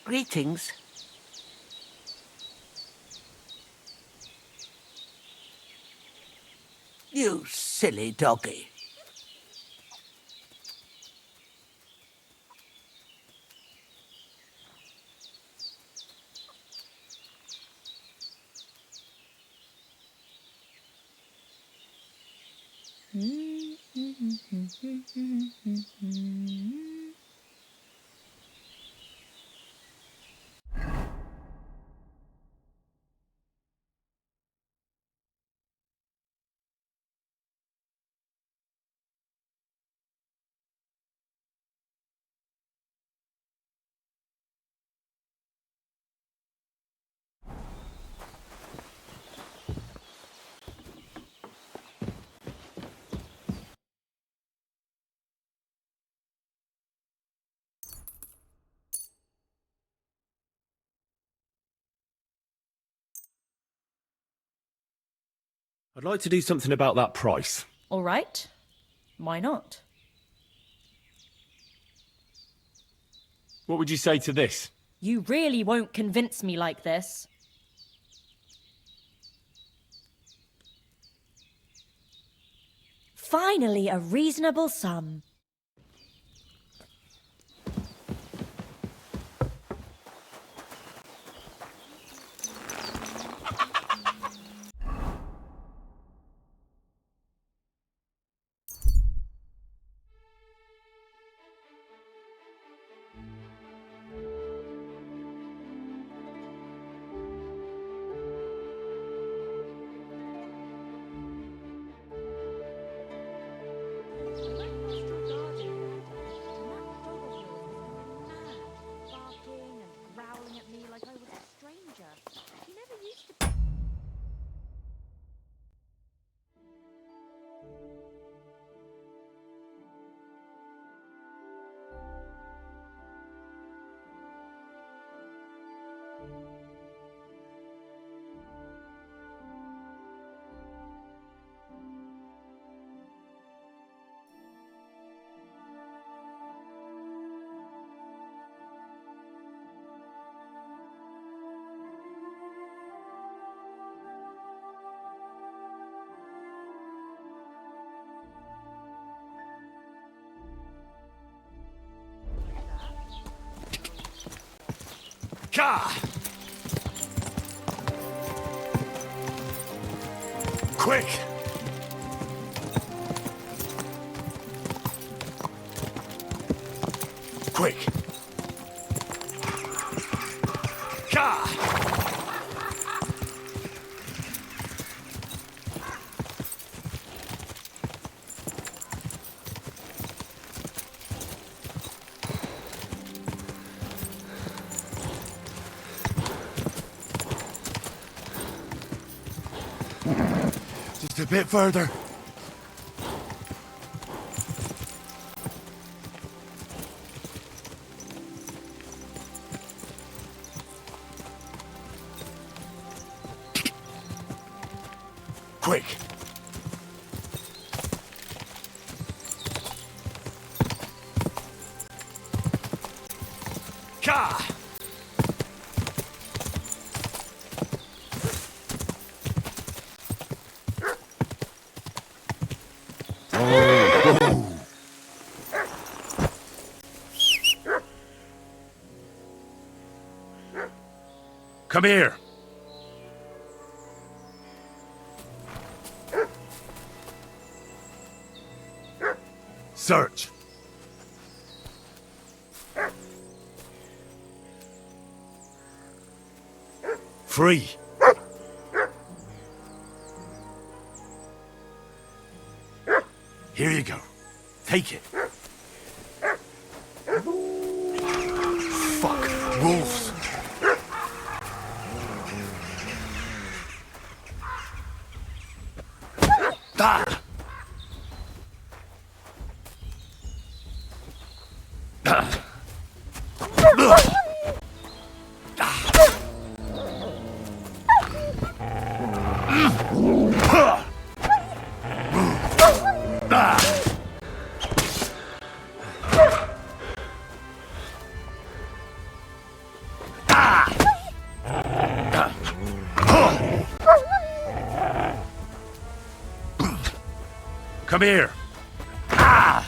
Greetings. You silly doggy. I'd like to do something about that price. All right. Why not? What would you say to this? You really won't convince me like this. Finally, a reasonable sum. Ka! Quick! Quick! Ka! Just a bit further. Quick! Ka! Come here. Search. Free. Here you go. Take it. Fuck. Wolves. Ah! Come here. Ah!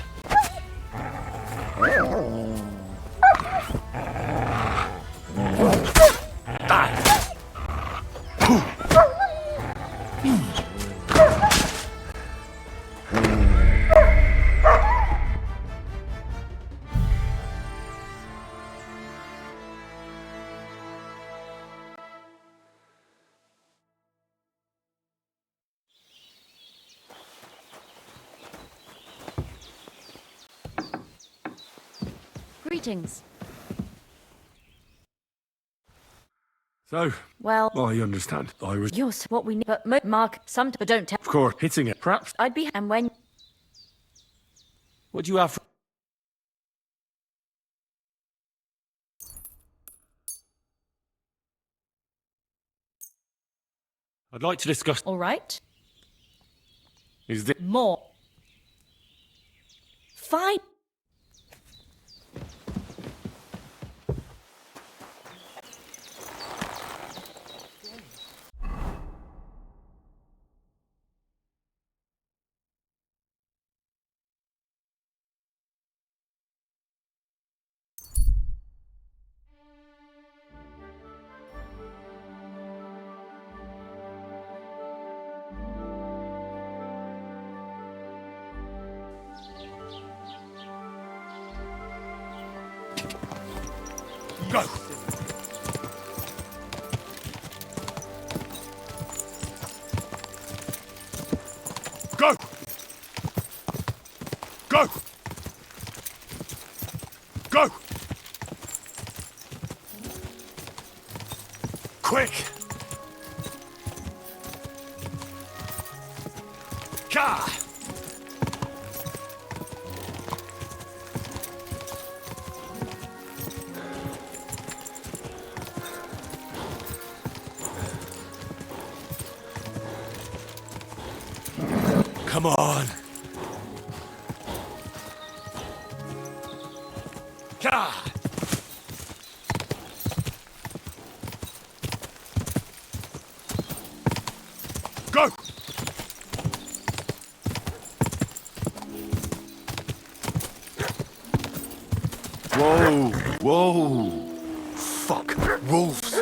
Greetings. So, Well, I understand. I was, you're what we need. But Mark, some but don't tell. of course, hitting it. Perhaps. I'd be and when What do you have for... I'd like to discuss... all right. Is this... More. Fine. Go! Go! Go! Go! Quick! Ka! Come on! Ka! Go! Whoa! Whoa! Fuck! Wolves!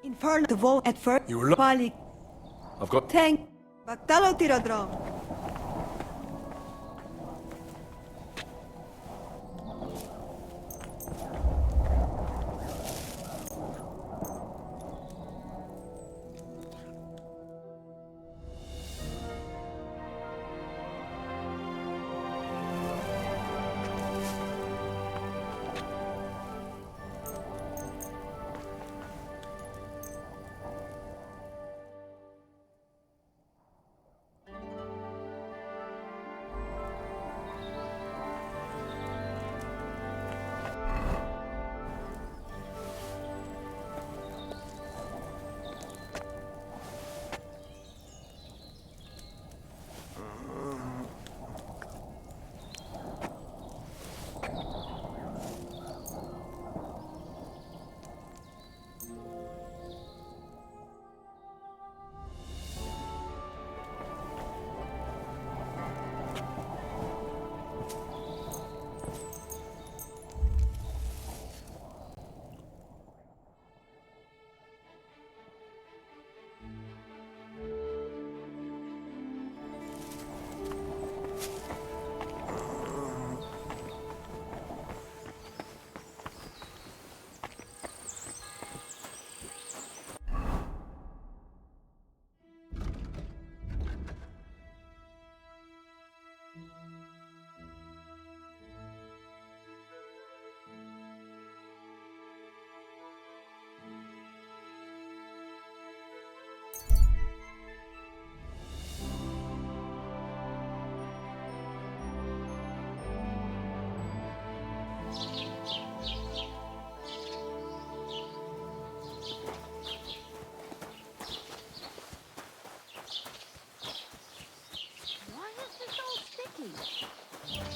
Inferno to vote at first. You were lo- Palik. I've got... Thank. Bagtalo tiradram.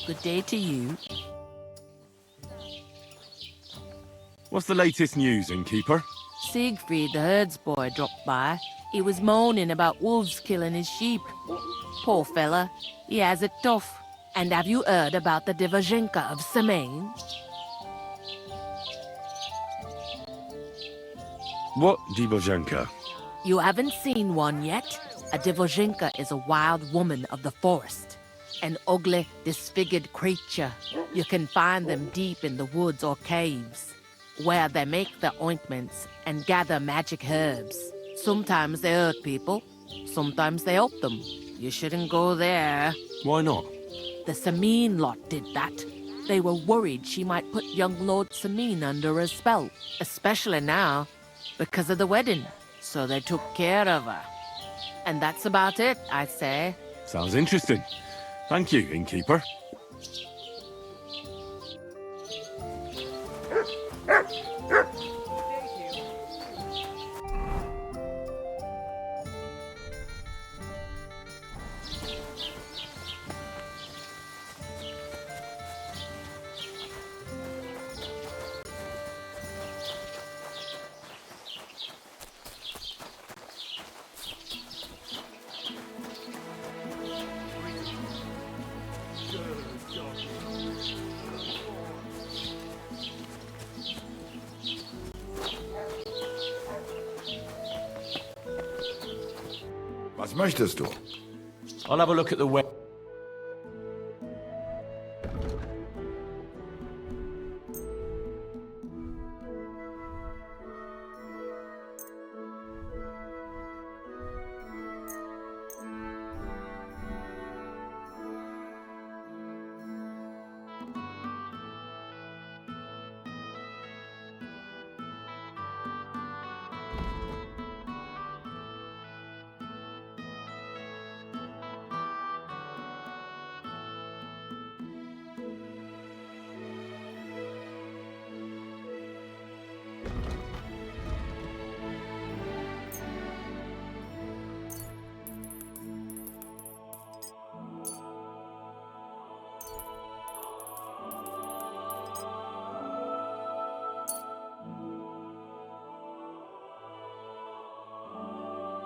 Good day to you. What's the latest news, innkeeper? Siegfried, the herdsboy, dropped by. He was moaning about wolves killing his sheep. Poor fella. He has it tough. And have you heard about the Divazhenka of Semaine? What Dibozhenka? You haven't seen one yet? A Divazhenka is a wild woman of the forest. An ugly, disfigured creature. You can find them deep in the woods or caves, where they make their ointments and gather magic herbs. Sometimes they hurt people, sometimes they help them. You shouldn't go there. Why not? The Sameen lot did that. They were worried she might put young Lord Sameen under a spell, especially now, because of the wedding. So they took care of her. And that's about it, I say. Sounds interesting. Thank you, innkeeper. Was möchtest du? I'll have a look at the web.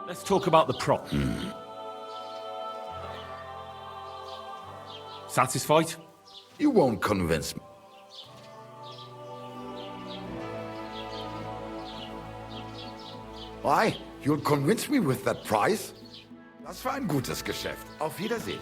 Let's talk about the prop. Satisfied? You won't convince me. Why? You'll convince me with that price? Das war ein gutes Geschäft. Auf Wiedersehen.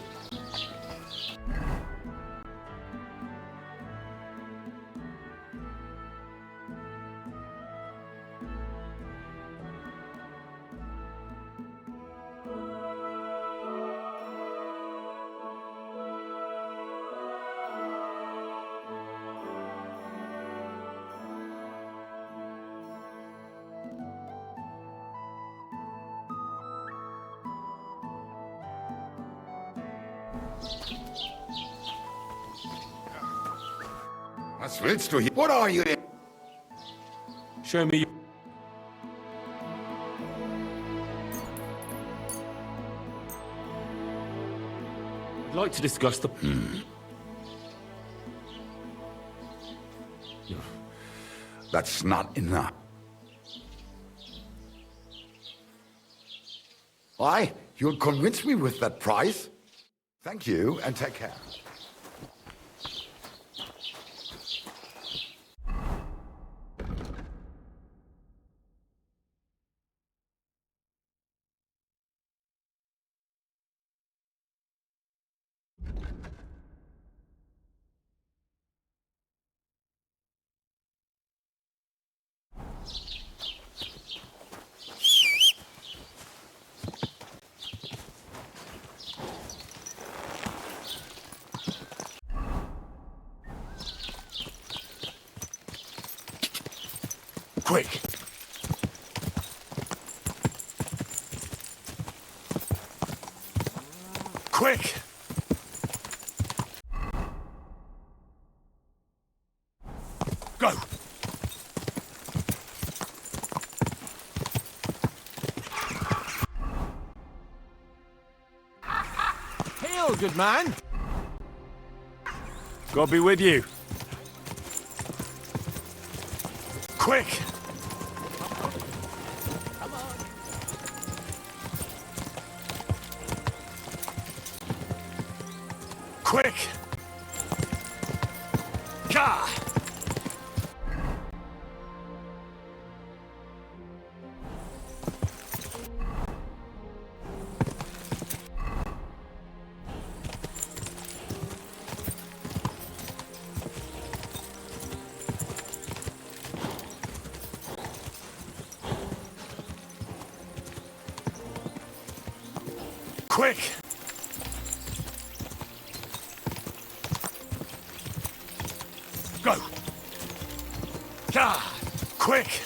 Was willst du hier? What are you? Show me. I'd like to discuss the. That's not enough. Why? You'll convince me with that price? Thank you, and take care. Quick! Quick! Go! Hail, good man! God be with you. Quick! Quick! Gah! Quick! Go! Gah! Quick!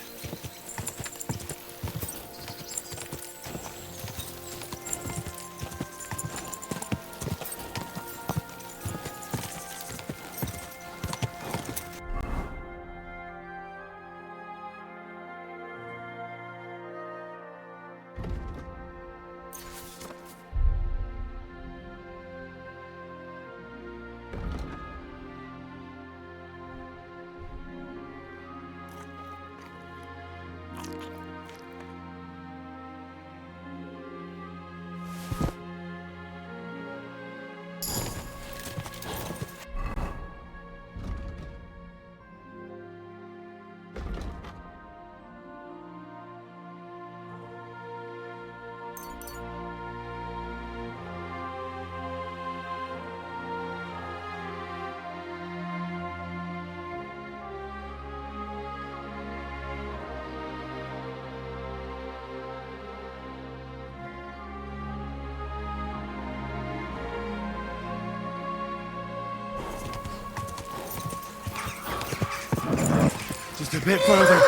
Just a bit further.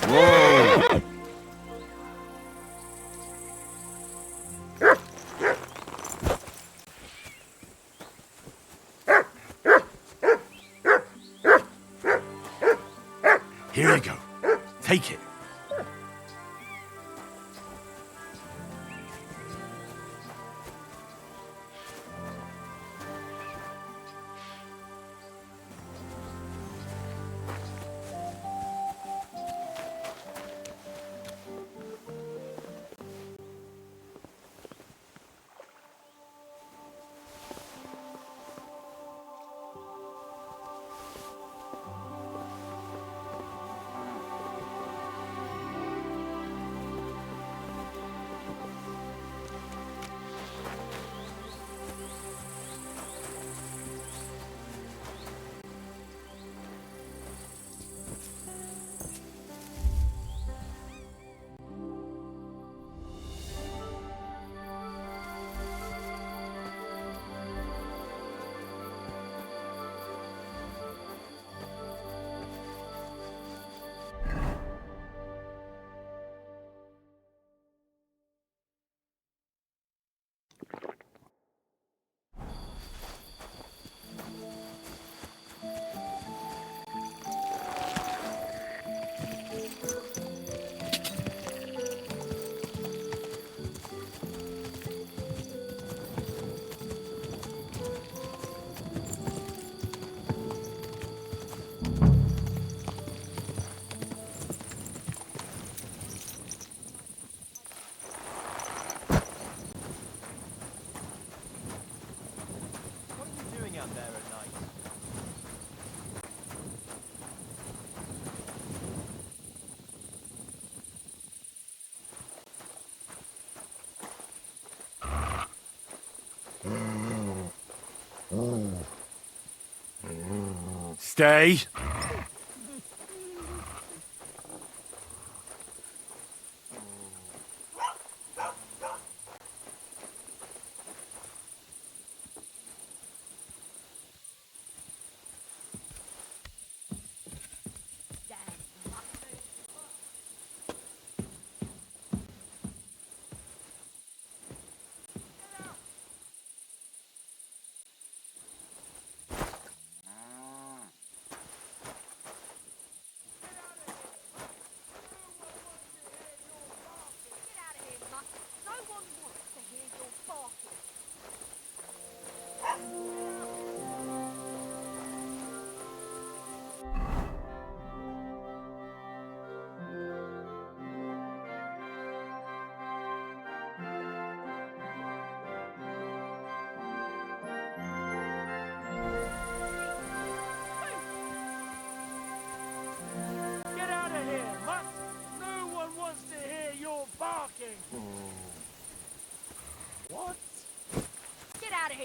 Whoa! Here you go. Take it. Stay.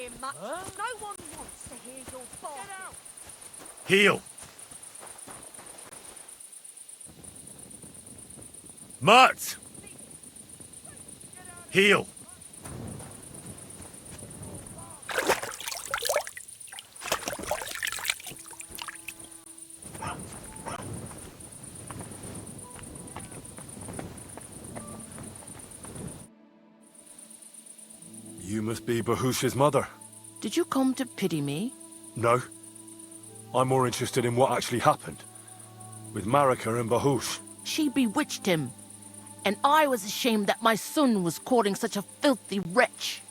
hear much. No one wants to hear your barking. Heal. Mutt! Heal. You must be Bahush's mother. Did you come to pity me? No. I'm more interested in what actually happened. With Marika and Bahush. She bewitched him. And I was ashamed that my son was courting such a filthy wretch.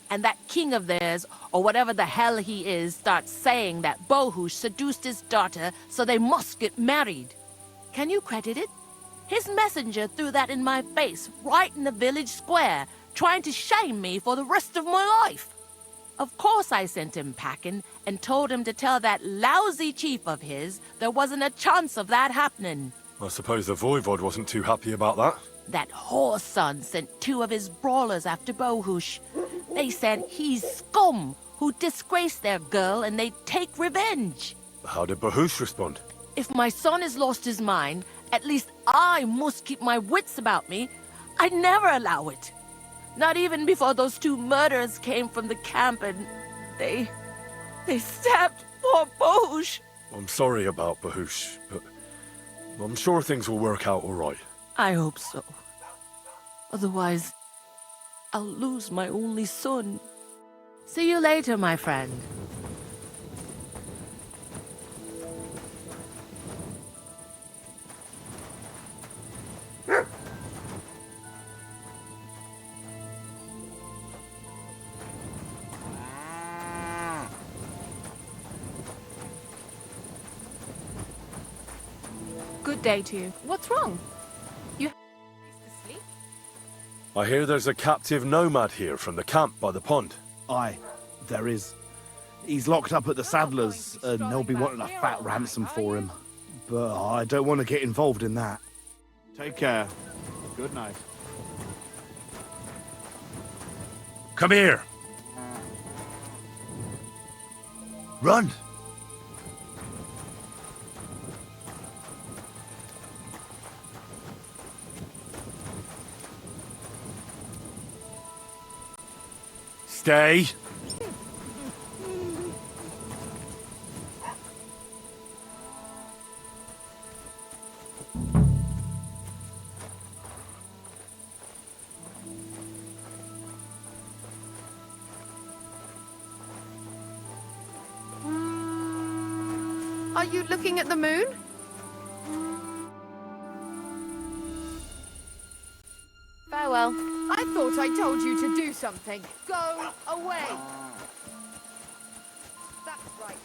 And that king of theirs, or whatever the hell he is, starts saying that Bahush seduced his daughter, so they must get married. Can you credit it? His messenger threw that in my face, right in the village square, trying to shame me for the rest of my life. Of course I sent him packing and told him to tell that lousy chief of his there wasn't a chance of that happening. I suppose the Voivod wasn't too happy about that. That whore's son sent 2 of his brawlers after Bahush. They said he's scum who disgraced their girl and they'd take revenge. How did Bahush respond? If my son has lost his mind, at least I must keep my wits about me. I'd never allow it. Not even before those 2 murderers came from the camp and they stabbed poor Bahush. I'm sorry about Bahush, but I'm sure things will work out all right. I hope so. Otherwise, I'll lose my only son. See you later, my friend. Good day to you. What's wrong? You to sleep? I hear there's a captive nomad here from the camp by the pond. Aye, there is. He's locked up at the Saddlers, and they'll be wanting a fat ransom for him. But I don't want to get involved in that. Take care. Good night. Come here. Run. Stay. Are you looking at the moon? Farewell. I thought I told you to do something. Go away. That's right.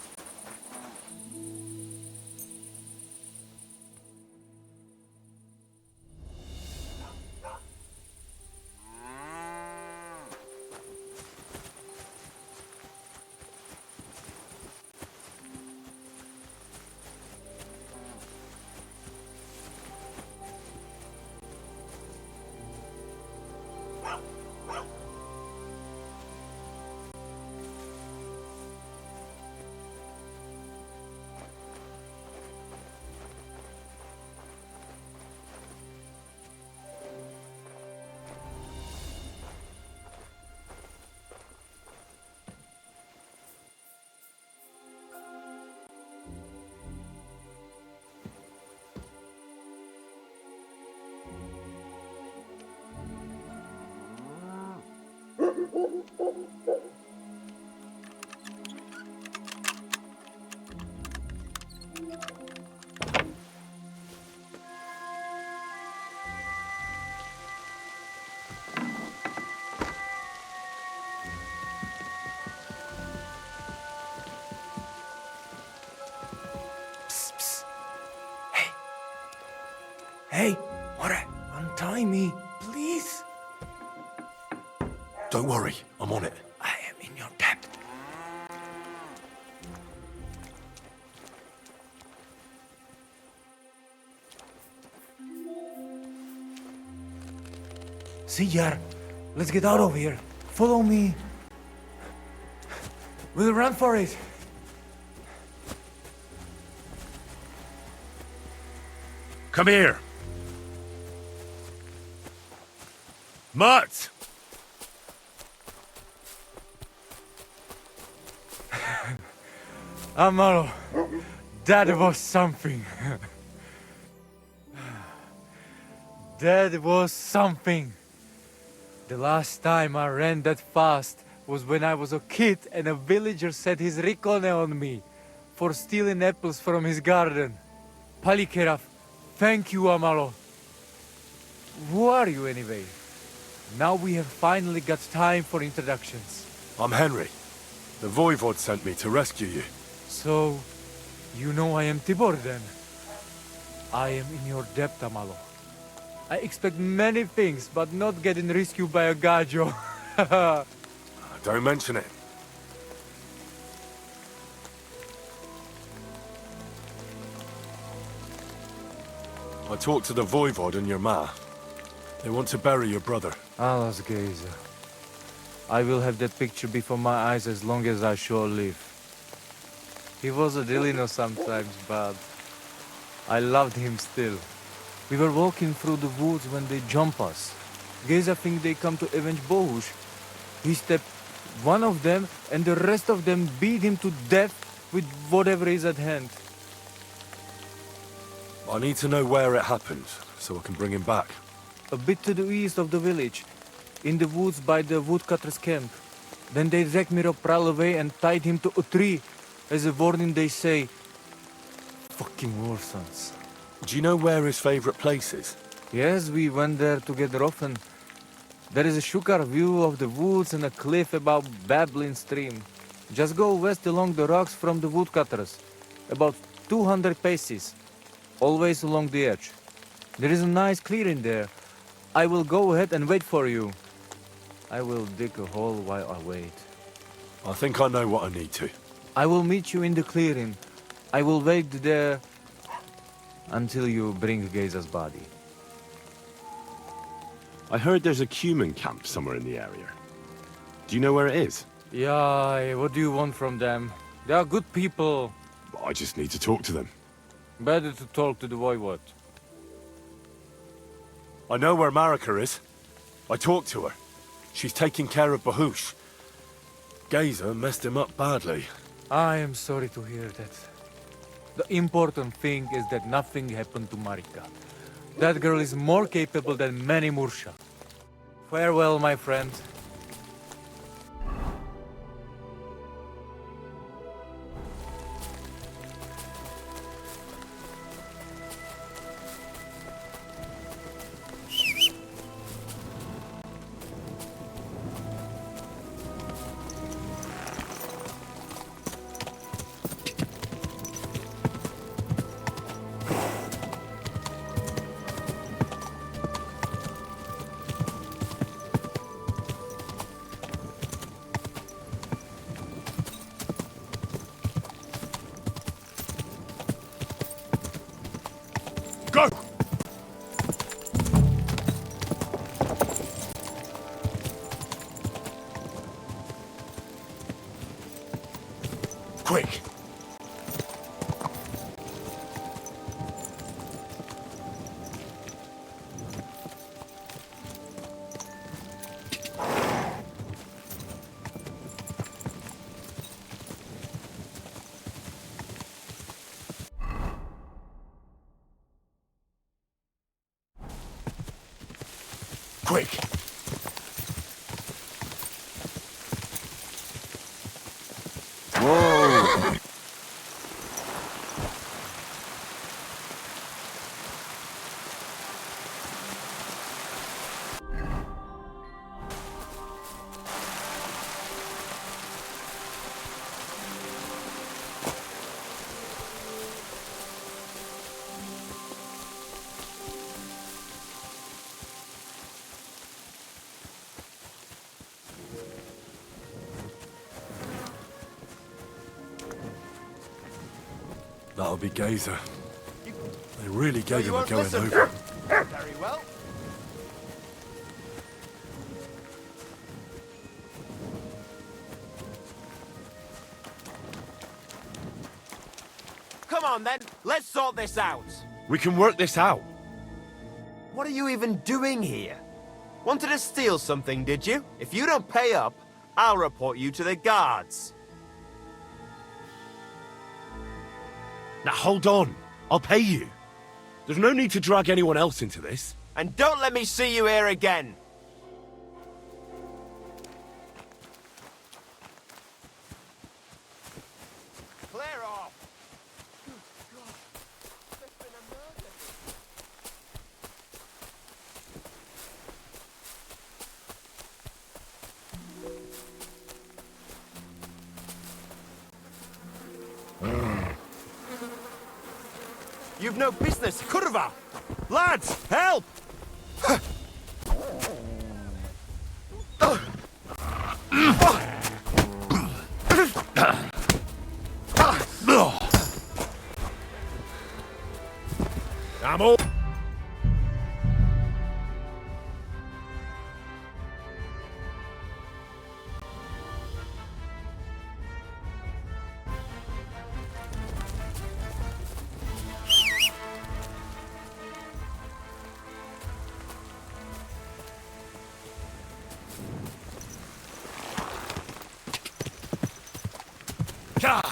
Hey, Wara, untie me, please. Don't worry, I'm on it. I am in your debt. See, Yar, let's get out of here. Follow me. We'll run for it. Come here. Mutts! Amalo, that was something. That was something. The last time I ran that fast was when I was a kid and a villager set his ricone on me for stealing apples from his garden. Palikeraf, thank you, Amalo. Who are you anyway? Now we have finally got time for introductions. I'm Henry. The Voivod sent me to rescue you. So, you know I am Tibor then? I am in your debt, Amalo. I expect many things, but not getting rescued by a gajo. Don't mention it. I talked to the Voivod and your ma. They want to bury your brother. Alas, Geza. I will have that picture before my eyes as long as I shall live. He was a Delino sometimes, but I loved him still. We were walking through the woods when they jump us. Geza think they come to avenge Bohush. He stepped one of them, and the rest of them beat him to death with whatever is at hand. I need to know where it happened, so I can bring him back. A bit to the east of the village, in the woods by the woodcutter's camp. Then they dragged Miropral away and tied him to a tree. As a warning, they say, fucking war sons. Do you know where his favorite place is? Yes, we went there together often. There is a shukar view of the woods and a cliff above babbling stream. Just go west along the rocks from the woodcutters. About 200 paces. Always along the edge. There is a nice clearing there. I will go ahead and wait for you. I will dig a hole while I wait. I think I know what I need to. I will meet you in the clearing. I will wait there until you bring Geza's body. I heard there's a Cuman camp somewhere in the area. Do you know where it is? Yeah, what do you want from them? They are good people. I just need to talk to them. Better to talk to the Voivod. I know where Marika is. I talked to her. She's taking care of Bahush. Geza messed him up badly. I am sorry to hear that. The important thing is that nothing happened to Marika. That girl is more capable than many Mursha. Farewell, my friend. Go! Quick! Quick! Whoa! That'll be Geza. They really gave him a going over. Very well. on then, let's sort this out. We can work this out. What are you even doing here? Wanted to steal something, did you? If you don't pay up, I'll report you to the guards. Now hold on. I'll pay you. There's no need to drag anyone else into this. And don't let me see you here again. Clear off. Good God. There's been a murder. You've no business, kurva! Lads, help! I'm all... God!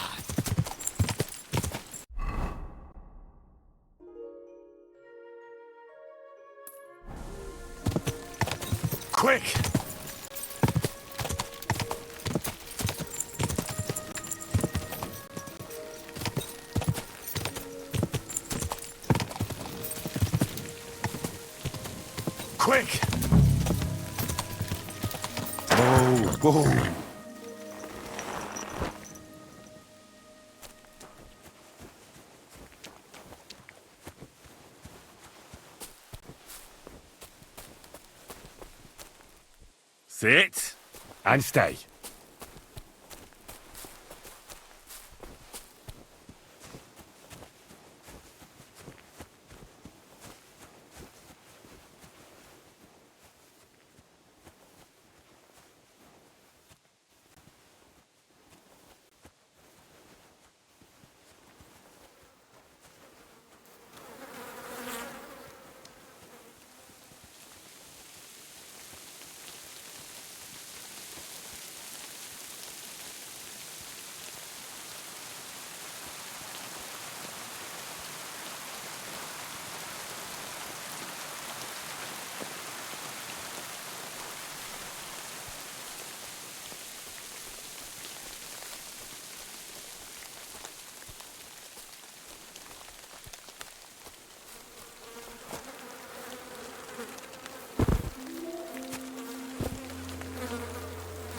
Quick! Quick! Oh, whoa! Sit and stay.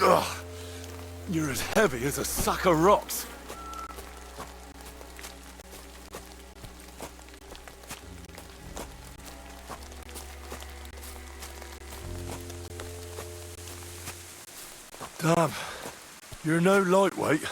Ugh. You're as heavy as a sack of rocks. Damn, you're no lightweight.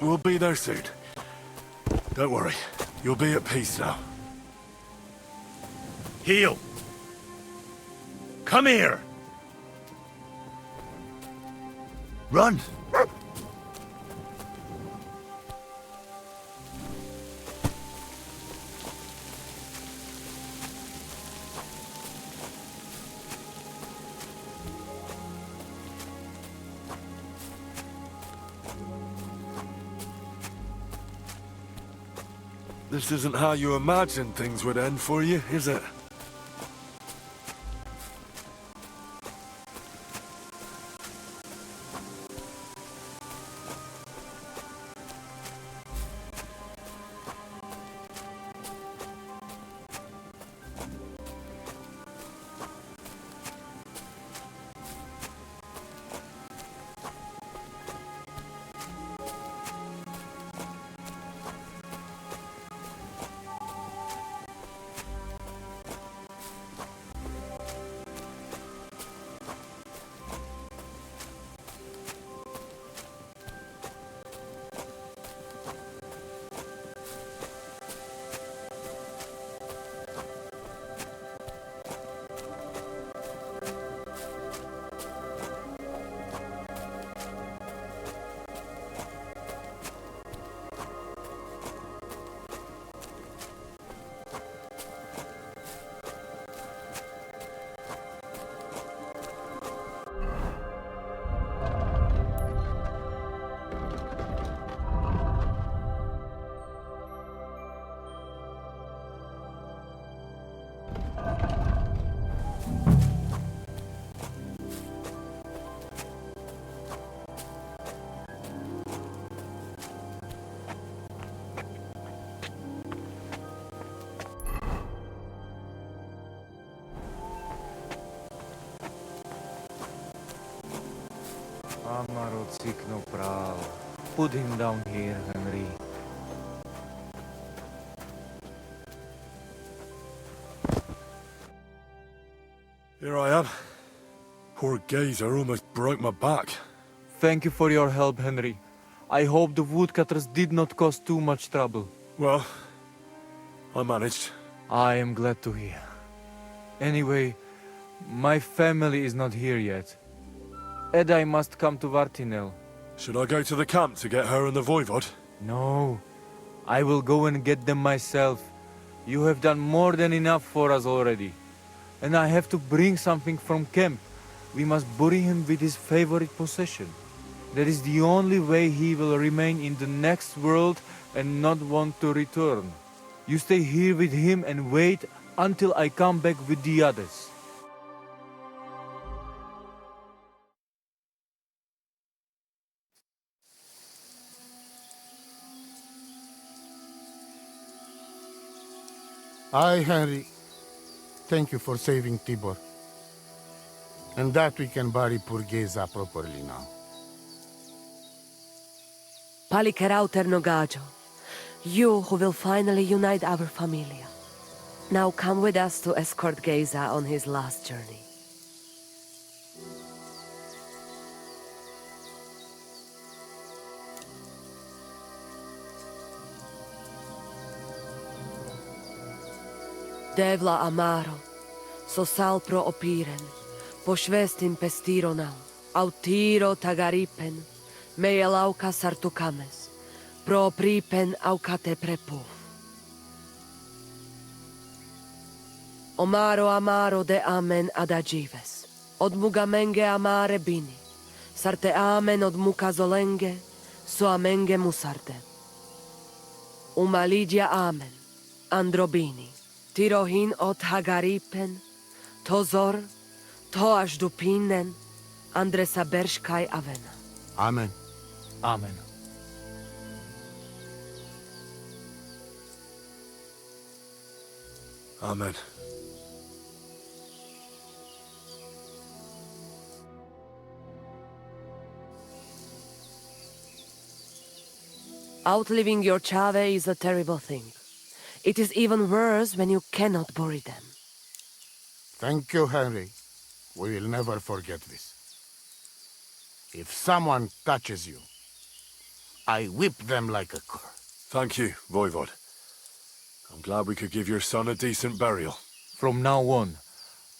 We'll be there soon. Don't worry. You'll be at peace now. Heel! Come here! Run! This isn't how you imagined things would end for you, is it? Amaro cikno prav. Put him down here, Henry. Here I am. Poor Gazer almost broke my back. Thank you for your help, Henry. I hope the woodcutters did not cause too much trouble. Well, I managed. I am glad to hear. Anyway, my family is not here yet. Edai must come to Vartinel. Should I go to the camp to get her and the voivod? No, I will go and get them myself. You have done more than enough for us already. And I have to bring something from camp. We must bury him with his favorite possession. That is the only way he will remain in the next world and not want to return. You stay here with him and wait until I come back with the others. Aye, Henry. Thank you for saving Tibor. And that we can bury poor Geza properly now. Palikerauter Nogajo, you who will finally unite our familia. Now come with us to escort Geza on his last journey. Devla amaro, sosal pro opiren, pošvestin pestironal, autiro tagaripen, mejelauka sartukames, pro pripen aukate prepuf. Omaro amaro de amen adagives, od mugamenge amare bini, sarte amen od muka zolenge, so amenge musarte. Umalidia amen, androbini. Tirohin od Hagaripen, Tozor, Toaš Dupinen, Andresa Berškaj Avena. Amen. Amen. Amen. Outliving your chave is a terrible thing. It is even worse when you cannot bury them. Thank you, Henry. We will never forget this. If someone touches you, I whip them like a cur. Thank you, voivod. I'm glad we could give your son a decent burial. From now on,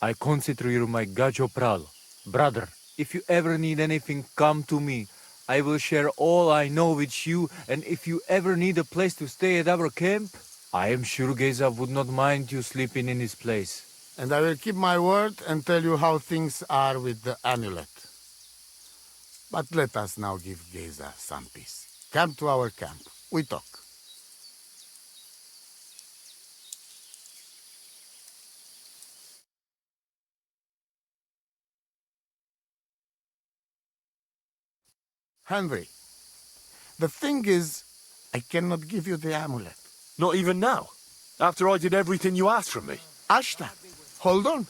I consider you my Gajo Pral. Brother, if you ever need anything, come to me. I will share all I know with you, and if you ever need a place to stay at our camp, I am sure Geza would not mind you sleeping in his place. And I will keep my word and tell you how things are with the amulet. But let us now give Geza some peace. Come to our camp. We talk. Henry, the thing is, I cannot give you the amulet. Not even now? After I did everything you asked from me? Ashta, hold on.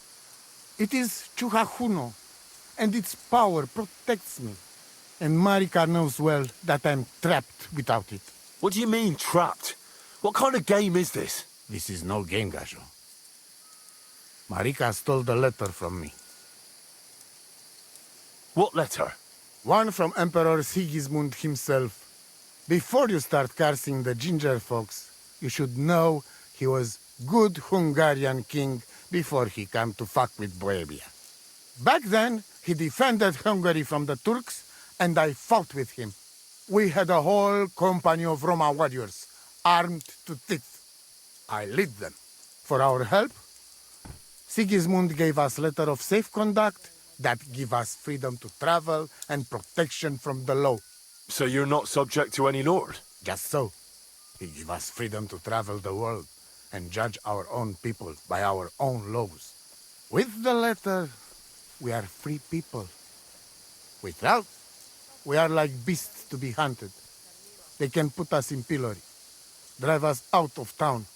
It is Chuhajuno, and its power protects me. And Marika knows well that I'm trapped without it. What do you mean, trapped? What kind of game is this? This is no game, Gajo. Marika stole the letter from me. What letter? One from Emperor Sigismund himself. Before you start cursing the ginger folks, you should know he was good Hungarian king before he came to fuck with Bohemia. Back then, he defended Hungary from the Turks, and I fought with him. We had a whole company of Roma warriors, armed to teeth. I lead them. For our help, Sigismund gave us letter of safe conduct that give us freedom to travel and protection from the law. So you're not subject to any lord? Just so. He give us freedom to travel the world and judge our own people by our own laws. With the letter, we are free people. Without, we are like beasts to be hunted. They can put us in pillory, drive us out of town.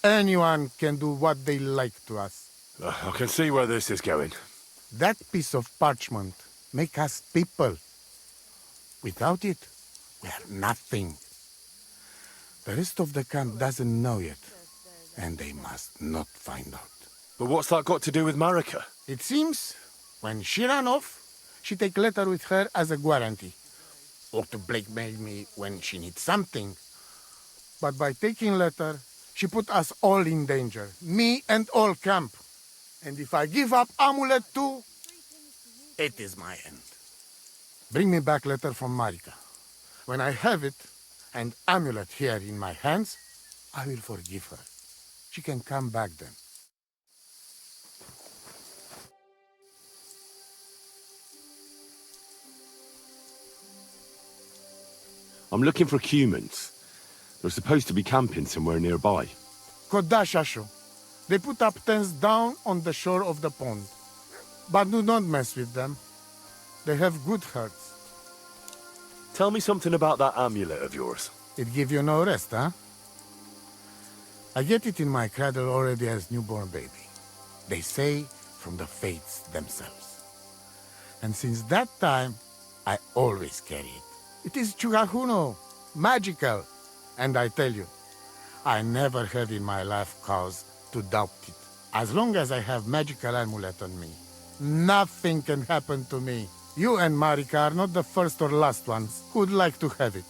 Anyone can do what they like to us. I can see where this is going. That piece of parchment make us people. Without it, we are nothing. The rest of the camp doesn't know yet, and they must not find out. But what's that got to do with Marika? It seems, when she ran off, she take letter with her as a guarantee, or to blackmail me when she needs something. But by taking letter, she put us all in danger, me and all camp. And if I give up amulet too, it is my end. Bring me back letter from Marika. When I have it, and amulet here in my hands, I will forgive her. She can come back then. I'm looking for humans. They're supposed to be camping somewhere nearby. Kodashasho. They put up tents down on the shore of the pond. But do not mess with them. They have good hearts. Tell me something about that amulet of yours. It give you no rest, huh? I get it in my cradle already as newborn baby. They say from the fates themselves. And since that time, I always carry it. It is Chugahuno, magical. And I tell you, I never have in my life cause to doubt it. As long as I have magical amulet on me, nothing can happen to me. You and Marika are not the first or last ones who'd like to have it.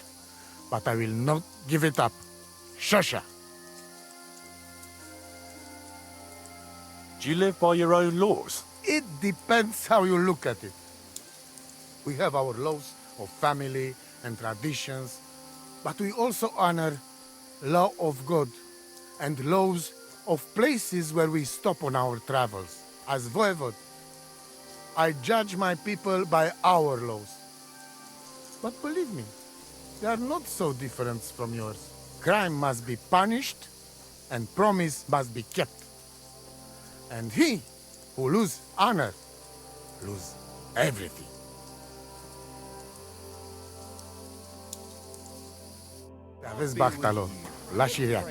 But I will not give it up. Shosha! Do you live by your own laws? It depends how you look at it. We have our laws of family and traditions, but we also honor law of God and laws of places where we stop on our travels. As voivod, I judge my people by our laws. But believe me, they are not so different from yours. Crime must be punished, and promise must be kept. And he who lose honor, lose everything. Aveți Bachtalon, la Șiriac.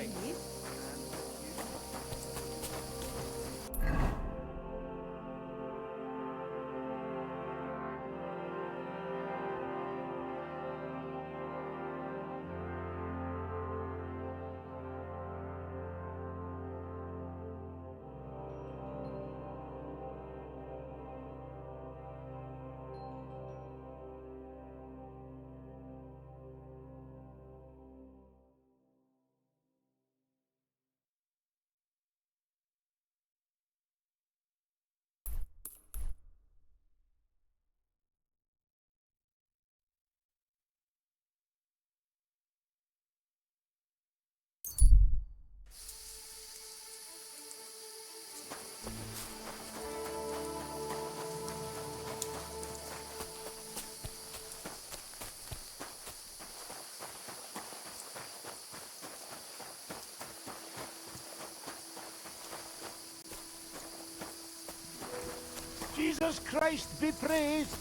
Jesus Christ be praised!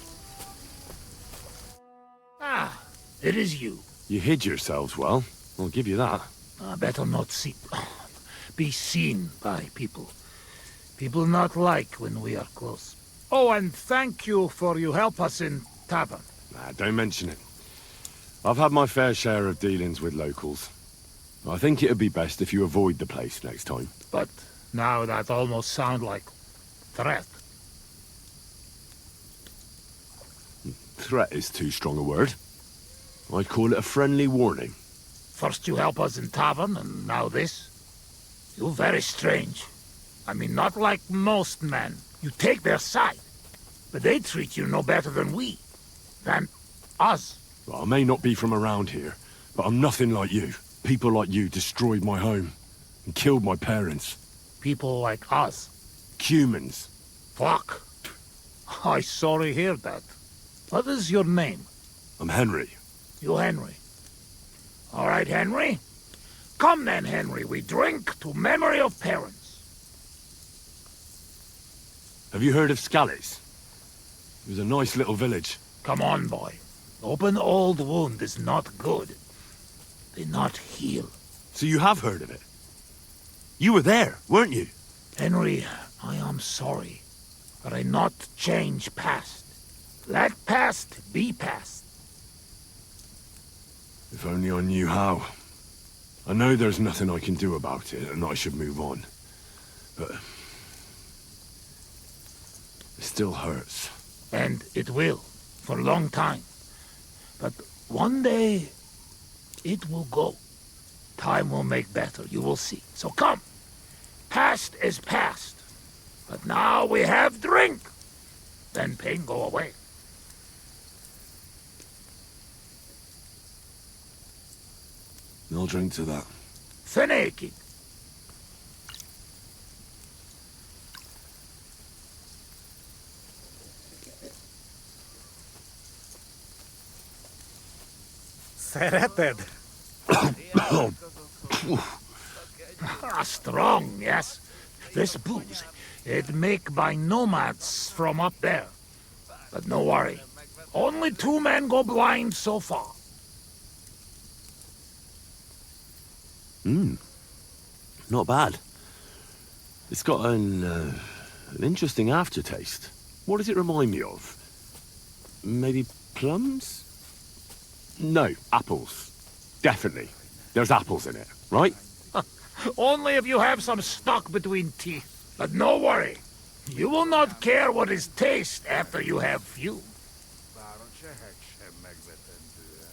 Ah, it is you. You hid yourselves well. I'll give you that. Better not be seen by people. People not like when we are close. Oh, and thank you for you help us in tavern. Don't mention it. I've had my fair share of dealings with locals. I think it'd be best if you avoid the place next time. But now that almost sound like threat. Threat is too strong a word. I'd call it a friendly warning. First you help us in tavern, and now this? You're very strange. I mean, not like most men. You take their side, but they treat you no better than we. Than us. Well, I may not be from around here, but I'm nothing like you. People like you destroyed my home and killed my parents. People like us? Humans. Fuck. I sorry hear that. What is your name? I'm Henry. You Henry. All right, Henry. Come then, Henry. We drink to memory of parents. Have you heard of Scallies? It was a nice little village. Come on, boy. Open old wound is not good. They not heal. So you have heard of it? You were there, weren't you? Henry, I am sorry, but I not change past. Let past be past. If only I knew how. I know there's nothing I can do about it, and I should move on. But... it still hurts. And it will, for a long time. But one day, it will go. Time will make better, you will see. So come. Past is past. But now we have drink. Then pain go away. I'll drink to that. Feneki. Szereted? Strong, yes. This booze, it make by nomads from up there. But no worry. Only 2 men go blind so far. Not bad. It's got an interesting aftertaste. What does it remind me of? Maybe plums? No, apples. Definitely. There's apples in it, right? Only if you have some stuck between teeth. But no worry. You will not care what is taste after you have few.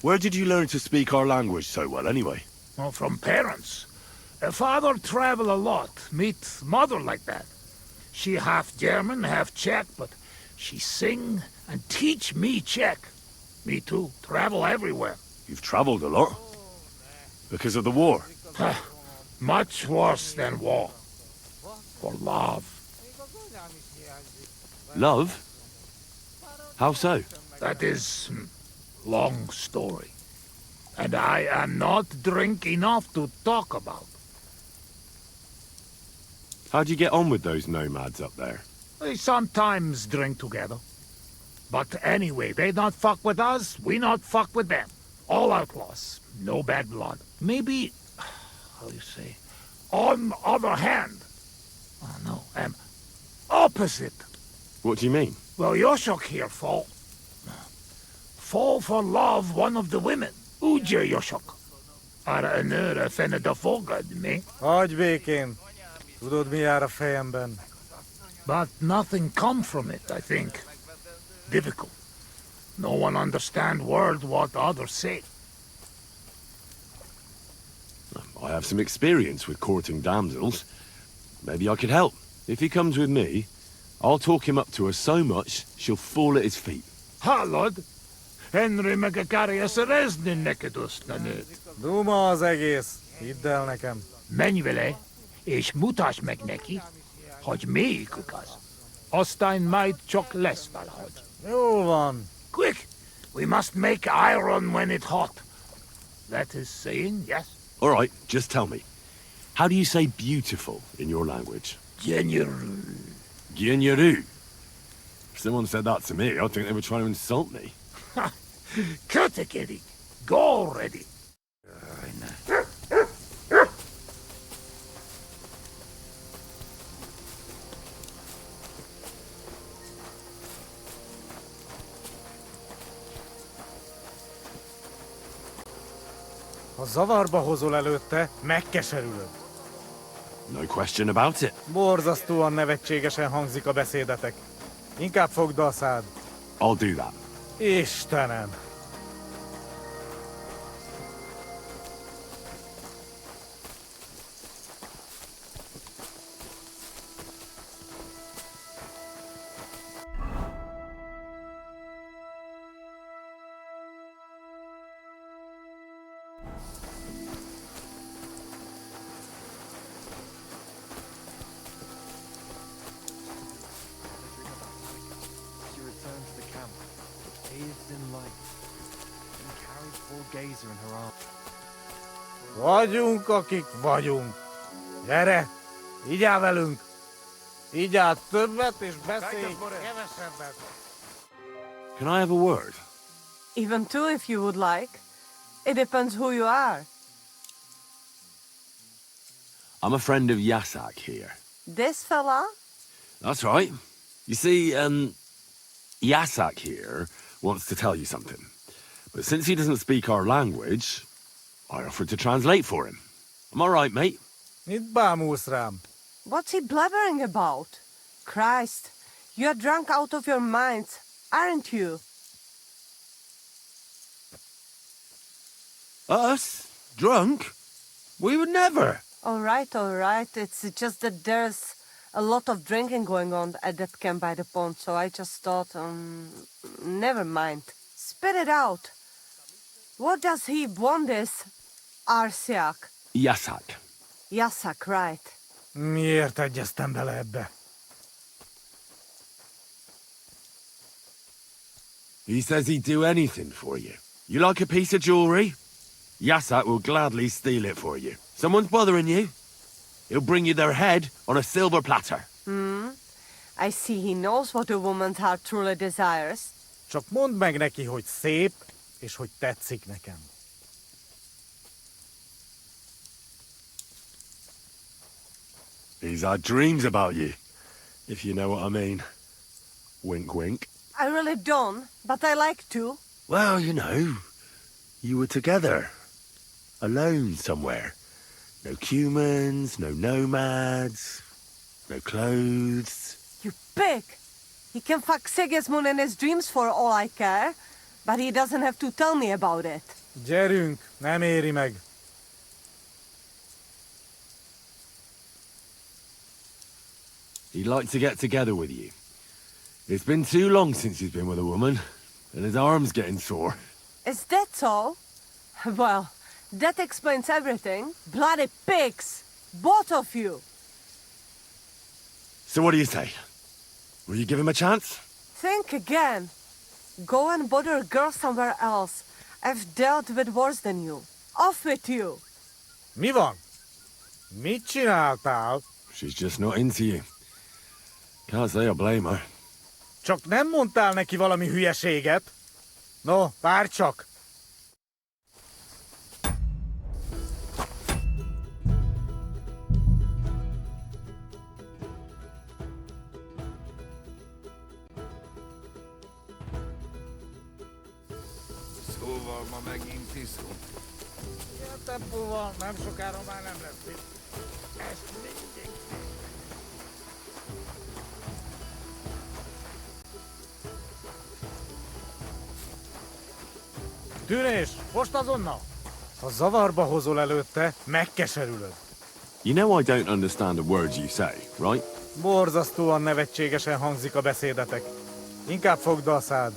Where did you learn to speak our language so well, anyway? Well, from parents. Father travel a lot. Meet mother like that. She half German, half Czech, but she sing and teach me Czech. Me too. Travel everywhere. You've traveled a lot. Because of the war. Much worse than war. For love. Love? How so? That is long story. And I am not drink enough to talk about. How'd you get on with those nomads up there? They sometimes drink together. But anyway, they not fuck with us, we not fuck with them. All outlaws, no bad blood. Maybe, how you say, on other hand. Oh no, opposite. What do you mean? Well, Yoshok here fall for love one of the women. Ugye Yoshok. Arra a nőre fene de fogad, mi? Hagyj békén. Tudod, mi jár a fejemben? But nothing come from it, I think. Difficult. No one understand word what others say. I have some experience with courting damsels. Maybe I could help. If he comes with me, I'll talk him up to her so much, she'll fall at his feet. Ha, Lord. Henry meg akarja szerezni neked azt a nőt. Duma az egész. Hidd el nekem. Menj vele, és mutasd meg neki, hogy melyikük az. Aztán majd csak lesz valahogy. Jól van. Quick! We must make iron when it's hot. That is saying, yes? All right, just tell me. How do you say beautiful in your language? Genyeru. Genyeru. If someone said that to me, I'd think they were trying to insult me. Cut it, kitty. Go already. Ha zavarba hozol előtte, megkeserülöd. No question about it. Borzasztóan nevetségesen hangzik a beszédetek. Inkább fogd be a szád. I'll do that. Istenem! Vagyunk, akik vagyunk. Gyere, így áll velünk. Így áll többet, és beszélj kevesebbet. Can I have a word? Even two if you would like. It depends who you are. I'm a friend of Yasak here. This fella? That's right. You see, Yasak here wants to tell you something. But since he doesn't speak our language, I offered to translate for him. Am I right, mate? Mit bámulsz rám? What's he blabbering about? Christ, you're drunk out of your minds, aren't you? Us? Drunk? We would never. All right. It's just that there's a lot of drinking going on at that camp by the pond, so I just thought, never mind. Spit it out. What does he want this Arsiak? Yasak. Yasak, right. Miért egyeztem bele ebbe? He says he'd do anything for you. You like a piece of jewelry? Yasak will gladly steal it for you. Someone's bothering you? He'll bring you their head on a silver platter. I see he knows what a woman's heart truly desires. Csak mondd meg neki, hogy szép, és hogy tetszik nekem. He's had dreams about you, if you know what I mean. Wink, wink. I really don't, but I like to. Well, you know, you were together. Alone somewhere. No humans, no nomads, no clothes. You pig! He can fuck Sigismund in his dreams for all I care, but he doesn't have to tell me about it. Gyerünk, nem éri meg. He'd like to get together with you. It's been too long since he's been with a woman, and his arm's getting sore. Is that so? Well, that explains everything. Bloody pigs! Both of you! So what do you say? Will you give him a chance? Think again. Go and bother a girl somewhere else. I've dealt with worse than you. Off with you! Mi van? Mit csináltál? She's just not into you. Can't say I blame her. Csak nem mondtál neki valami hülyeséget? No, várj csak! Szóval ma megint iszunk. Ilyen tempóval nem sokára már nem lesz itt. Ezt mindig. Tűnés, most azonnal! Ha zavarba hozol előtte, megkeserülöd. You know I don't understand a word you say, right? Borzasztóan nevetségesen hangzik a beszédetek. Inkább fogd be a szád.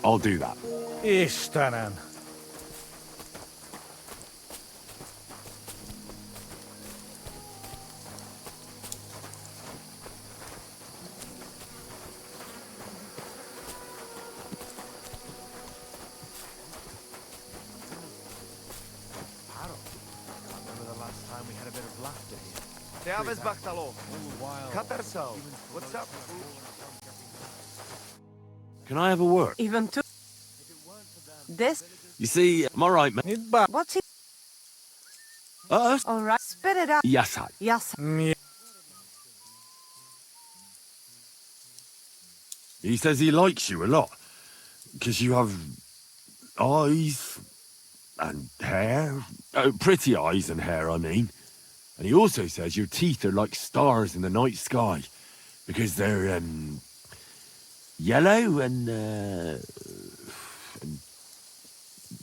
I'll do that. Istenem! What's up? Can I have a word? Even to... This... You see, am I right, mate? What's he... Us? Alright, spit it out. Yasak. Yes. He says he likes you a lot. Because you have eyes and hair. Pretty eyes and hair, I mean. And he also says your teeth are like stars in the night sky. Because they're, yellow and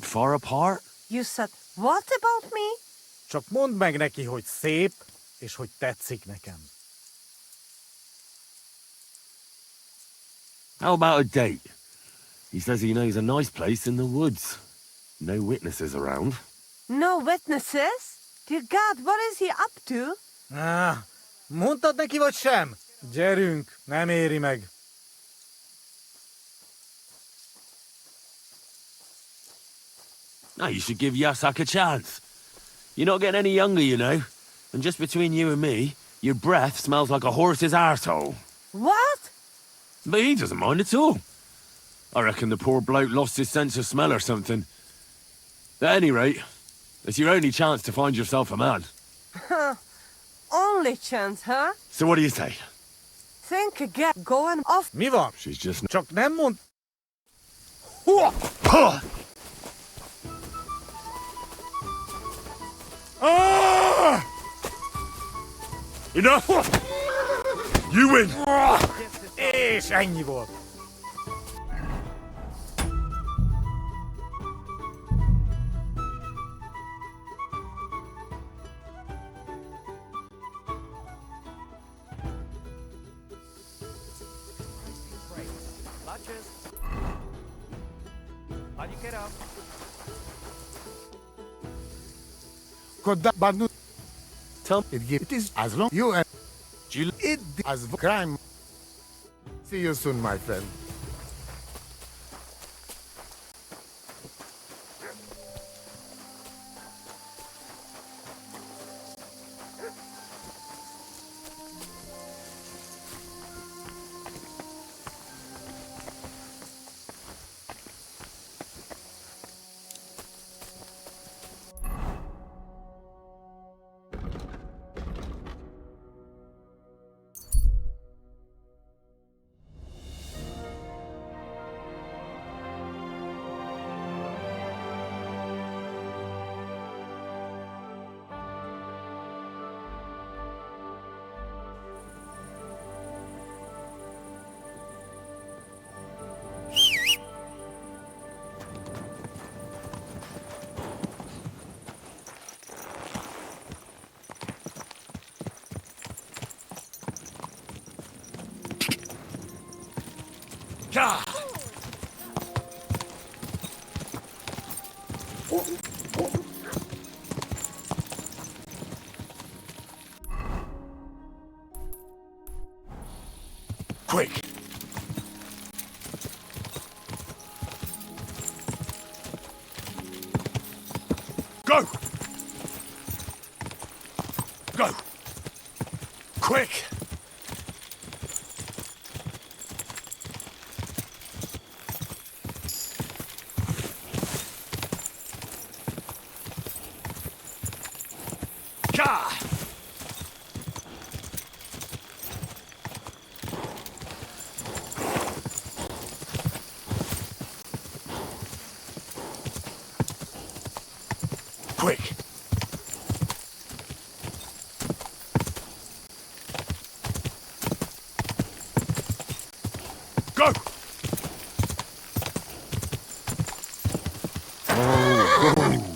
far apart. You said what about me? Csak mondd meg neki, hogy szép, és hogy tetszik nekem. How about a date? He says he knows a nice place in the woods. No witnesses around. No witnesses? Dear God, what is he up to? Mondtad neki, vagy sem? Gyerünk, nem éri meg. No, you should give Yasak a chance. You're not getting any younger, you know. And just between you and me, your breath smells like a horse's arsehole. What? But he doesn't mind at all. I reckon the poor bloke lost his sense of smell or something. At any rate, it's your only chance to find yourself a man. Only chance, huh? So what do you say? Think again. Going off. Mi van? She's just... Csak nem mond... Ah! Enough! You win! És ennyi volt. Tell it is as long you and it as crime. See you soon, my friend. Ka! Quick! Go! Go! Quick! Ka! Quick! Go! Oh, go!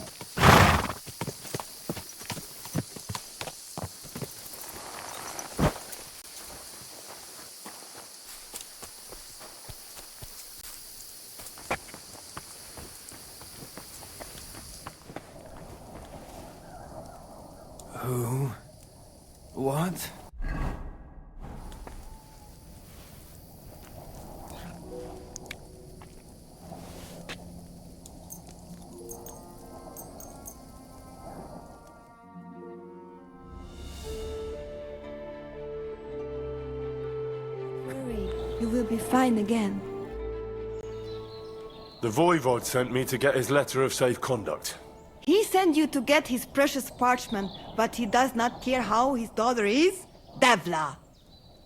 Who? What? Hurry, you will be fine again. The Voivod sent me to get his letter of safe conduct. He sent you to get his precious parchment, but he does not care how his daughter is? Devla!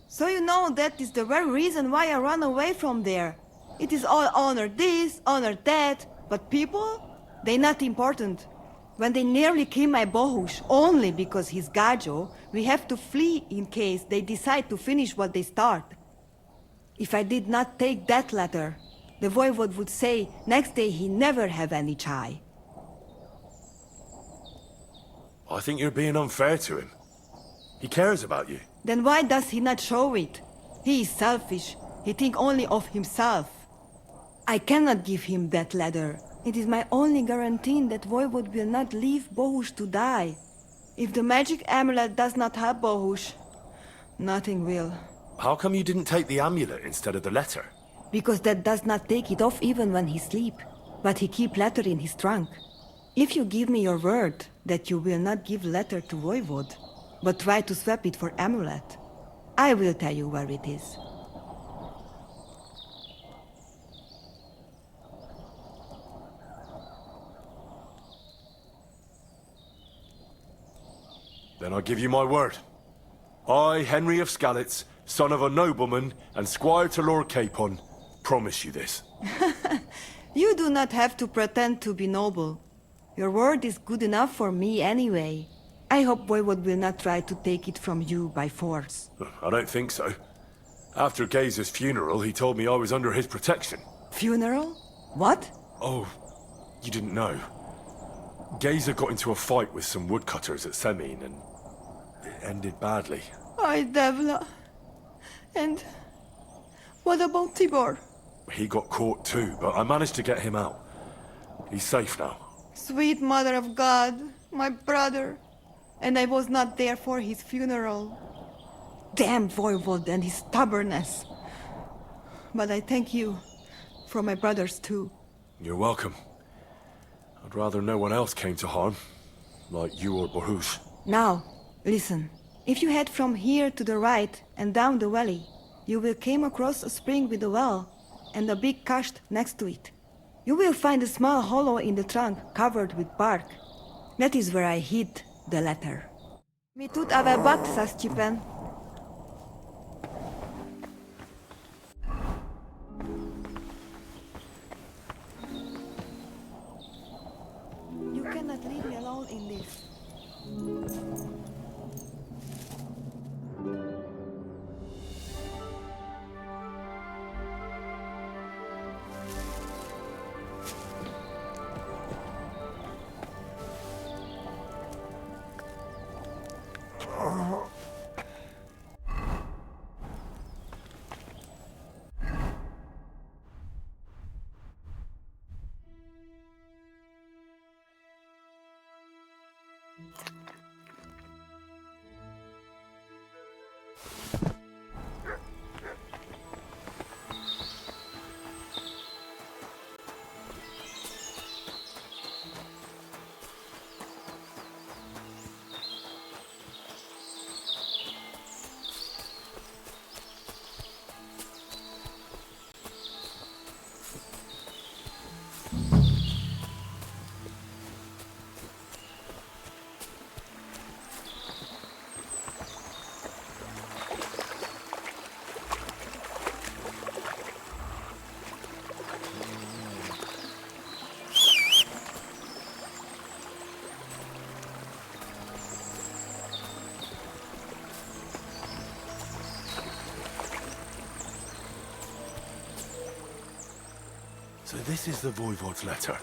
So you know that is the very reason why I run away from there. It is all honor this, honor that, but people? They not important. When they nearly kill my Bohush only because he's Gajo, we have to flee in case they decide to finish what they start. If I did not take that letter, the Voivod would say next day he never have any chai. I think you're being unfair to him. He cares about you. Then why does he not show it? He is selfish. He think only of himself. I cannot give him that letter. It is my only guarantee that Voivod will not leave Bohush to die. If the magic amulet does not help Bohush, nothing will. How come you didn't take the amulet instead of the letter? Because that does not take it off even when he sleep. But he keep letter in his trunk. If you give me your word that you will not give letter to Voivod, but try to swap it for amulet, I will tell you where it is. Then I give you my word. I, Henry of Skalitz, son of a nobleman and squire to Lord Capon, promise you this. You do not have to pretend to be noble. Your word is good enough for me anyway. I hope Voivod will not try to take it from you by force. I don't think so. After Geyser's funeral, he told me I was under his protection. Funeral? What? Oh, you didn't know. Geyser got into a fight with some woodcutters at Semin, and it ended badly. Ay, Devla. And what about Tibor? He got caught too, but I managed to get him out. He's safe now. Sweet Mother of God, my brother. And I was not there for his funeral. Damn Voivod and his stubbornness. But I thank you for my brothers too. You're welcome. I'd rather no one else came to harm, like you or Bahush. Now, listen. If you head from here to the right and down the valley, you will come across a spring with a well and a big kasht next to it. You will find a small hollow in the trunk covered with bark. That is where I hid the letter. Mi tut ave bat, Saschipen. You cannot leave me alone in this. So this is the Voivod's letter.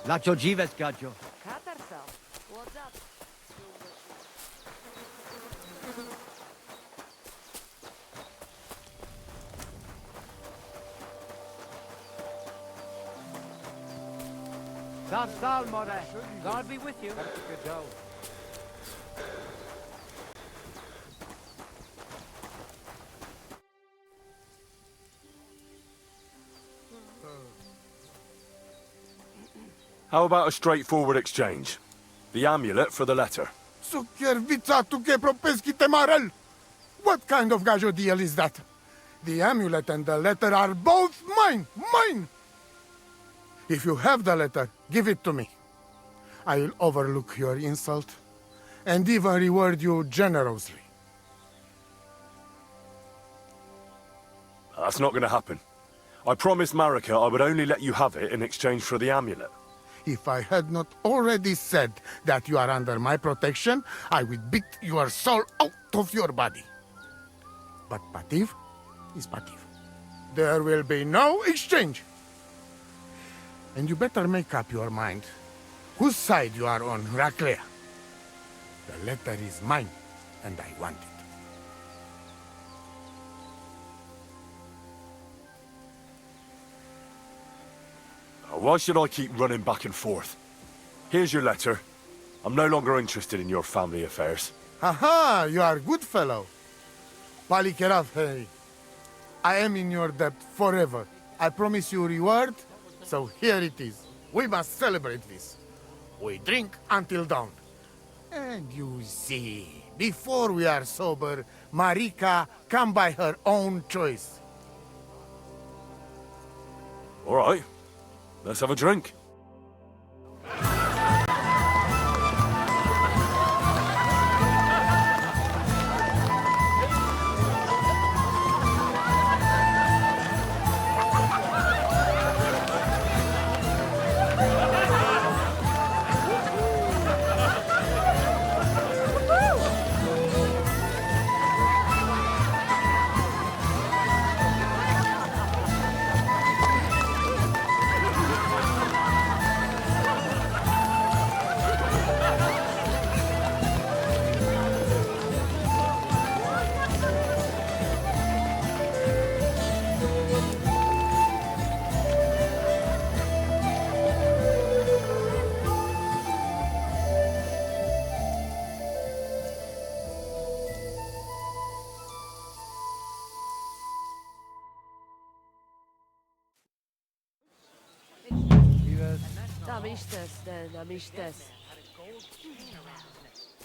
Lacho Jives, Gajo. What's up? Sal, More. God be with you. Good go. How about a straightforward exchange? The amulet for the letter. What kind of gajo deal is that? The amulet and the letter are both mine! Mine! If you have the letter, give it to me. I'll overlook your insult and even reward you generously. That's not going to happen. I promised Marika I would only let you have it in exchange for the amulet. If I had not already said that you are under my protection, I would beat your soul out of your body. But Pativ is Pativ. There will be no exchange. And you better make up your mind whose side you are on, Raclea. The letter is mine, and I want it. Why should I keep running back and forth? Here's your letter. I'm no longer interested in your family affairs. Haha, you are a good fellow. Palikerav, hey. I am in your debt forever. I promise you reward, so here it is. We must celebrate this. We drink until dawn. And you see, before we are sober, Marika come by her own choice. All right, let's have a drink.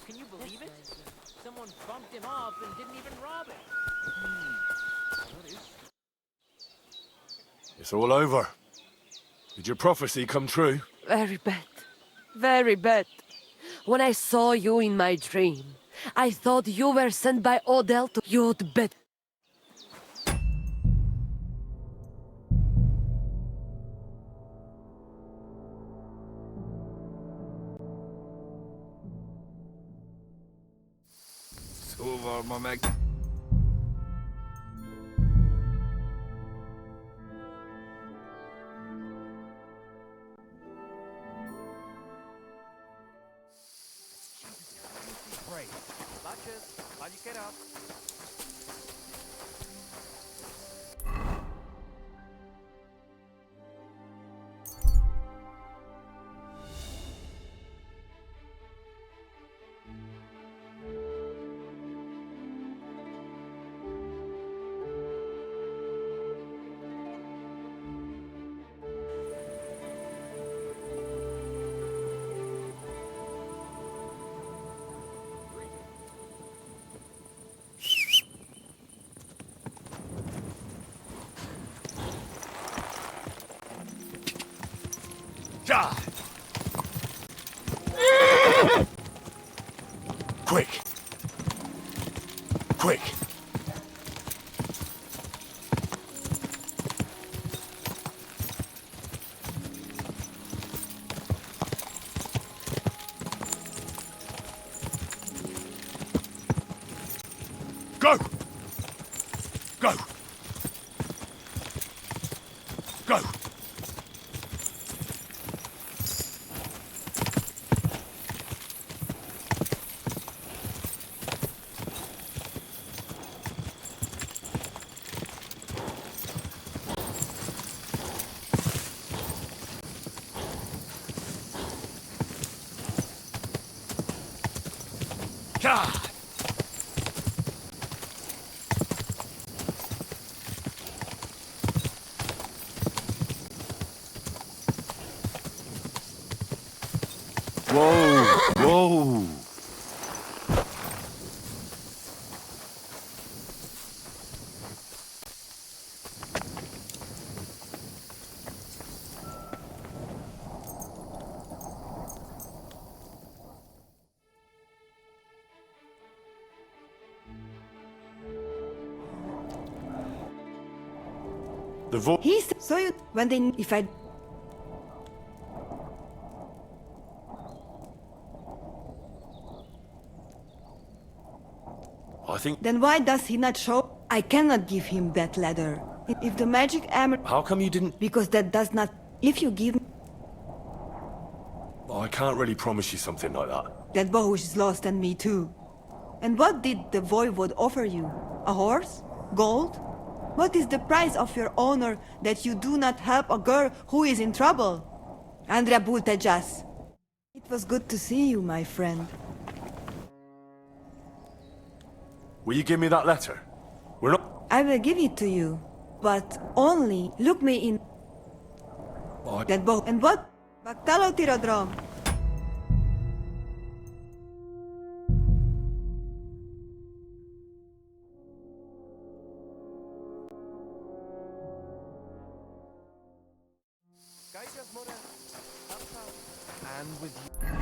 Can you believe it? Someone bumped him off and didn't even rob it. It's all over. Did your prophecy come true? Very bad. Very bad. When I saw you in my dream, I thought you were sent by Odell to... You'd bet... Szóval ma meg... Quick! Quick! Go! Go! Go! God! Whoa! Whoa! He's so you when they if I think... Then why does he not show? I cannot give him that ladder. If the magic hammer... How come you didn't... Because that does not... If you give... I can't really promise you something like that. That Bohush is lost and me too. And what did the voivode offer you? A horse? Gold? What is the price of your honor that you do not help a girl who is in trouble? Andrea Bultejas. It was good to see you, my friend. Will you give me that letter? We're not... I will give it to you, but only look me in that book. And what? Baktalo tirodrom. And with you.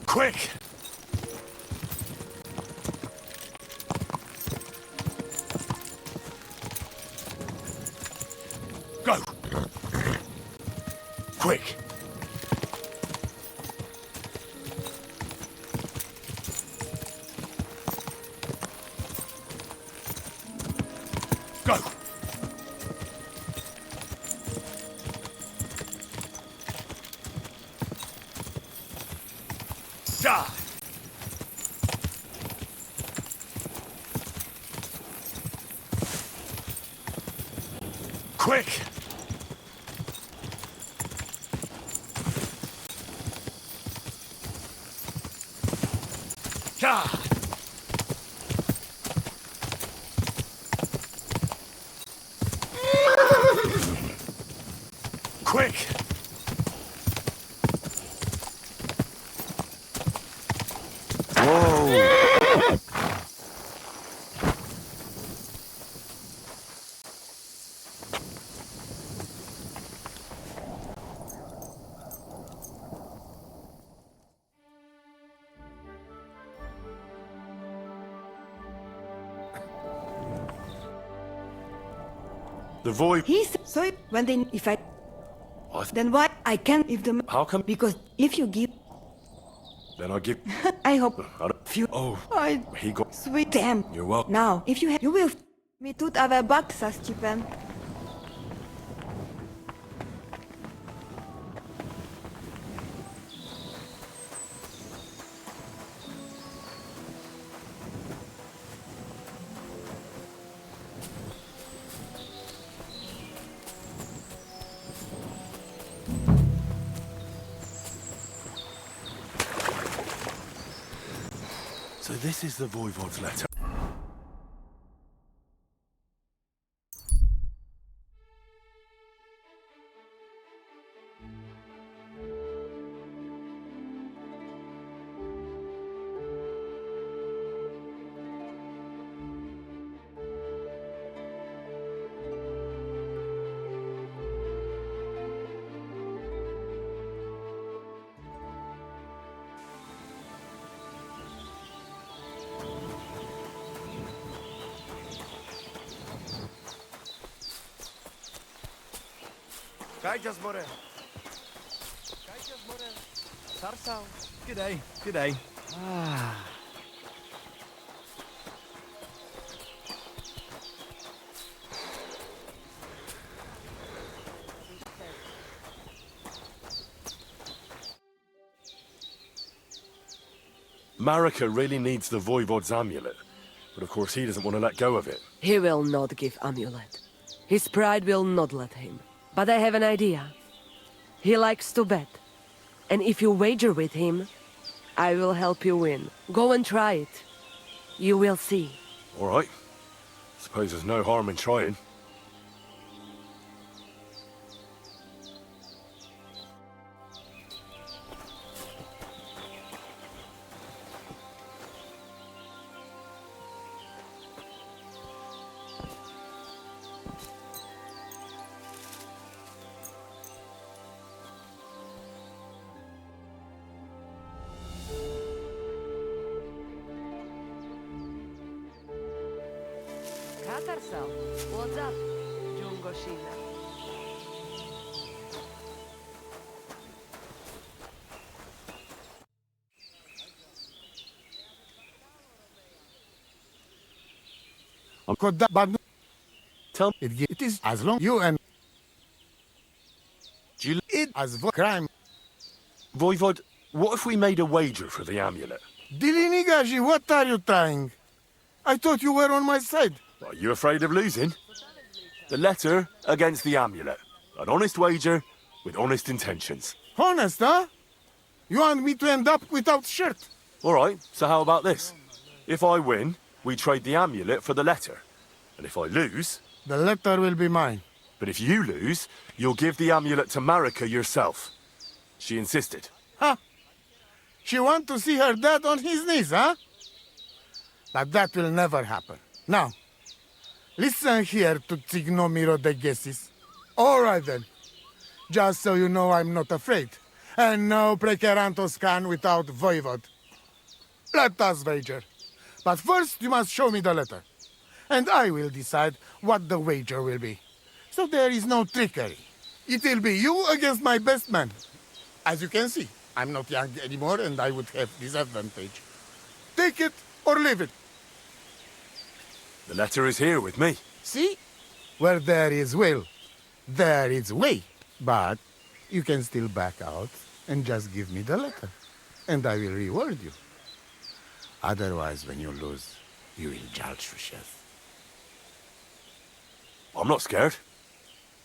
Quick! Go! Quick! Go! Die! Quick! Die! Quick! The void... He's so when they if I What? then why I can't if the How come? because if you give Then I give... I hope I don't... you Oh, I he got... sweet damn. You're welcome. Now if you have you will me tut avea bakt sa Stipen. So this is the Voivod's letter. Gaijas more. Gaijas more. Sarsau. G'day, g'day. Ah. Marika really needs the Voivod's amulet, but of course he doesn't want to let go of it. He will not give amulet. His pride will not let him. But I have an idea. He likes to bet. And if you wager with him, I will help you win. Go and try it. You will see. All right. Suppose there's no harm in trying. Katarsal, what's up, Jungoshina? Could that, but Tell me. it is as long you and it as crime. Voivod, what if we made a wager for the amulet? Dilinigaji, what are you trying? I thought you were on my side. Are you afraid of losing? The letter against the amulet. An honest wager with honest intentions. Honest, huh? You want me to end up without shirt? All right, so how about this? If I win, we trade the amulet for the letter. And if I lose... The letter will be mine. But if you lose, you'll give the amulet to Marika yourself. She insisted. Huh? She want to see her dad on his knees, huh? But that will never happen. Now, listen here to Tsignomiro de Gesis. All right then. Just so you know I'm not afraid. And no prekerantos can without Voivod. Let us wager. But first you must show me the letter. And I will decide what the wager will be. So there is no trickery. It will be you against my best man. As you can see, I'm not young anymore and I would have disadvantage. Take it or leave it. The letter is here with me. See? Where there is will, there is way. But you can still back out and just give me the letter. And I will reward you. Otherwise, when you lose, you will judge for chef. I'm not scared.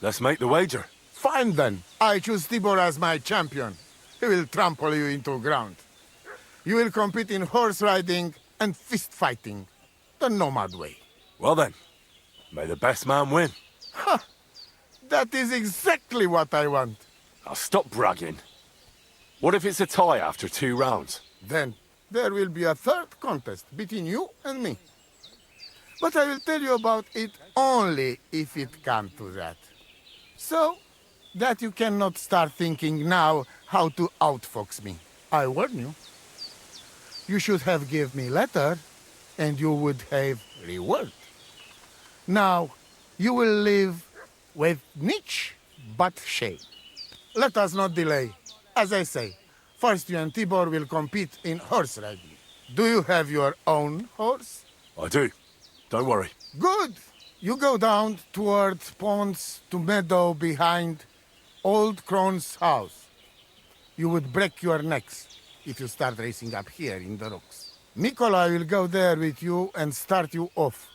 Let's make the wager. Fine then. I choose Tibor as my champion. He will trample you into ground. You will compete in horse riding and fist fighting. The nomad way. Well then, may the best man win. Ha! That is exactly what I want. Now stop bragging. What if it's a tie after 2 rounds? Then there will be a third contest between you and me. But I will tell you about it only if it comes to that. So that you cannot start thinking now how to outfox me. I warn you. You should have give me letter, and you would have reward. Now, you will live with niche but shame. Let us not delay. As I say, first you and Tibor will compete in horse riding. Do you have your own horse? I do. Don't worry. Good. You go down towards ponds to meadow behind Old Crone's house. You would break your necks if you start racing up here in the rocks. Nikolai will go there with you and start you off.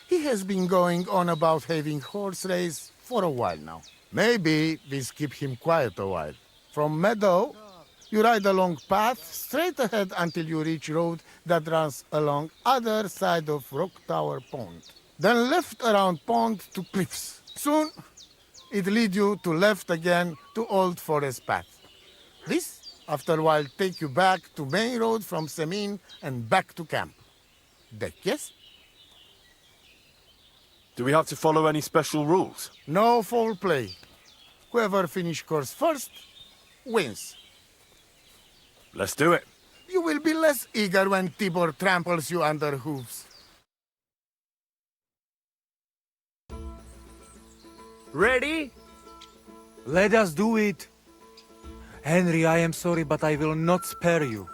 He has been going on about having horse race for a while now. Maybe this keep him quiet a while. From meadow, you ride along path straight ahead until you reach road that runs along other side of Rock Tower Pond. Then left around pond to cliffs. Soon, it lead you to left again to Old Forest Path. This, after a while, take you back to main road from Semin and back to camp. Deck, yes? Do we have to follow any special rules? No foul play. Whoever finish course first, wins. Let's do it. You will be less eager when Tibor tramples you under hooves. Ready? Let us do it. Henry, I am sorry, but I will not spare you.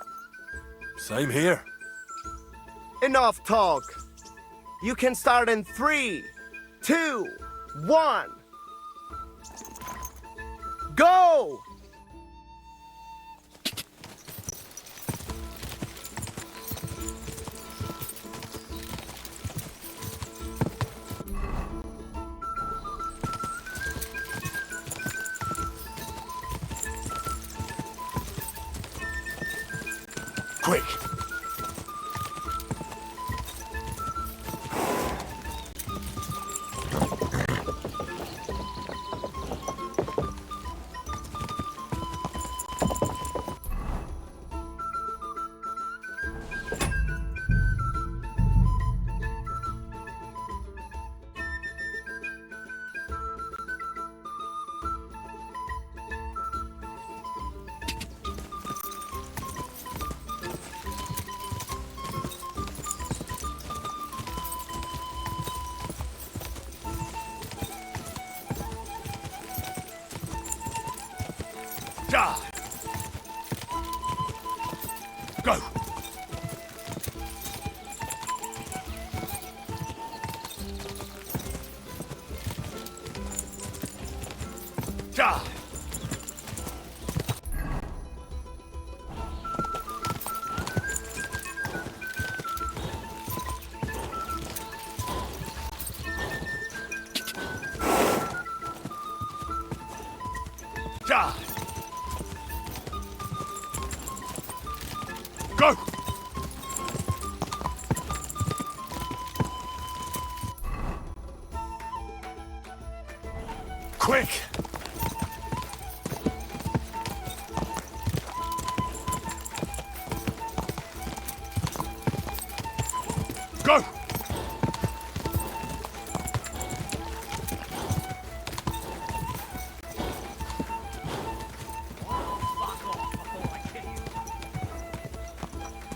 Same here. Enough talk. You can start in 3, 2, 1. Go! Quick! Go! Go! Quick! Go!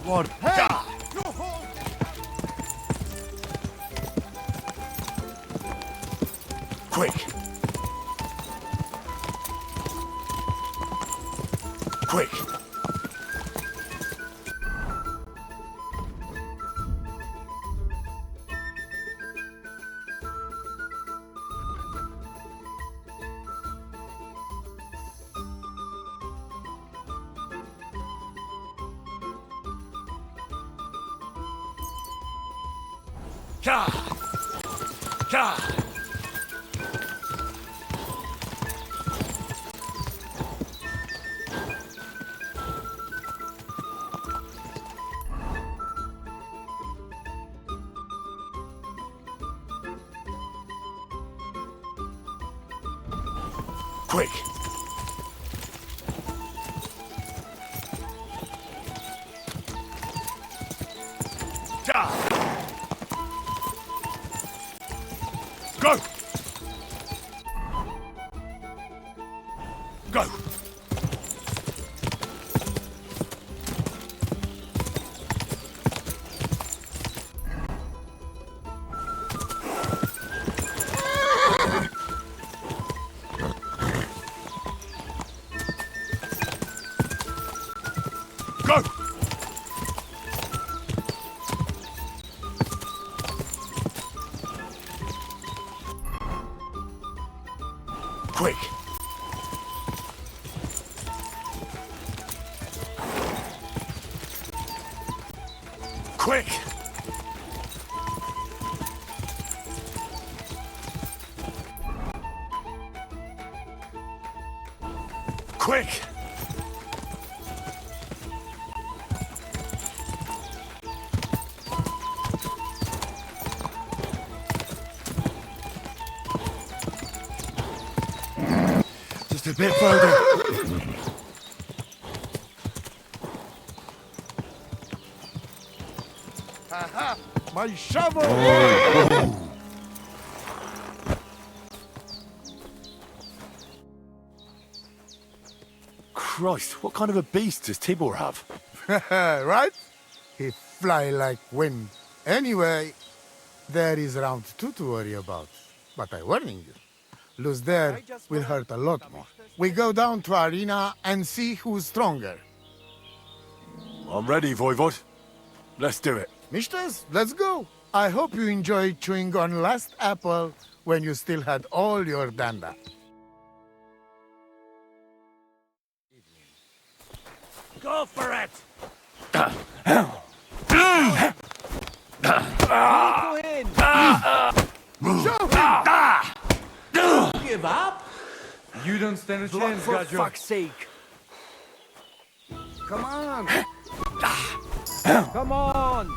What? Hey! Quick! Quick! Ja! Ja! Quick! Ja! Go! Go! Go! Quick! Quick! Quick! Just a bit further. Aha! My shovel! Christ, what kind of a beast does Tibor have? Right? He fly like wind. Anyway, there is round 2 to worry about. But I warning you, lose there will hurt a lot more. We go down to arena and see who's stronger. I'm ready, Voivod. Let's do it. Mistress, let's go. I hope you enjoyed chewing on last apple when you still had all your danda. Go for it! Go in! Don't give up! You don't stand a chance, For Gajo. fuck's sake! Come on! Come on!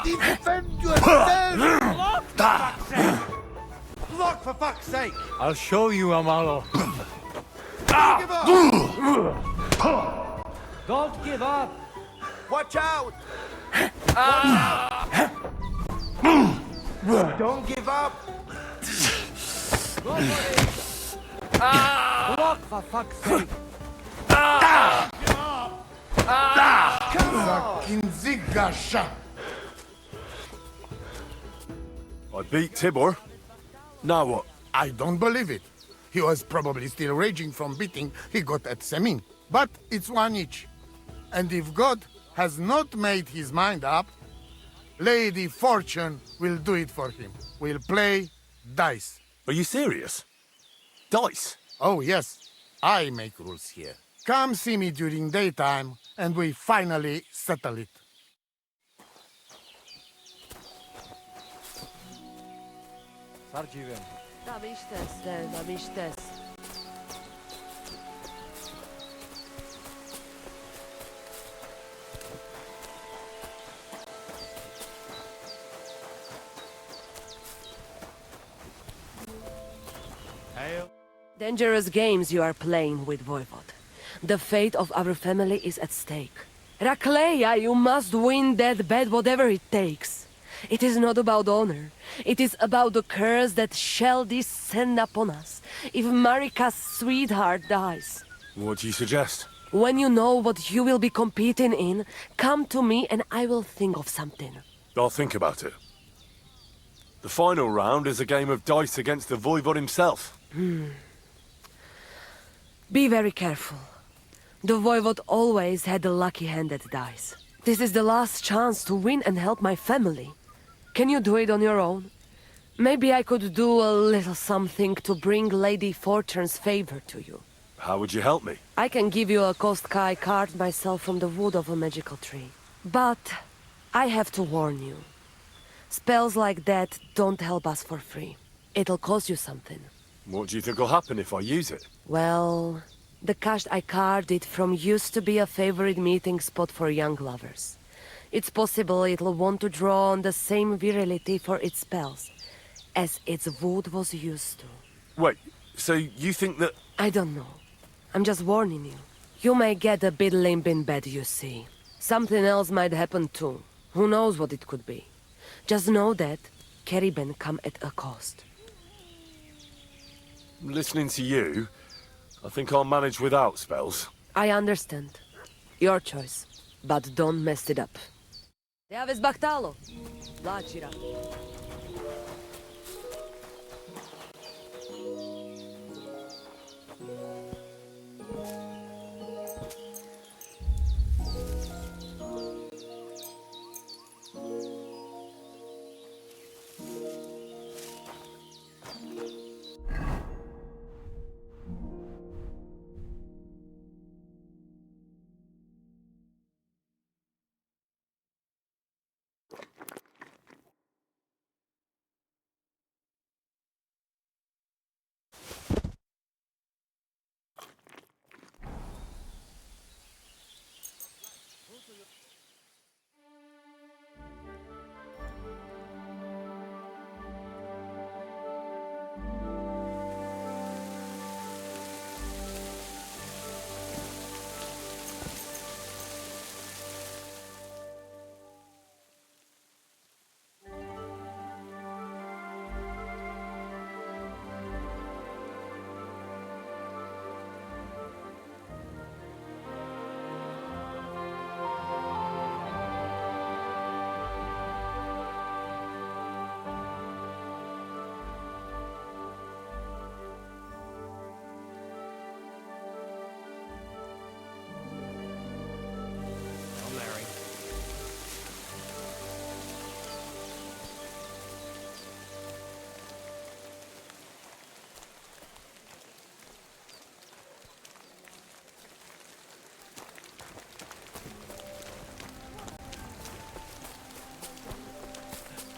Defend yourself! Block for fuck's sake! I'll show you, Amalo. Don't give up! Don't give up! Watch out! Don't give up! Go for it! Block for fuck's sake! Come on! Kinzigasha! I beat Tibor. Now what? I don't believe it. He was probably still raging from beating he got at Semin. But it's one each. And if God has not made his mind up, Lady Fortune will do it for him. We'll play Dice. Are you serious? Dice? Oh, yes. I make rules here. Come see me during daytime, and we finally settle it. Sarcivem. Da miștes, da miștes. Dangerous games you are playing with, Voivod. The fate of our family is at stake. Rakleia, you must win that bet whatever it takes. It is not about honor. It is about the curse that shall descend upon us if Marika's sweetheart dies. What do you suggest? When you know what you will be competing in, come to me and I will think of something. I'll think about it. The final round is a game of dice against the Voivod himself. Be very careful. The Voivod always had the lucky hand at dice. This is the last chance to win and help my family. Can you do it on your own? Maybe I could do a little something to bring Lady Fortune's favor to you. How would you help me? I can give you a Kostkai carved myself from the wood of a magical tree. But I have to warn you. Spells like that don't help us for free. It'll cost you something. What do you think will happen if I use it? Well, the cache I carved it from used to be a favorite meeting spot for young lovers. It's possible it'll want to draw on the same virility for its spells as its wood was used to. Wait, so you think that... I don't know. I'm just warning you. You may get a bit limp in bed, you see. Something else might happen too. Who knows what it could be. Just know that Kerriben come at a cost. Listening to you, I think I'll manage without spells. I understand. Your choice. But don't mess it up. Deaves Baktalo. Lachira.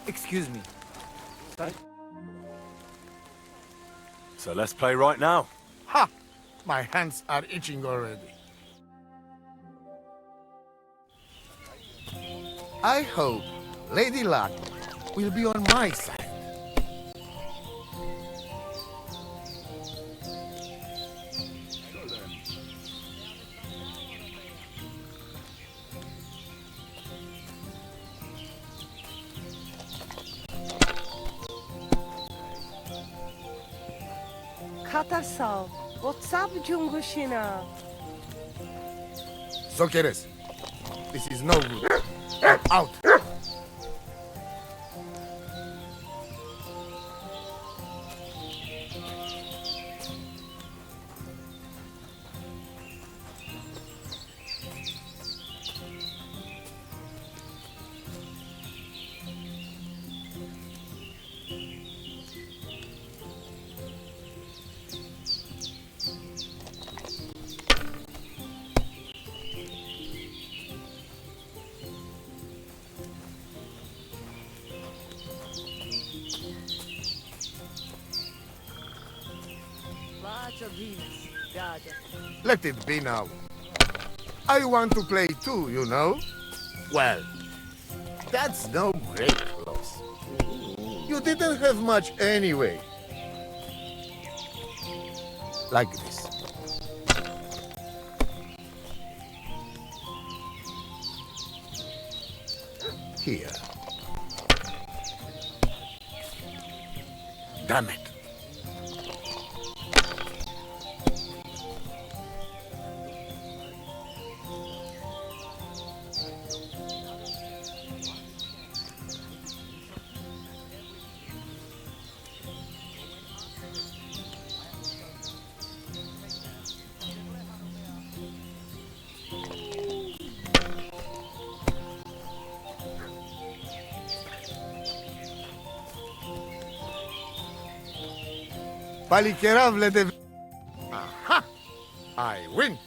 Excuse me. So let's play right now. Ha! My hands are itching already. I hope Lady Luck will be on my side. Katarsal, what's up, Jungushina? Sokeres, this is no good. Out! Let it be now. I want to play too, you know? Well, that's no great loss. You didn't have much anyway. Like this. Here. Damn it. Palikerav de... Aha! I win!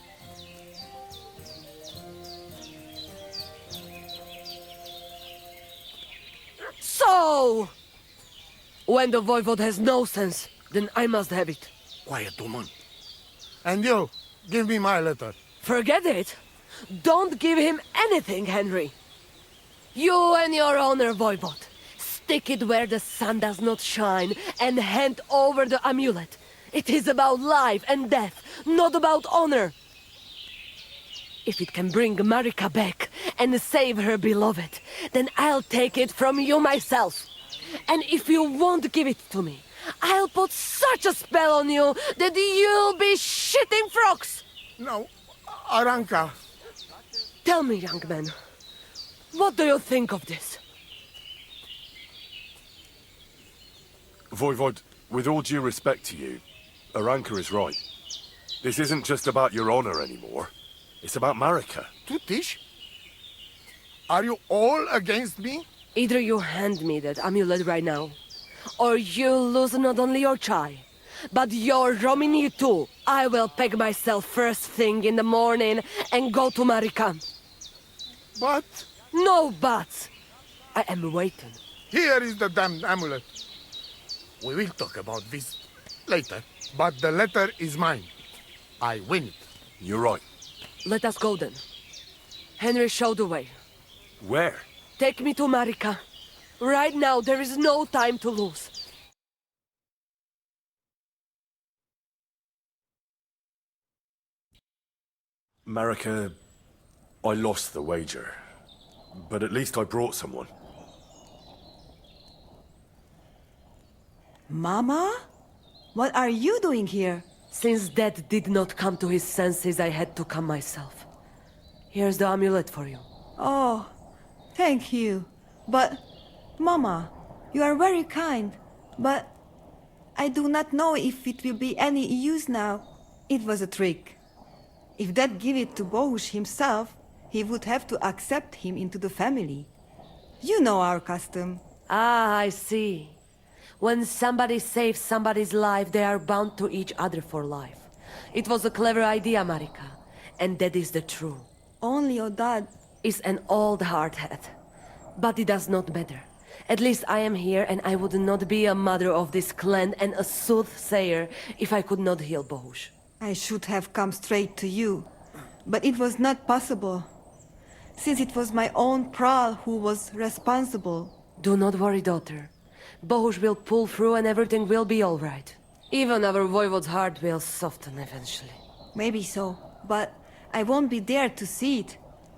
So! When the voivode has no sense, then I must have it. Quiet, woman. And you, give me my letter. Forget it! Don't give him anything, Henry! You and your honor, voivode. Stick it where the sun does not shine, and hand over the amulet. It is about life and death, not about honor. If it can bring Marika back and save her beloved, then I'll take it from you myself. And if you won't give it to me, I'll put such a spell on you that you'll be shitting frogs! No, Aranka. Tell me, young man, what do you think of this? Voivod, with all due respect to you, Aranka is right. This isn't just about your honor anymore. It's about Marika. Tutish? Are you all against me? Either you hand me that amulet right now, or you lose not only your child, but your Romini too. I will pack myself first thing in the morning and go to Marika. But... No buts! I am waiting. Here is the damned amulet. We will talk about this later, but the letter is mine. I win it. You're right. Let us go then. Henry, show the way. Where? Take me to Marika. Right now, there is no time to lose. Marika, I lost the wager. But at least I brought someone. Mama? What are you doing here? Since Dad did not come to his senses, I had to come myself. Here's the amulet for you. Oh, thank you. But, Mama, you are very kind. But I do not know if it will be any use now. It was a trick. If Dad gave it to Bohush himself, he would have to accept him into the family. You know our custom. Ah, I see. When somebody saves somebody's life, they are bound to each other for life. It was a clever idea, Marika. And that is the truth. Only your dad is an old hardhead. But it does not matter. At least I am here, and I would not be a mother of this clan and a soothsayer if I could not heal Bohush. I should have come straight to you. But it was not possible. Since it was my own Pral who was responsible. Do not worry, daughter. Bohush will pull through and everything will be all right. Even our voivode's heart will soften eventually. Maybe so, but I won't be there to see it.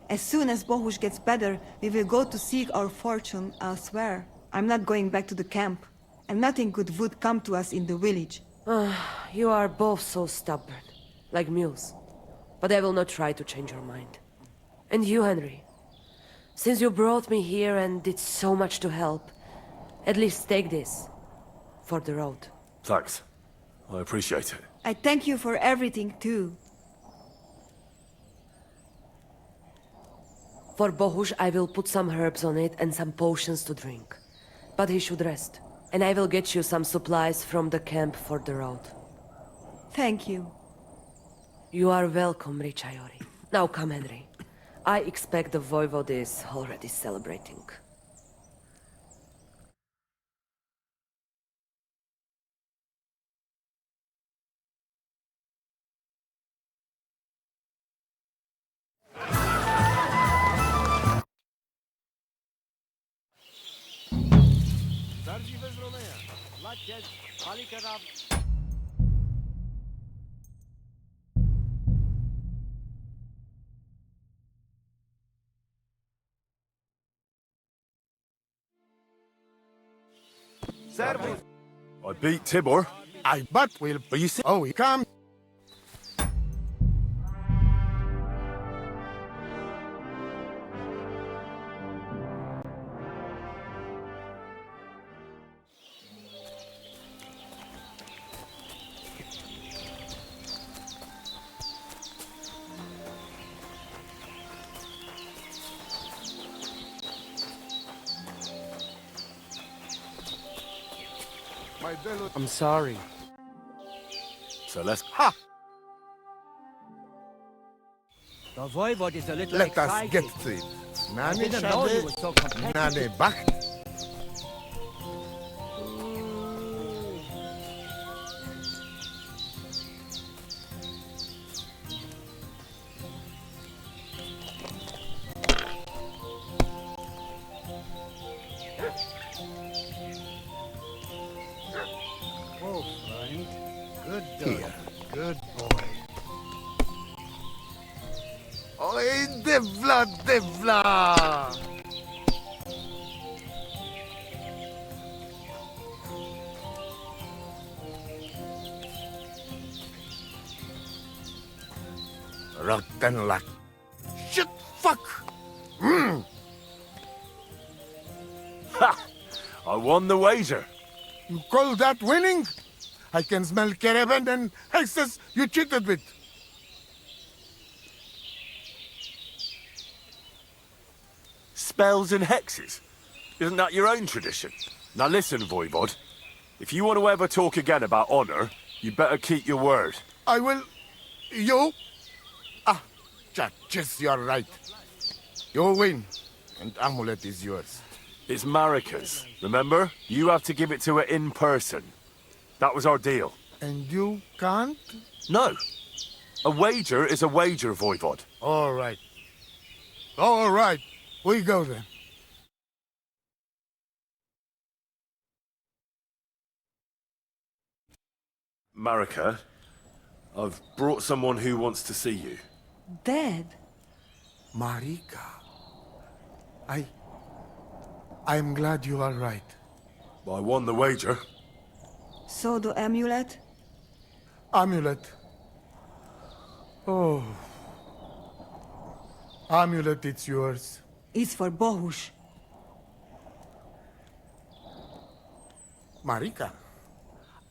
As soon as Bohush gets better, we will go to seek our fortune elsewhere. I'm not going back to the camp, and nothing good would come to us in the village. You are both so stubborn, like mules. But I will not try to change your mind. And you, Henry, since you brought me here and did so much to help, at least take this for the road. Thanks. I appreciate it. I thank you for everything, too. For Bohush, I will put some herbs on it and some potions to drink. But he should rest. And I will get you some supplies from the camp for the road. Thank you. You are welcome, Richayori. Now come, Henry. I expect the voivode is already celebrating. prawdziwe z Romea. Lakieć, palikę na... Servus. I beat Tibor. But we'll... But you see... Oh, he come. I'm sorry. So let's... Ha! The voivode is a little Let us excited. get to it. I Nane didn't know you shade, were so competitive. nane bacht. Oh, friend. Good dog. Here, good boy. Oj, Devla, Devla! Rotten luck. Shit, fuck! Ha! I won the wager. You call that winning? I can smell caravan and hexes you cheated with. Spells and hexes? Isn't that your own tradition? Now listen, Voivod. If you want to ever talk again about honor, you better keep your word. I will... You? Ah, Chachis, you're right. You win, and amulet is yours. It's Marika's, remember? You have to give it to her in person. That was our deal. And you can't? No. A wager is a wager, Voivod. All right. All right. We go then. Marika, I've brought someone who wants to see you. Dad? Marika. I'm glad you are right. I won the wager. So the amulet? Amulet. Oh. Amulet, it's yours. Is for Bohush. Marika,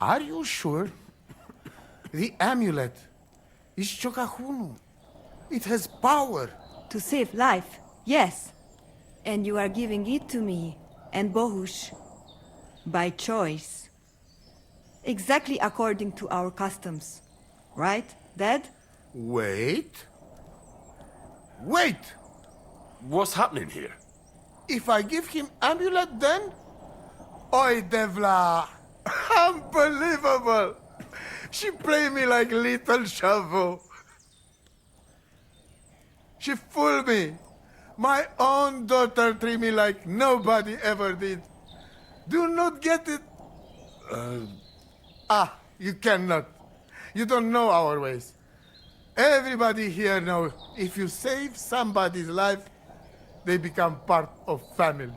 are you sure? The amulet is Chokahunu. It has power. To save life, yes. And you are giving it to me and Bohush. By choice. Exactly according to our customs. Right, Dad? Wait. Wait! What's happening here? If I give him amulet then? Oi, Devla! Unbelievable! She play me like little shovel. She fooled me. My own daughter treat me like nobody ever did. Do not get it. You cannot. You don't know our ways. Everybody here knows if you save somebody's life, they become part of family.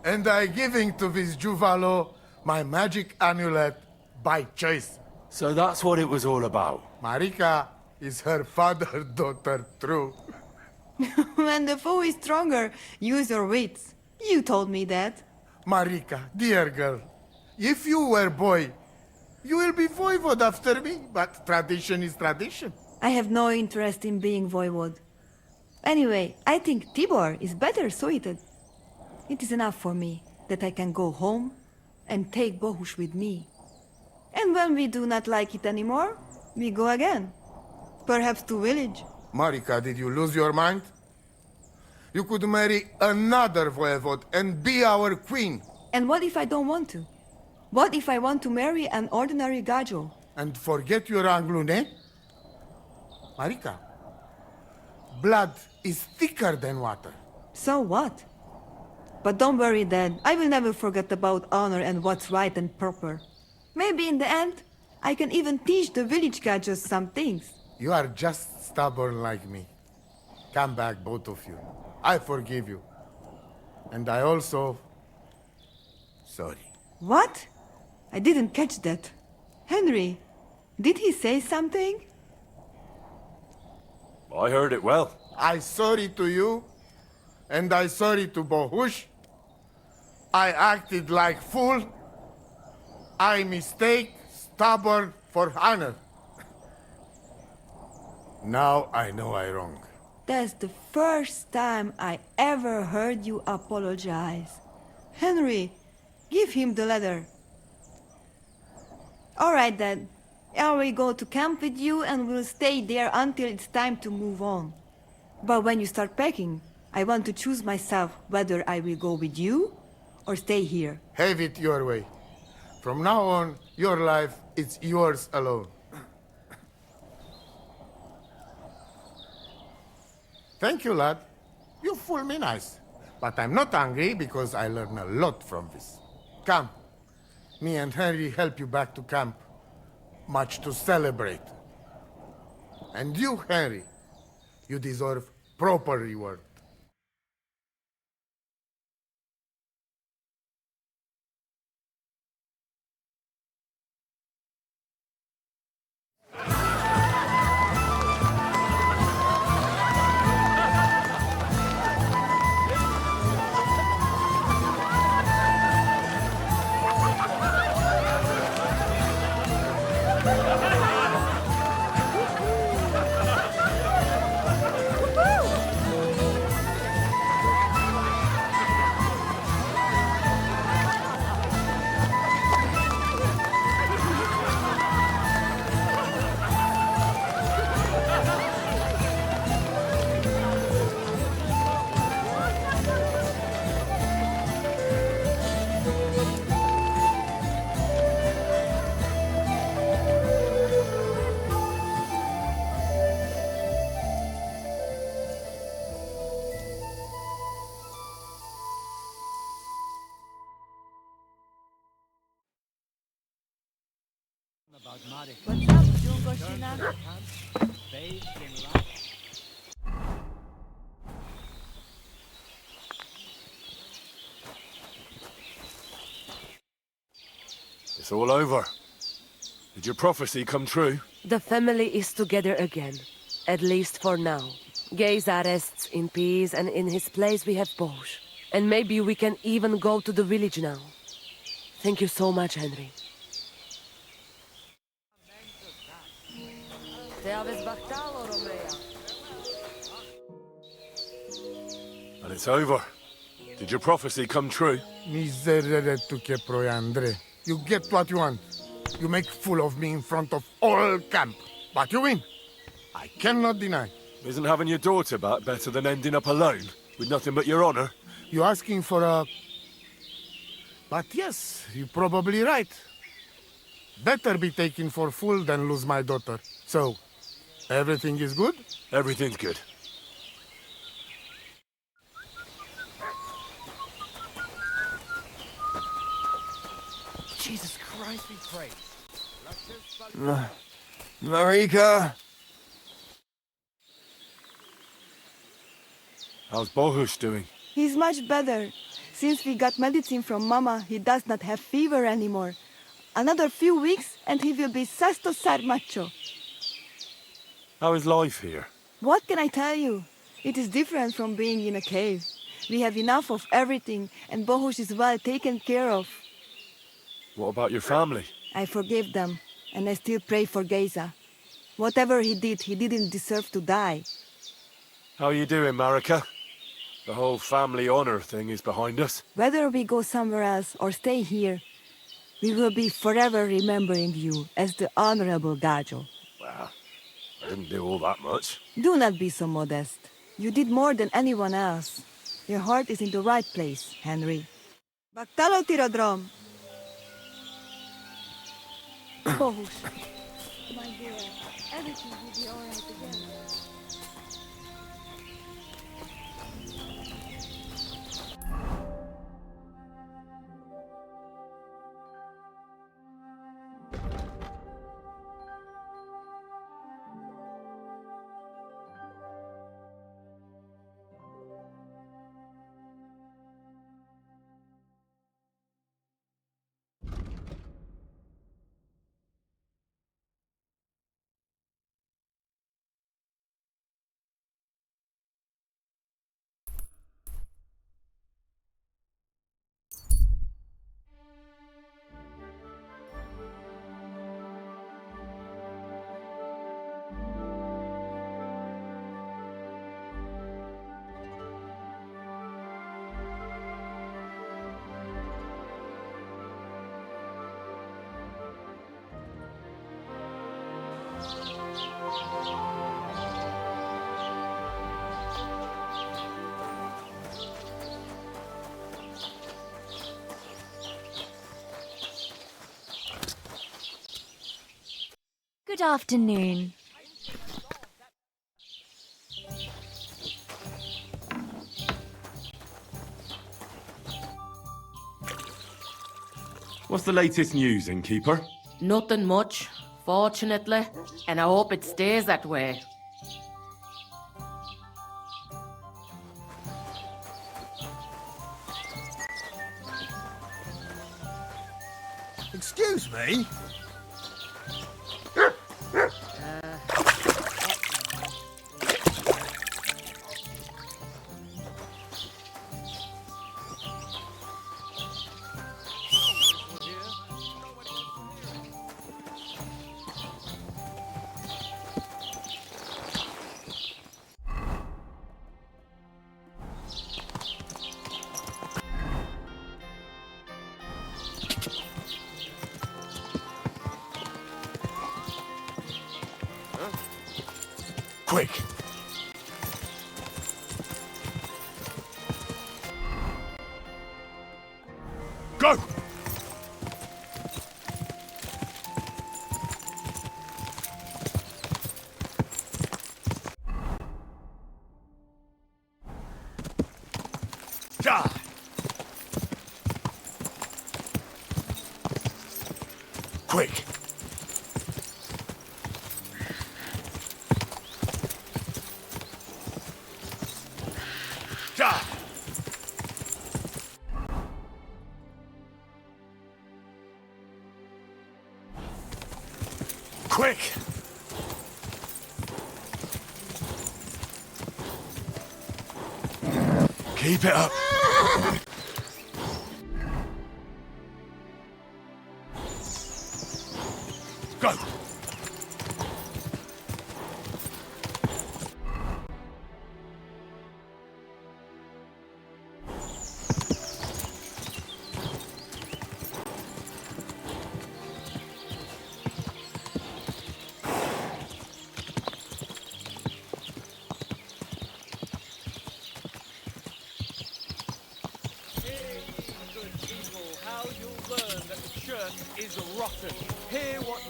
And I giving to this Juvalo my magic amulet by choice. So that's what it was all about. Marika is her father's daughter, true. When the foe is stronger, use your wits. You told me that. Marika, dear girl, if you were boy, you will be voivod after me, but tradition is tradition. I have no interest in being voivod. Anyway, I think Tibor is better suited. It is enough for me that I can go home and take Bohush with me. And when we do not like it anymore, we go again. Perhaps to village. Marika, did you lose your mind? You could marry another voivod and be our queen. And what if I don't want to? What if I want to marry an ordinary gajo? And forget your Anglune? Marika, blood is thicker than water. So what? But don't worry, Dad. I will never forget about honor and what's right and proper. Maybe in the end, I can even teach the village gadgets some things. You are just stubborn like me. Come back, both of you. I forgive you. And I also... sorry. What? I didn't catch that. Henry, did he say something? I heard it well. I sorry to you, and I sorry to Bohush. I acted like fool. I mistake, stubborn for honor. Now I know I wrong. That's the first time I ever heard you apologize. Henry, give him the letter. All right, Dad. I will go to camp with you and we'll stay there until it's time to move on. But when you start packing, I want to choose myself whether I will go with you or stay here. Have it your way. From now on, your life is yours alone. Thank you, lad. You fool me nice. But I'm not angry because I learn a lot from this. Come. Me and Henry help you back to camp. Much to celebrate. And you, Henry, you deserve proper reward. What's up, Jungoshina? It's all over. Did your prophecy come true? The family is together again, at least for now. Geza rests in peace, and in his place we have Bosch. And maybe we can even go to the village now. Thank you so much, Henry. And it's over. Did your prophecy come true? Miserere tu che proiandre. You get what you want. You make fool of me in front of all camp. But you win. I cannot deny. Isn't having your daughter back better than ending up alone, with nothing but your honor? You're asking for a... But yes, you're probably right. Better be taken for fool than lose my daughter. So, everything is good? Everything's good. Jesus Christ, we praise. Marika? How's Bohush doing? He's much better. Since we got medicine from Mama, he does not have fever anymore. Another few weeks and he will be sesto ser macho. How is life here? What can I tell you? It is different from being in a cave. We have enough of everything and Bohush is well taken care of. What about your family? I forgive them and I still pray for Geza. Whatever he didn't deserve to die. How are you doing, Marika? The whole family honor thing is behind us. Whether we go somewhere else or stay here, we will be forever remembering you as the Honorable Gajo. Well, I didn't do all that much. Do not be so modest. You did more than anyone else. Your heart is in the right place, Henry. Baktalo Tirodrom. Bohush. My dear, everything will be all right again. Good afternoon. What's the latest news, innkeeper? Nothing much, fortunately, and I hope it stays that way. Excuse me? Quick! Go! Ja! Quick! Ja! Quick! Keep it up. Go! How you'll learn that the church is rotten. Hear what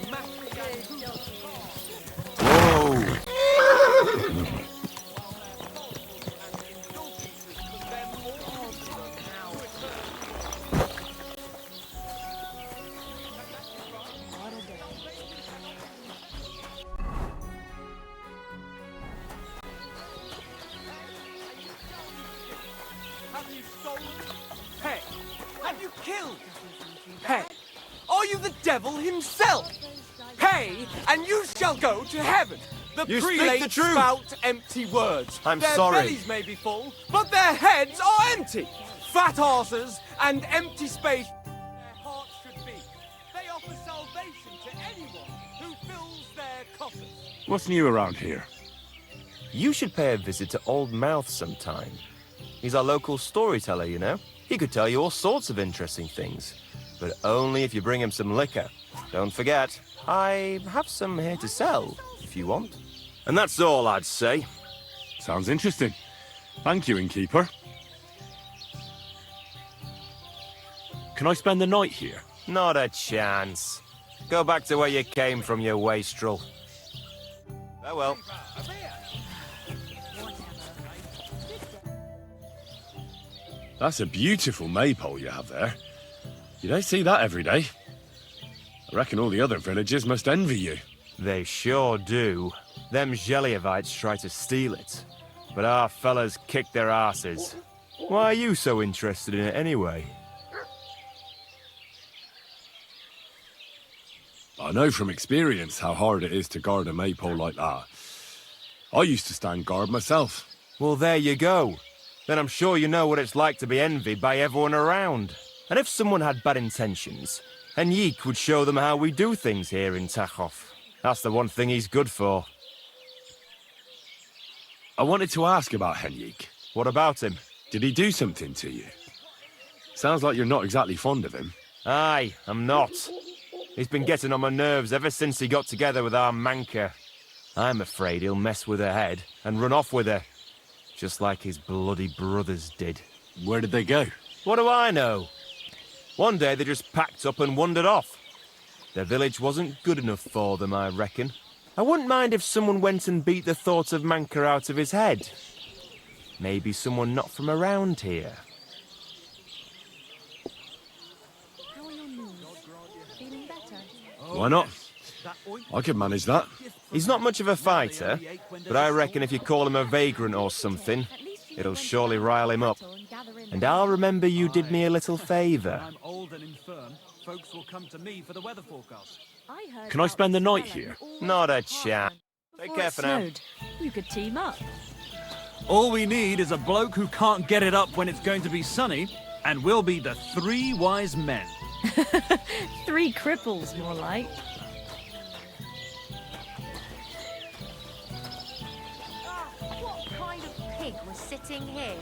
Have you stolen? Hey, have you killed? Hey, are you the devil himself? Pay, and you shall go to heaven. The You speak prelates the truth. spout empty words. I'm their sorry. bellies may be full, but their heads are empty. Fat arses and empty space their hearts should be. They offer salvation to anyone who fills their coffers. What's new around here? You should pay a visit to Old Mouth sometime. He's our local storyteller, you know. He could tell you all sorts of interesting things. But only if you bring him some liquor. Don't forget, I have some here to sell, if you want. And that's all I'd say. Sounds interesting. Thank you, innkeeper. Can I spend the night here? Not a chance. Go back to where you came from, you wastrel. Farewell. That's a beautiful maypole you have there. You don't see that every day. I reckon all the other villagers must envy you. They sure do. Them Geliovites try to steal it. But our fellas kick their asses. Why are you so interested in it anyway? I know from experience how hard it is to guard a maypole like that. I used to stand guard myself. Well, there you go. Then I'm sure you know what it's like to be envied by everyone around. And if someone had bad intentions, Henrik would show them how we do things here in Tachov. That's the one thing he's good for. I wanted to ask about Henrik. What about him? Did he do something to you? Sounds like you're not exactly fond of him. Aye, I'm not. He's been getting on my nerves ever since he got together with our Manka. I'm afraid he'll mess with her head and run off with her. Just like his bloody brothers did. Where did they go? What do I know? One day they just packed up and wandered off. The village wasn't good enough for them, I reckon. I wouldn't mind if someone went and beat the thought of Manka out of his head. Maybe someone not from around here. How are your knees? Feeling better? Why not? I could manage that. He's not much of a fighter, but I reckon if you call him a vagrant or something, it'll surely rile him up. And I'll remember you did me a little favour. I'm old and infirm. Folks will come to me for the weather forecast. Can I spend the night here? Not a chance. Take care for now. Snowed. You could team up. All we need is a bloke who can't get it up when it's going to be sunny, and we'll be the three wise men. 3 cripples, more like. What kind of pig was sitting here?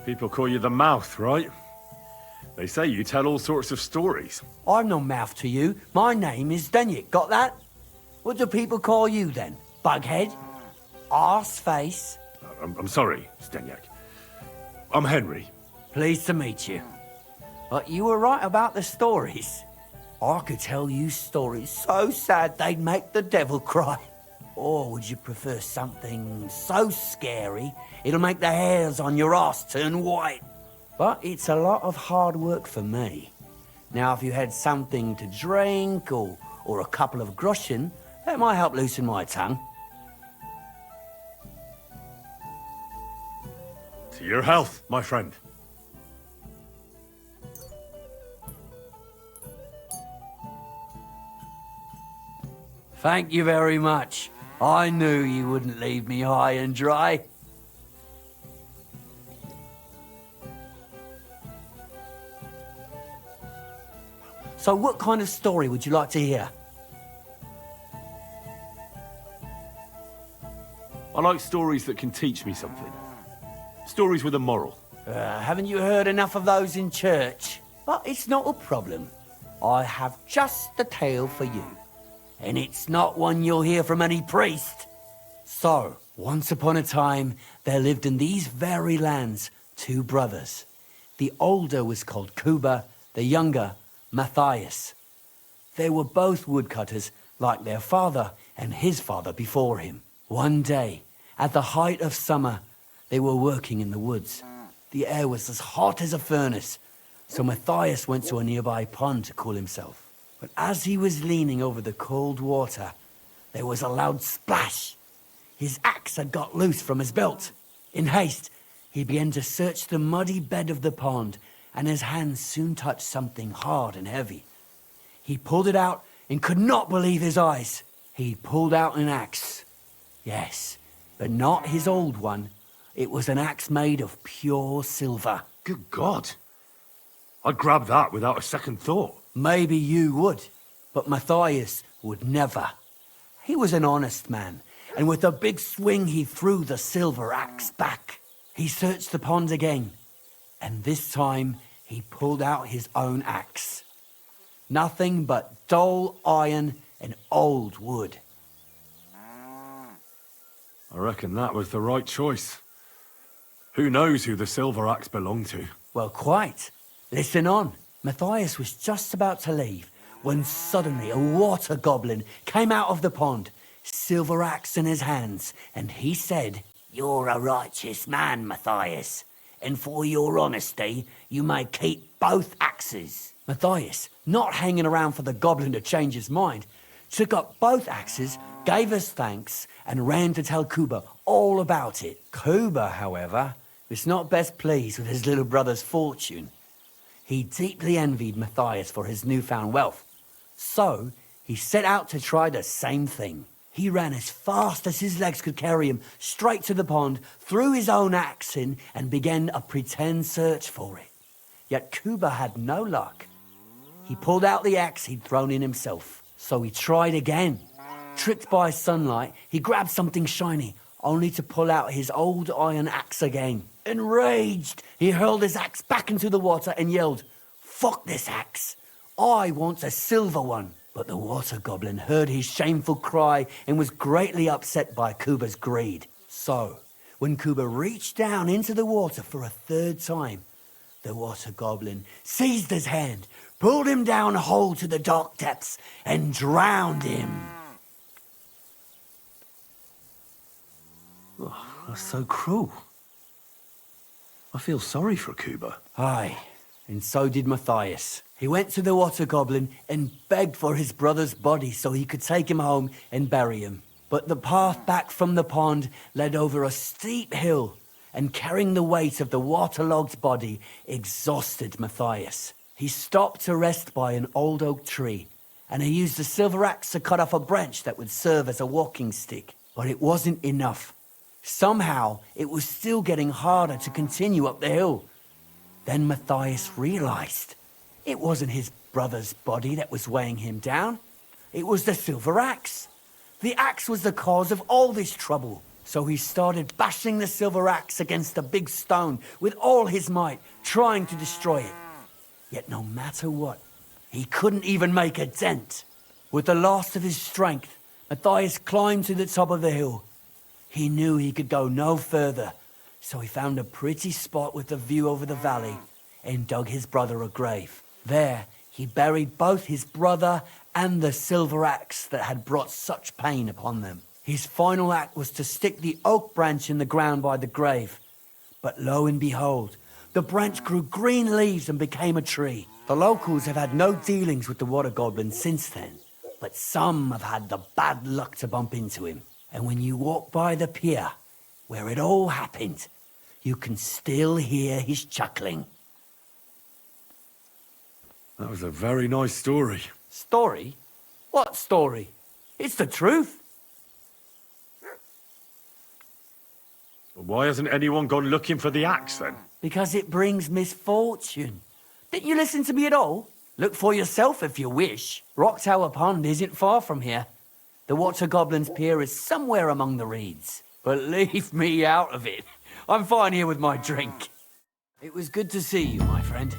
People call you the mouth, right? They say you tell all sorts of stories. I'm no mouth to you. My name is Denyek. Got that? What do people call you then? Bughead? Arseface? I'm sorry, Stenyak. I'm Henry. Pleased to meet you. But you were right about the stories. I could tell you stories so sad they'd make the devil cry. Or would you prefer something so scary it'll make the hairs on your ass turn white? But it's a lot of hard work for me. Now, if you had something to drink or a couple of groschen, that might help loosen my tongue. To your health, my friend. Thank you very much. I knew you wouldn't leave me high and dry. So what kind of story would you like to hear? I like stories that can teach me something. Stories with a moral. Haven't you heard enough of those in church? But it's not a problem. I have just the tale for you. And it's not one you'll hear from any priest. So, once upon a time, there lived in these very lands 2 brothers. The older was called Kuba, the younger, Matthias. They were both woodcutters, like their father and his father before him. One day, at the height of summer, they were working in the woods. The air was as hot as a furnace, so Matthias went to a nearby pond to cool himself. But as he was leaning over the cold water, there was a loud splash. His axe had got loose from his belt. In haste, he began to search the muddy bed of the pond, and his hands soon touched something hard and heavy. He pulled it out and could not believe his eyes. He pulled out an axe. Yes, but not his old one. It was an axe made of pure silver. Good God. I'd grab that without a second thought. Maybe you would, but Matthias would never. He was an honest man, and with a big swing he threw the silver axe back. He searched the pond again, and this time he pulled out his own axe. Nothing but dull iron and old wood. I reckon that was the right choice. Who knows who the silver axe belonged to? Well, quite. Listen on. Matthias was just about to leave when suddenly a water goblin came out of the pond, silver axe in his hands, and he said, "You're a righteous man, Matthias, and for your honesty, you may keep both axes." Matthias, not hanging around for the goblin to change his mind, took up both axes, gave us thanks, and ran to tell Kuba all about it. Kuba, however, was not best pleased with his little brother's fortune. He deeply envied Matthias for his newfound wealth. So, he set out to try the same thing. He ran as fast as his legs could carry him straight to the pond, threw his own axe in, and began a pretend search for it. Yet Kuba had no luck. He pulled out the axe he'd thrown in himself. So he tried again. Tricked by sunlight, he grabbed something shiny, only to pull out his old iron axe again. Enraged, he hurled his axe back into the water and yelled, "Fuck this axe! I want a silver one!" But the water goblin heard his shameful cry and was greatly upset by Kuba's greed. So, when Kuba reached down into the water for a third time, the water goblin seized his hand, pulled him down whole to the dark depths, and drowned him. Oh, that's so cruel. I feel sorry for Kuba. Aye, and so did Matthias. He went to the water goblin and begged for his brother's body so he could take him home and bury him. But the path back from the pond led over a steep hill, and carrying the weight of the waterlogged body exhausted Matthias. He stopped to rest by an old oak tree, and he used a silver axe to cut off a branch that would serve as a walking stick. But it wasn't enough. Somehow, it was still getting harder to continue up the hill. Then Matthias realized it wasn't his brother's body that was weighing him down. It was the silver axe. The axe was the cause of all this trouble. So he started bashing the silver axe against a big stone with all his might, trying to destroy it. Yet no matter what, he couldn't even make a dent. With the last of his strength, Matthias climbed to the top of the hill. He knew he could go no further, so he found a pretty spot with a view over the valley and dug his brother a grave. There, he buried both his brother and the silver axe that had brought such pain upon them. His final act was to stick the oak branch in the ground by the grave. But lo and behold, the branch grew green leaves and became a tree. The locals have had no dealings with the water goblin since then, but some have had the bad luck to bump into him. And when you walk by the pier, where it all happened, you can still hear his chuckling. That was a very nice story. Story? What story? It's the truth. Why hasn't anyone gone looking for the axe then? Because it brings misfortune. Didn't you listen to me at all? Look for yourself if you wish. Rock Tower Pond isn't far from here. The Water Goblin's pier is somewhere among the reeds. But leave me out of it. I'm fine here with my drink. It was good to see you, my friend.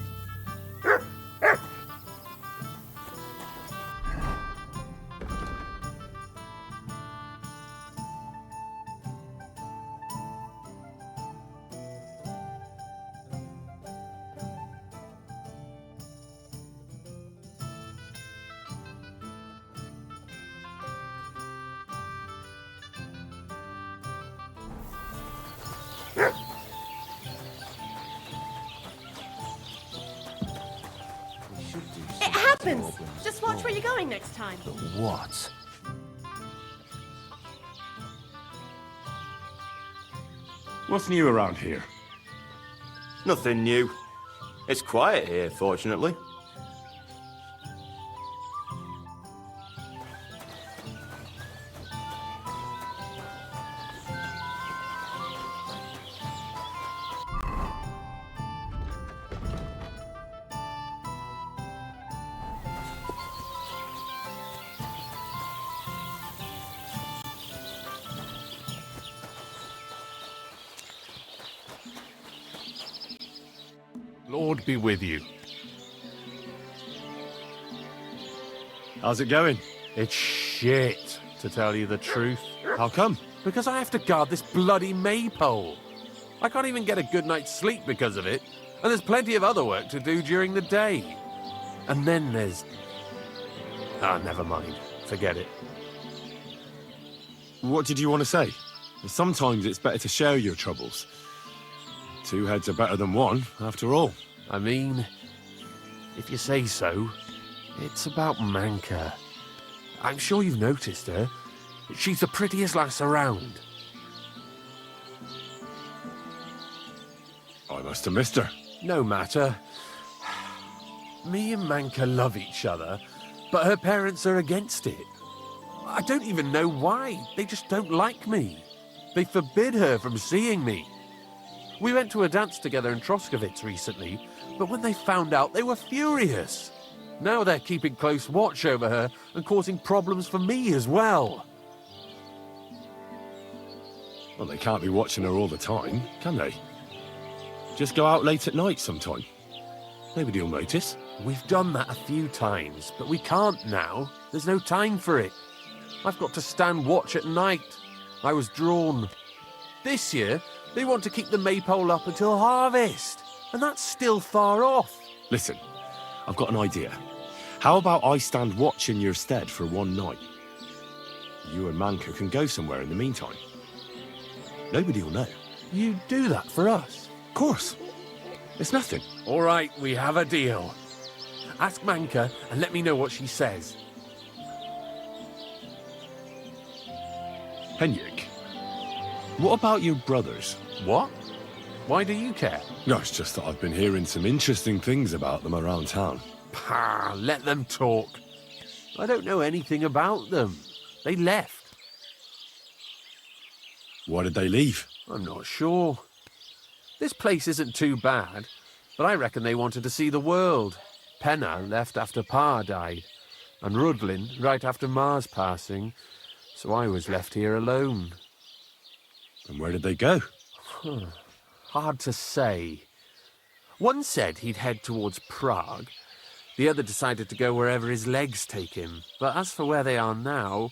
It happens! Just watch where you're going next time. What? What's new around here? Nothing new. It's quiet here, fortunately. Lord be with you. How's it going? It's shit, to tell you the truth. How come? Because I have to guard this bloody maypole. I can't even get a good night's sleep because of it, and there's plenty of other work to do during the day. And then there's... Ah, never mind. Forget it. What did you want to say? Sometimes it's better to share your troubles. Two heads are better than one, after all. I mean, if you say so, it's about Manka. I'm sure you've noticed her. She's the prettiest lass around. I must have missed her. No matter. Me and Manka love each other, but her parents are against it. I don't even know why. They just don't like me. They forbid her from seeing me. We went to a dance together in Troskowitz recently, but when they found out, they were furious. Now they're keeping close watch over her and causing problems for me as well. Well, they can't be watching her all the time, can they? Just go out late at night sometime. Nobody will notice. We've done that a few times, but we can't now. There's no time for it. I've got to stand watch at night. I was drawn. This year, they want to keep the maypole up until harvest, and that's still far off. Listen, I've got an idea. How about I stand watch in your stead for one night? You and Manka can go somewhere in the meantime. Nobody will know. You do that for us? Of course. It's nothing. All right, we have a deal. Ask Manka and let me know what she says. Henrik, what about your brothers? What? Why do you care? No, it's just that I've been hearing some interesting things about them around town. Pah, let them talk. I don't know anything about them. They left. Why did they leave? I'm not sure. This place isn't too bad, but I reckon they wanted to see the world. Penna left after Pa died, and Rudlin right after Ma's passing, so I was left here alone. And where did they go? Hard to say. One said he'd head towards Prague. The other decided to go wherever his legs take him. But as for where they are now,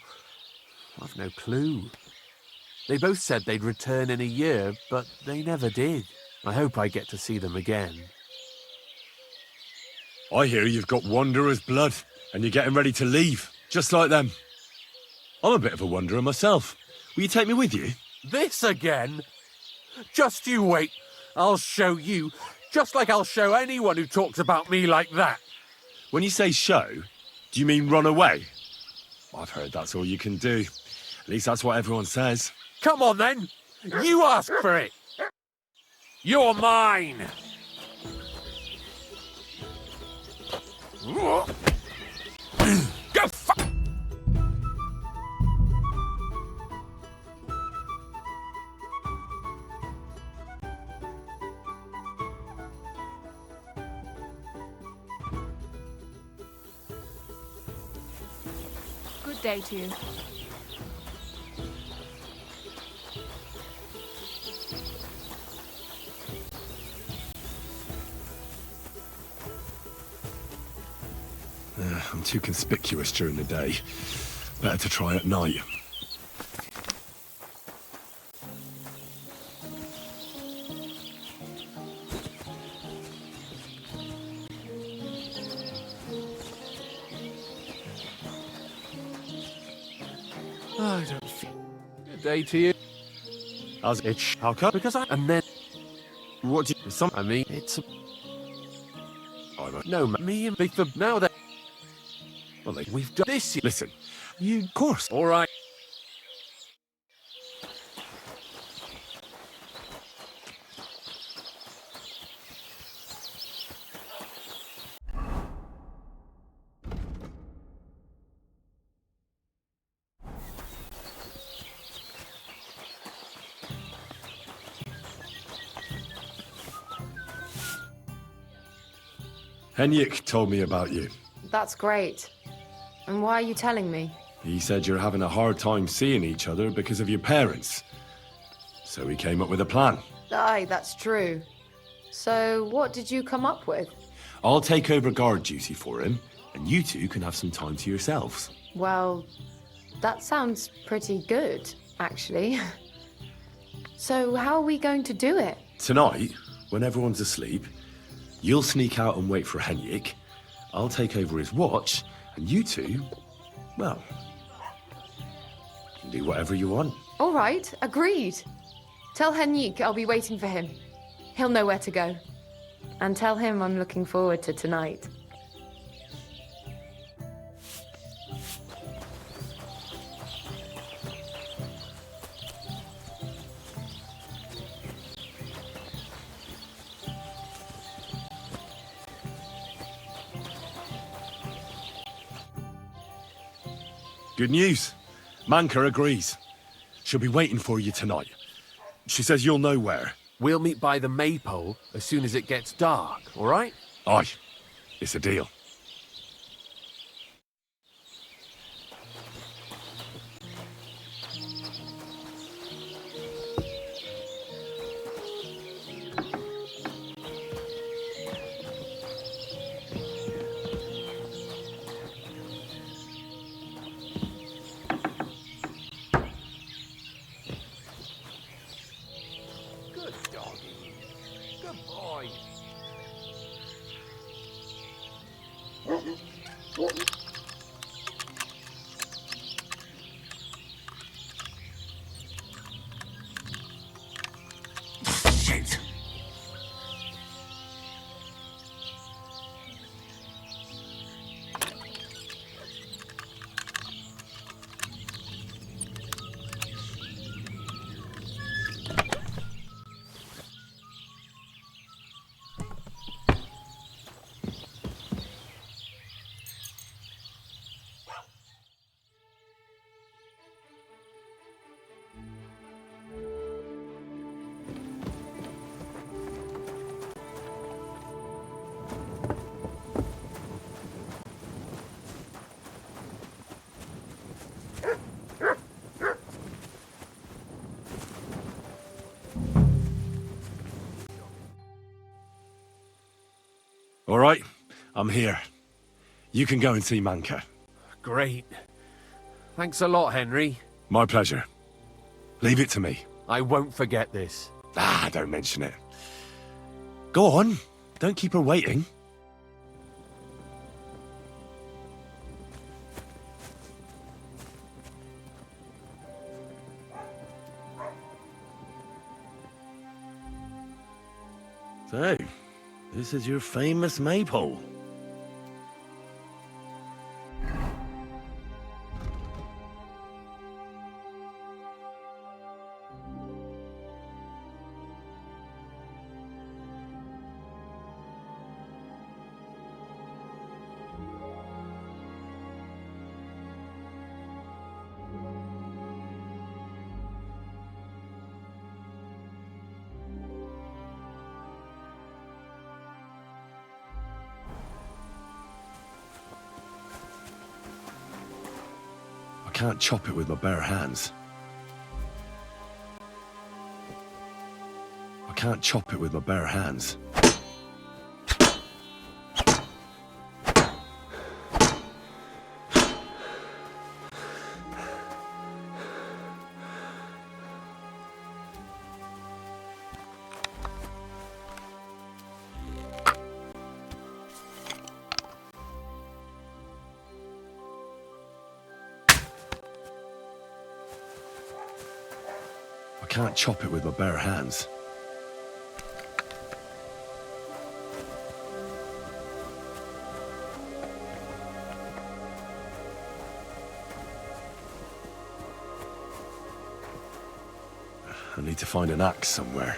I've no clue. They both said they'd return in a year, but they never did. I hope I get to see them again. I hear you've got Wanderer's blood, and you're getting ready to leave, just like them. I'm a bit of a wanderer myself. Will you take me with you? This again? Just you wait. I'll show you, just like I'll show anyone who talks about me like that. When you say show, do you mean run away? I've heard that's all you can do. At least that's what everyone says. Come on then. You ask for it. You're mine. Go fuck. Good day to you. I'm too conspicuous during the day. Better to try at night. I don't feel... Good day to you. How's it? How come? Because I... And then... What do you... I mean, it's a... No, me and Big Fab... Now that... Well, we've done this... Listen, you... Of course. All right. Henrik told me about you. That's great. And why are you telling me? He said you're having a hard time seeing each other because of your parents. So he came up with a plan. Aye, that's true. So what did you come up with? I'll take over guard duty for him, and you two can have some time to yourselves. Well, that sounds pretty good, actually. So how are we going to do it? Tonight, when everyone's asleep, you'll sneak out and wait for Henrik. I'll take over his watch, and you two, well, can do whatever you want. All right, agreed. Tell Henrik I'll be waiting for him. He'll know where to go. And tell him I'm looking forward to tonight. Good news. Manka agrees. She'll be waiting for you tonight. She says you'll know where. We'll meet by the maypole as soon as it gets dark, all right? Aye. It's a deal. All right, I'm here. You can go and see Manka. Great. Thanks a lot, Henry. My pleasure. Leave it to me. I won't forget this. Don't mention it. Go on. Don't keep her waiting. So, this is your famous maypole. I can't chop it with my bare hands. I can't chop it with my bare hands. I can't chop it with my bare hands. I need to find an axe somewhere.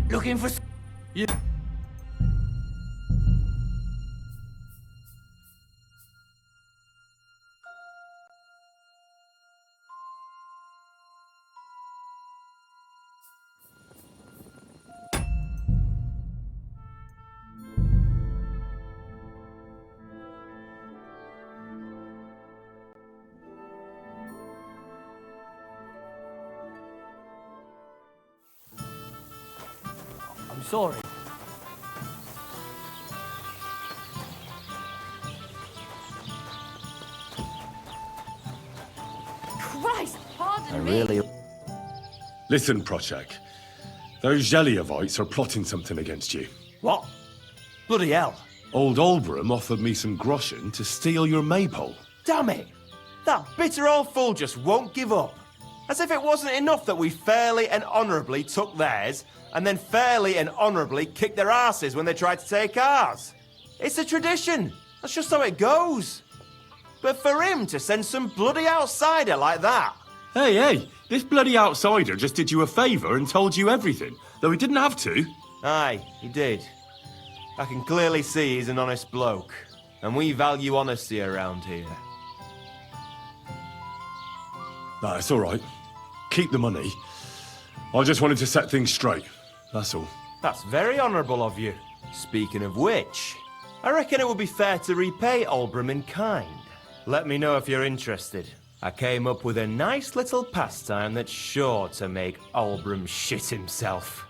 Looking for... Yeah. I'm sorry. Christ, pardon me. Listen, Prochek. Those Zheliovites are plotting something against you. What? Bloody hell. Old Olbram offered me some groschen to steal your maypole. Damn it! That bitter old fool just won't give up. As if it wasn't enough that we fairly and honourably took theirs, and then fairly and honourably kicked their asses when they tried to take ours. It's a tradition. That's just how it goes. But for him to send some bloody outsider like that... Hey, this bloody outsider just did you a favour and told you everything, though he didn't have to. Aye, he did. I can clearly see he's an honest bloke, and we value honesty around here. Nah, it's all right. Keep the money. I just wanted to set things straight, that's all. That's very honourable of you. Speaking of which, I reckon it would be fair to repay Olbram in kind. Let me know if you're interested. I came up with a nice little pastime that's sure to make Olbram shit himself.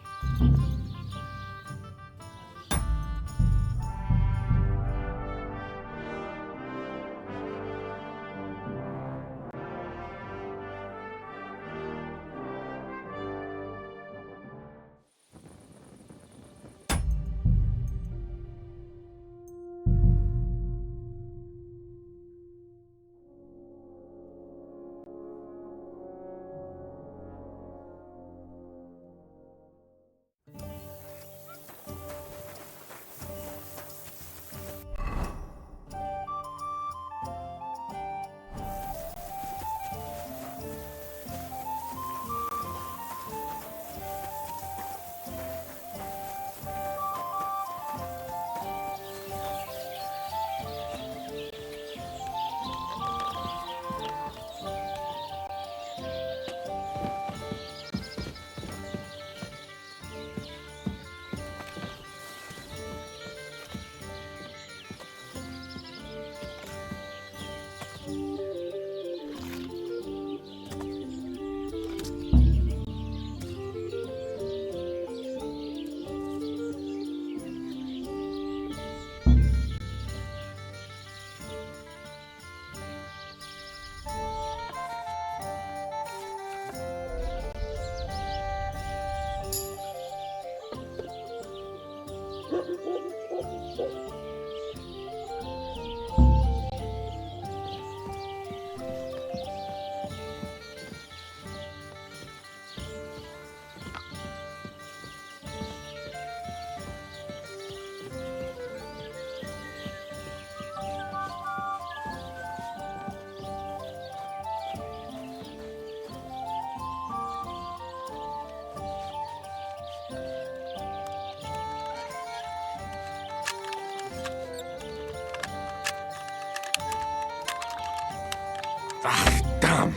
Ah, damn!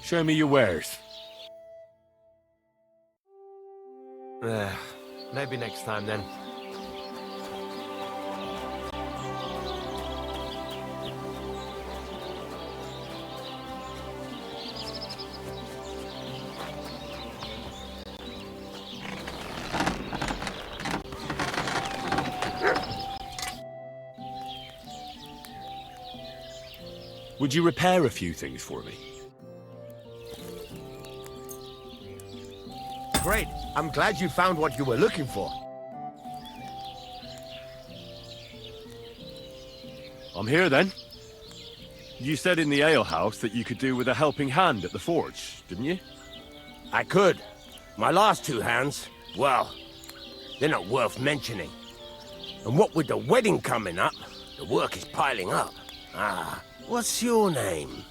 Show me your wares. Maybe next time then. Would you repair a few things for me? Great. I'm glad you found what you were looking for. I'm here then. You said in the alehouse that you could do with a helping hand at the forge, didn't you? I could. My last two hands, well, they're not worth mentioning. And what with the wedding coming up, the work is piling up. Ah, what's your name?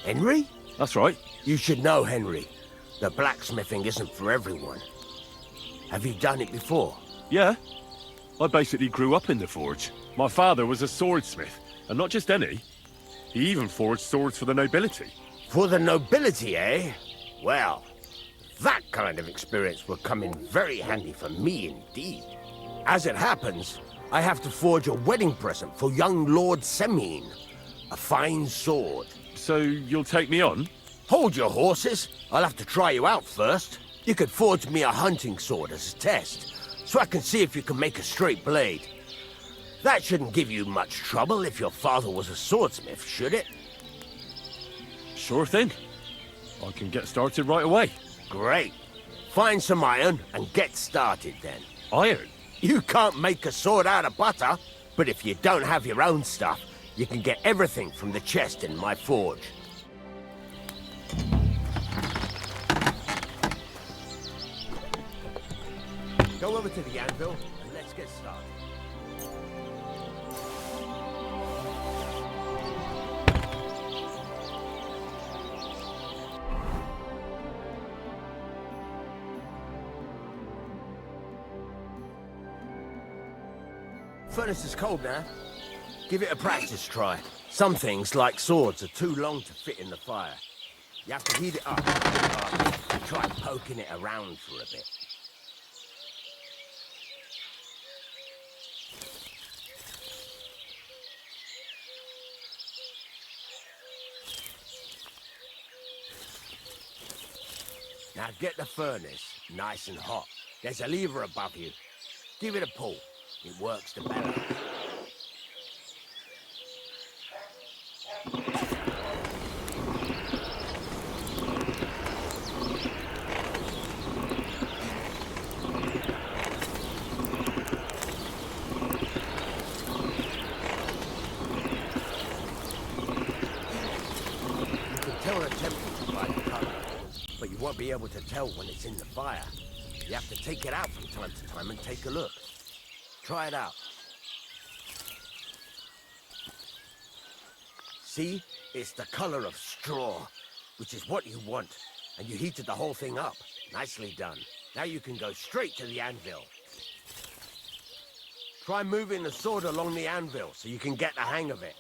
Henry? That's right. You should know Henry. The blacksmithing isn't for everyone. Have you done it before? Yeah. I basically grew up in the forge. My father was a swordsmith, and not just any. He even forged swords for the nobility. For the nobility, eh? Well, that kind of experience will come in very handy for me indeed. As it happens, I have to forge a wedding present for young Lord Semine. A fine sword. So you'll take me on? Hold your horses. I'll have to try you out first. You could forge me a hunting sword as a test, so I can see if you can make a straight blade. That shouldn't give you much trouble if your father was a swordsmith, should it? Sure thing. I can get started right away. Great. Find some iron and get started then. Iron? You can't make a sword out of butter, but if you don't have your own stuff, you can get everything from the chest in my forge. Go over to the anvil and let's get started. Furnace is cold now. Give it a practice try. Some things, like swords, are too long to fit in the fire. You have to heat it up and try poking it around for a bit. Now get the furnace nice and hot. There's a lever above you. Give it a pull. It works the better. You can tell a temperature by the color, but you won't be able to tell when it's in the fire. You have to take it out from time to time and take a look. Try it out. See? It's the color of straw, which is what you want. And you heated the whole thing up. Nicely done. Now you can go straight to the anvil. Try moving the sword along the anvil so you can get the hang of it.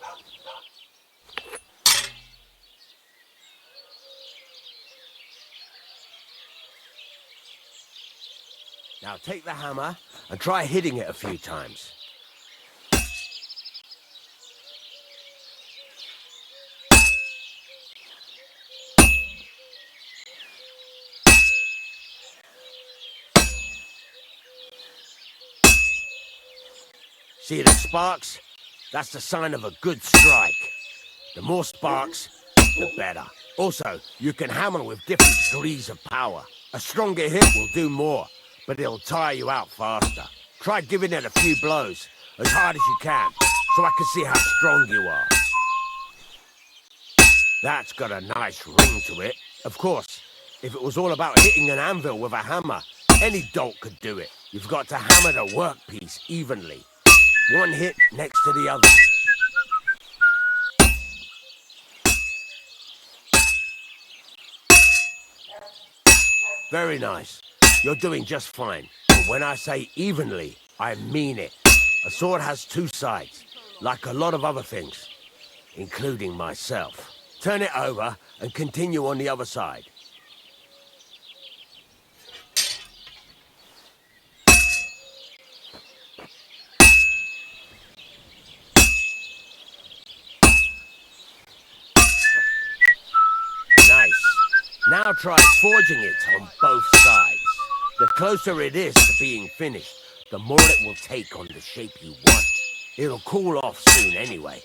Now take the hammer and try hitting it a few times. See the sparks? That's the sign of a good strike. The more sparks, the better. Also, you can hammer with different degrees of power. A stronger hit will do more, but it'll tire you out faster. Try giving it a few blows, as hard as you can, so I can see how strong you are. That's got a nice ring to it. Of course, if it was all about hitting an anvil with a hammer, any dolt could do it. You've got to hammer the workpiece evenly. One hit next to the other. Very nice. You're doing just fine. But when I say evenly, I mean it. A sword has two sides, like a lot of other things, including myself. Turn it over and continue on the other side. Nice. Now try forging it on both sides. The closer it is to being finished, the more it will take on the shape you want. It'll cool off soon anyway.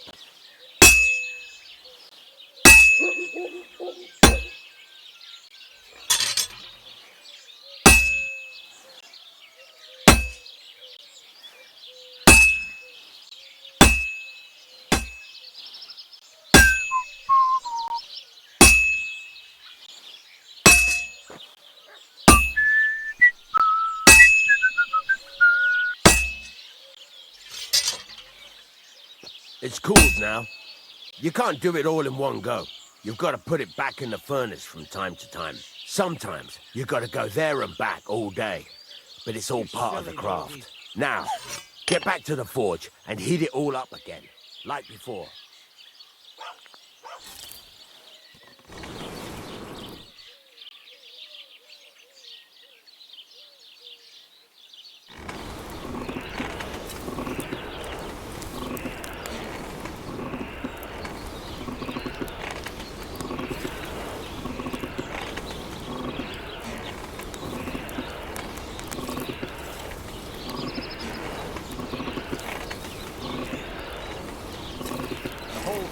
It's cooled now. You can't do it all in one go. You've got to put it back in the furnace from time to time. Sometimes you've got to go there and back all day. But it's all part of the craft. Now, get back to the forge and heat it all up again, like before.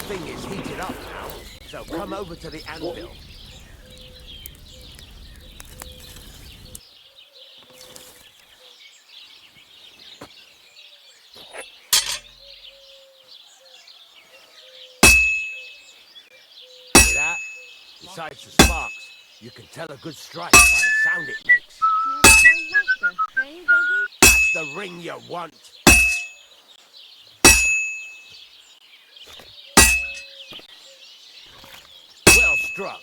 Thing is heated up now, so come over to the anvil. Besides the sparks, you can tell a good strike by the sound it makes. That's the ring you want. Well struck.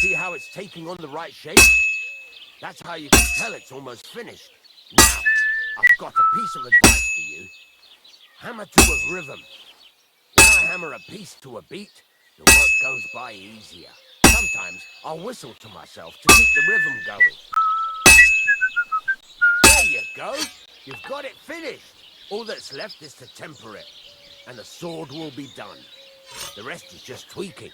See how it's taking on the right shape? That's how you can tell it's almost finished. Now, I've got a piece of advice for you. Hammer to a rhythm. When I hammer a piece to a beat, the work goes by easier. Sometimes I'll whistle to myself to keep the rhythm going. There you go. You've got it finished. All that's left is to temper it, and the sword will be done. The rest is just tweaking.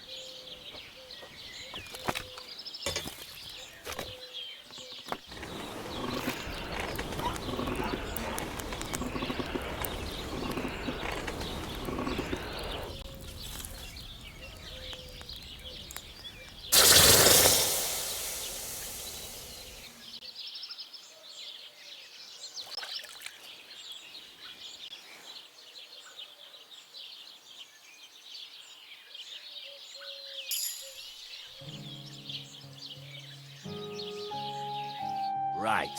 Right.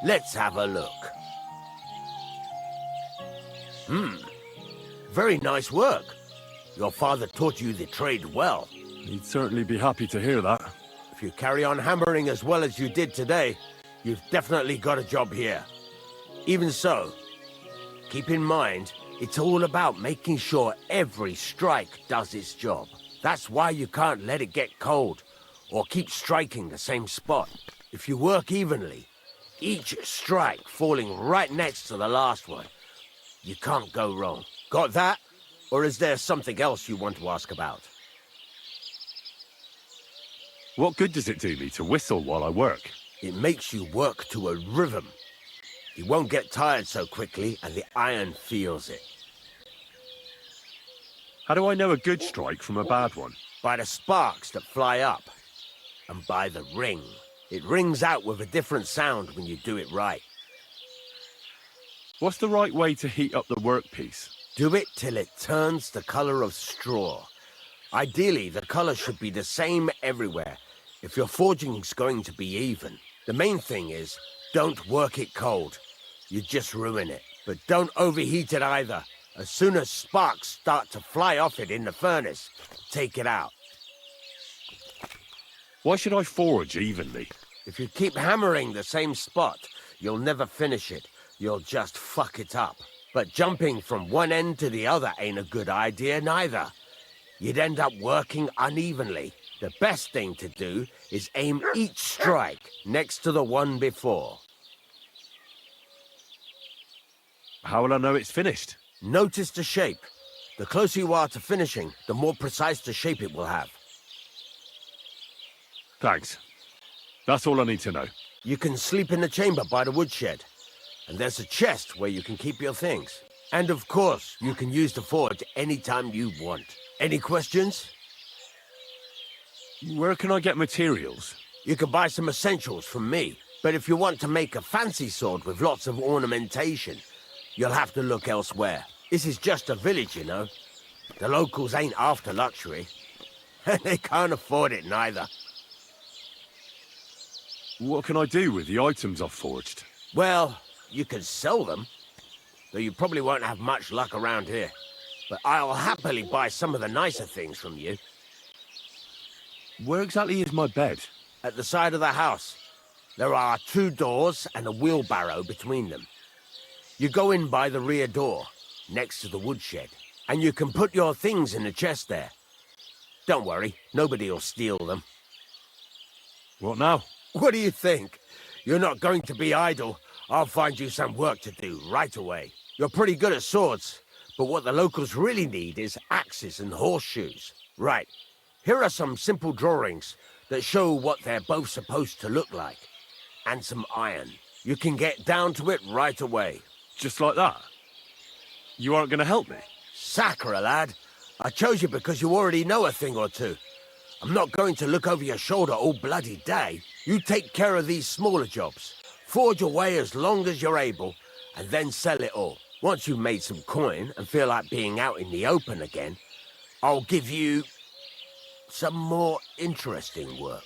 Let's have a look. Very nice work. Your father taught you the trade well. He'd certainly be happy to hear that. If you carry on hammering as well as you did today, you've definitely got a job here. Even so, keep in mind, it's all about making sure every strike does its job. That's why you can't let it get cold, or keep striking the same spot. If you work evenly, each strike falling right next to the last one, you can't go wrong. Got that? Or is there something else you want to ask about? What good does it do me to whistle while I work? It makes you work to a rhythm. You won't get tired so quickly, and the iron feels it. How do I know a good strike from a bad one? By the sparks that fly up, and by the ring. It rings out with a different sound when you do it right. What's the right way to heat up the workpiece? Do it till it turns the color of straw. Ideally, the color should be the same everywhere, if your forging's going to be even. The main thing is, don't work it cold. You just ruin it. But don't overheat it either. As soon as sparks start to fly off it in the furnace, take it out. Why should I forge evenly? If you keep hammering the same spot, you'll never finish it. You'll just fuck it up. But jumping from one end to the other ain't a good idea neither. You'd end up working unevenly. The best thing to do is aim each strike next to the one before. How will I know it's finished? Notice the shape. The closer you are to finishing, the more precise the shape it will have. Thanks. That's all I need to know. You can sleep in the chamber by the woodshed. And there's a chest where you can keep your things. And of course, you can use the forge anytime you want. Any questions? Where can I get materials? You can buy some essentials from me. But if you want to make a fancy sword with lots of ornamentation, you'll have to look elsewhere. This is just a village, you know. The locals ain't after luxury. And they can't afford it neither. What can I do with the items I've forged? Well, you can sell them, though you probably won't have much luck around here. But I'll happily buy some of the nicer things from you. Where exactly is my bed? At the side of the house. There are 2 doors and a wheelbarrow between them. You go in by the rear door, next to the woodshed, and you can put your things in the chest there. Don't worry, nobody'll steal them. What now? What do you think? You're not going to be idle. I'll find you some work to do right away. You're pretty good at swords, but what the locals really need is axes and horseshoes. Right, here are some simple drawings that show what they're both supposed to look like. And some iron. You can get down to it right away. Just like that? You aren't going to help me? Sacre, lad. I chose you because you already know a thing or two. I'm not going to look over your shoulder all bloody day. You take care of these smaller jobs. Forge away as long as you're able, and then sell it all. Once you've made some coin and feel like being out in the open again, I'll give you some more interesting work.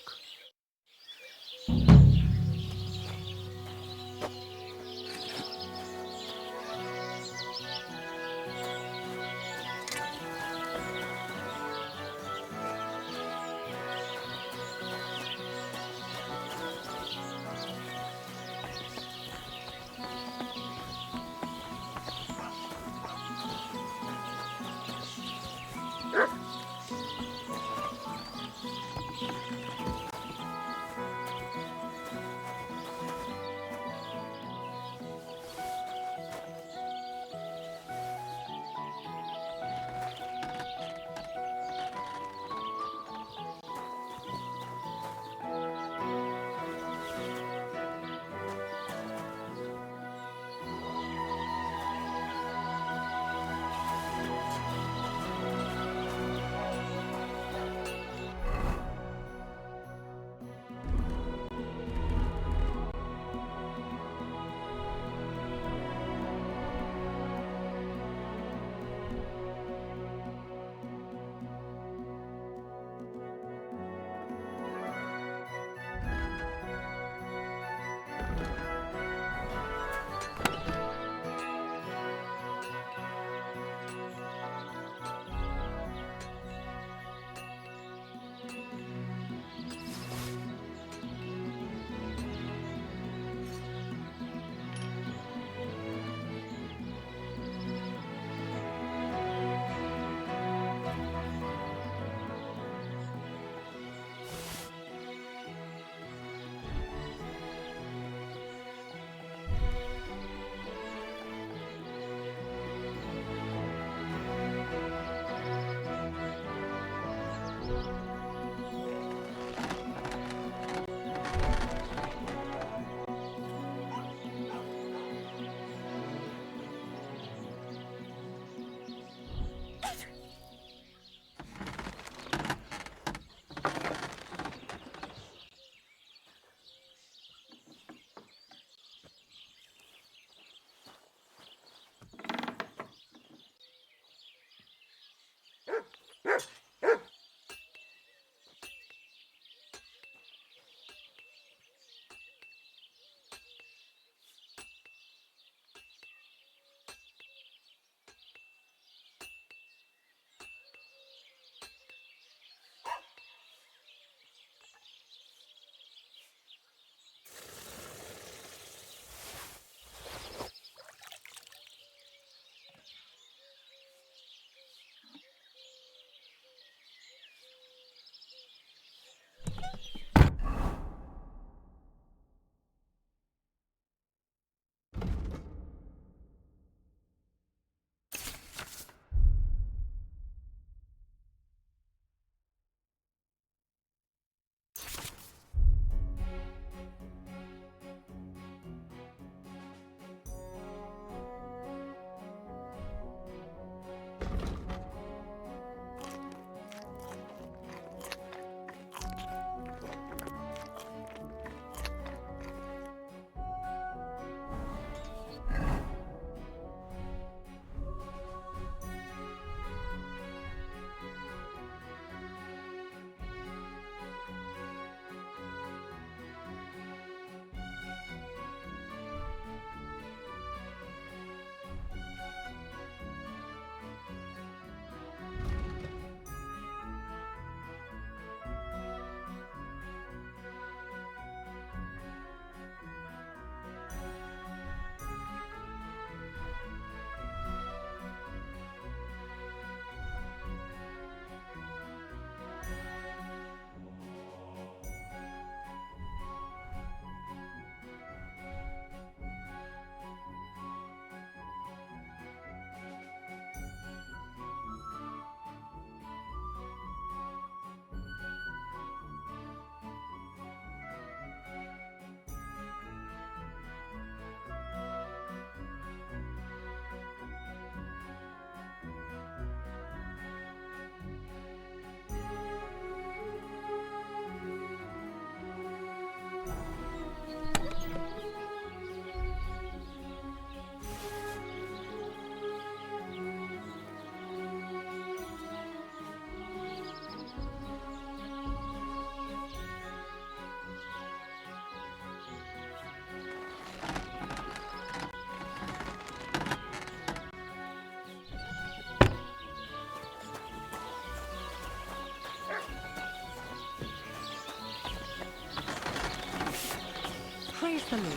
Certainly.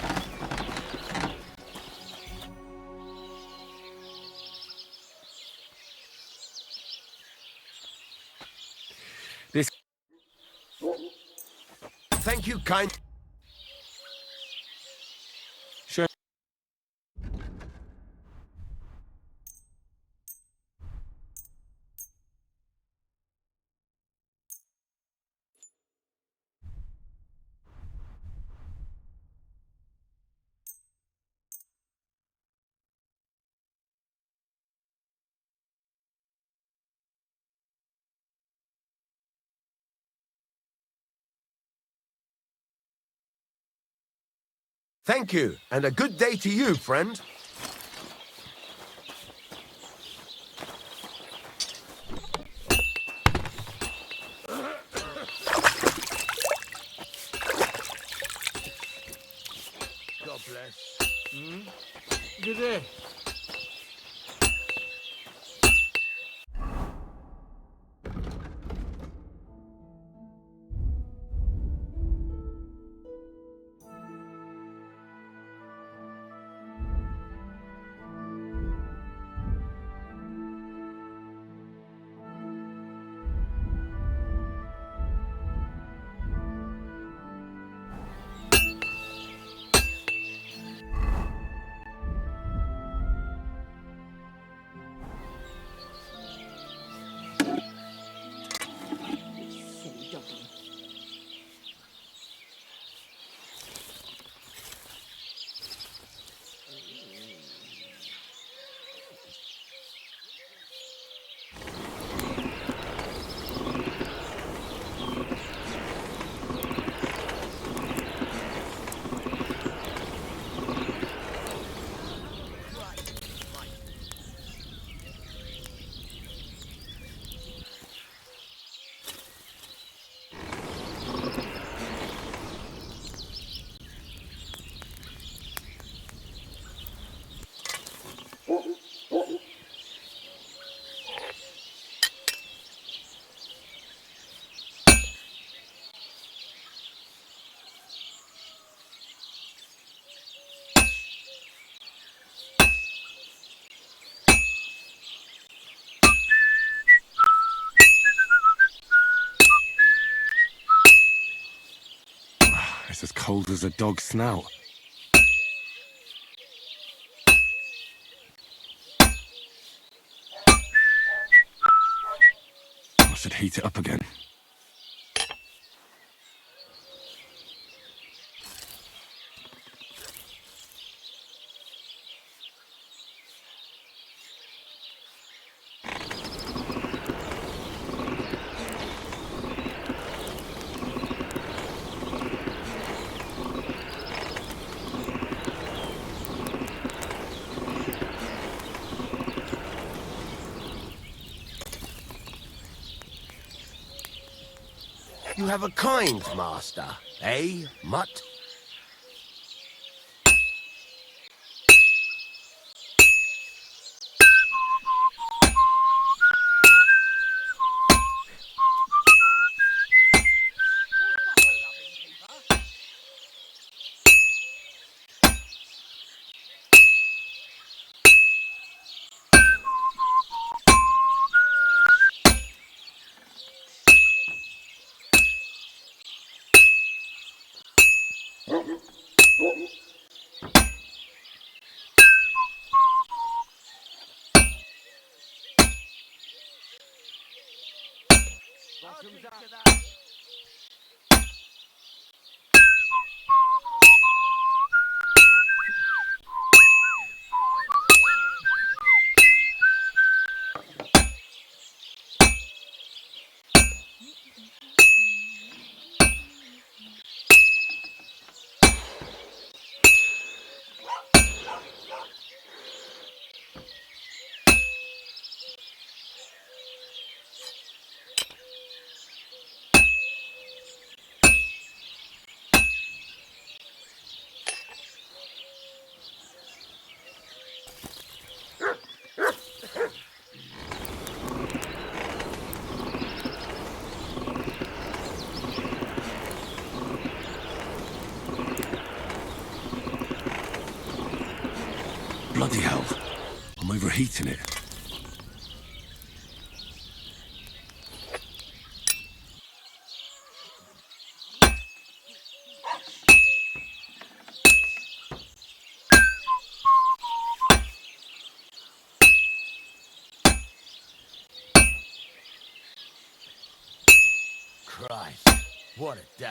This... Thank you, kind... Sure. Thank you, and a good day to you, friend. God bless. Good day. Silly doggy. It's as cold as a dog's snout. I should heat it up again. You have a kind master, eh, Mutt? Bloody hell. I'm overheating it. Christ, what a day.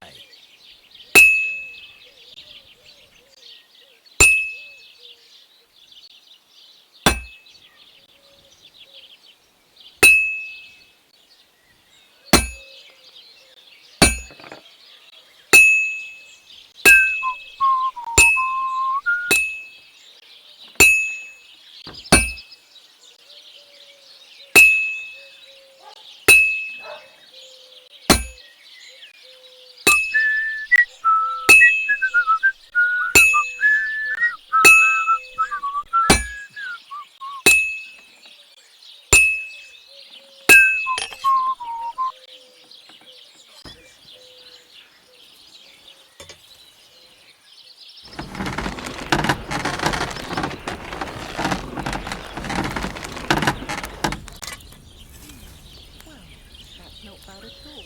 That's not bad at all.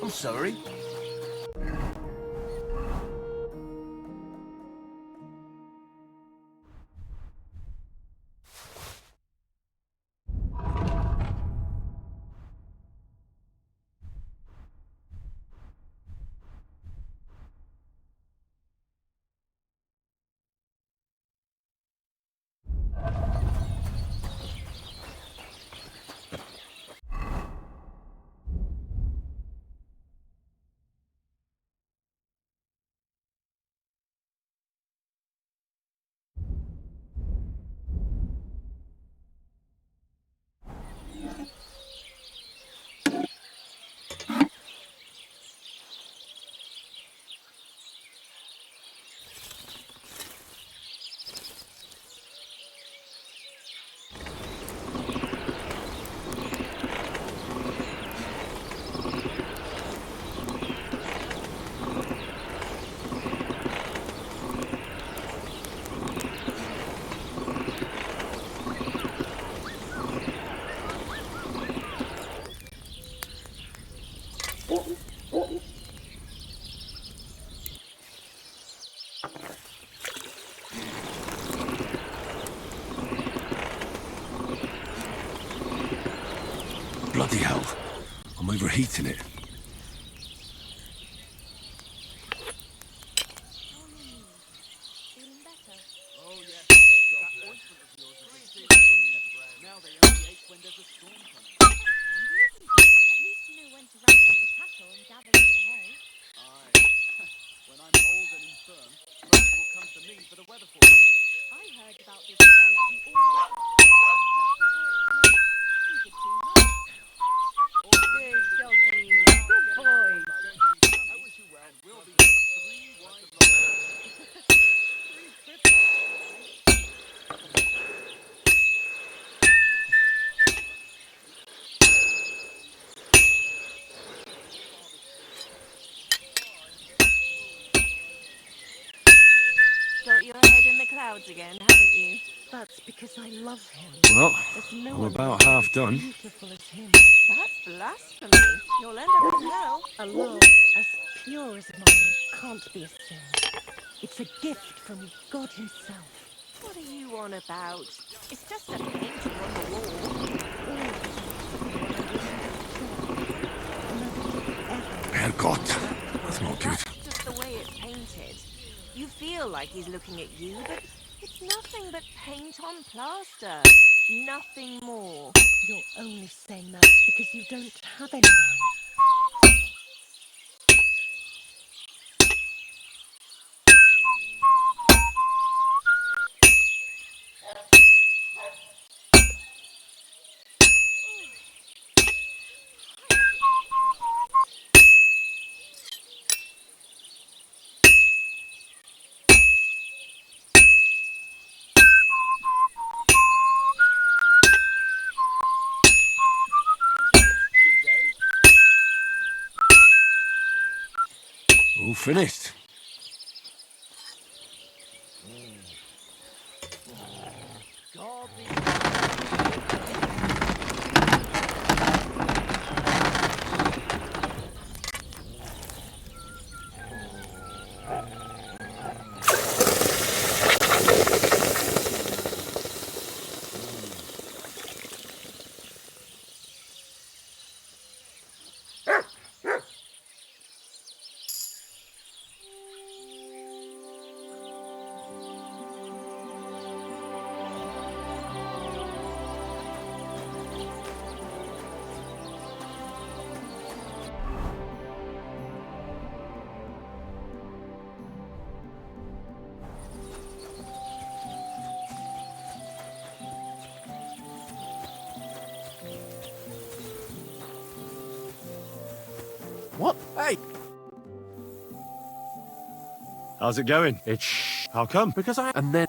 I'm sorry. Bloody hell. I'm overheating it. Feeling better? Oh, yes. That ointment of yours is as good as from Now they only ache when there's a storm coming. Handy, isn't it? At least you know when to round up the cattle and gather in the hay. Aye. When I'm old and infirm, most will come to me for the weather forecast. I heard about this fella who always got heartburn just before it snowed. He did too much. Good doggy. Good boy. I wish you well. We'll be three wise Three cripples, all right. Got your head in the clouds again, haven't you? That's because I love him. Well, There's no I'm one about half as done. beautiful as him. That's blasphemy. You'll end up in hell. A love as pure as mine can't be a sin. It's a gift from God himself. What are you on about? It's just a painting on the wall. Herrgott. That's not good. That's just the way it's painted. You feel like he's looking at you, but it's nothing but paint on plaster. Nothing more. You're only saying that because you don't have anyone. All finished. What? Hey! How's it going? It's How come? because I and then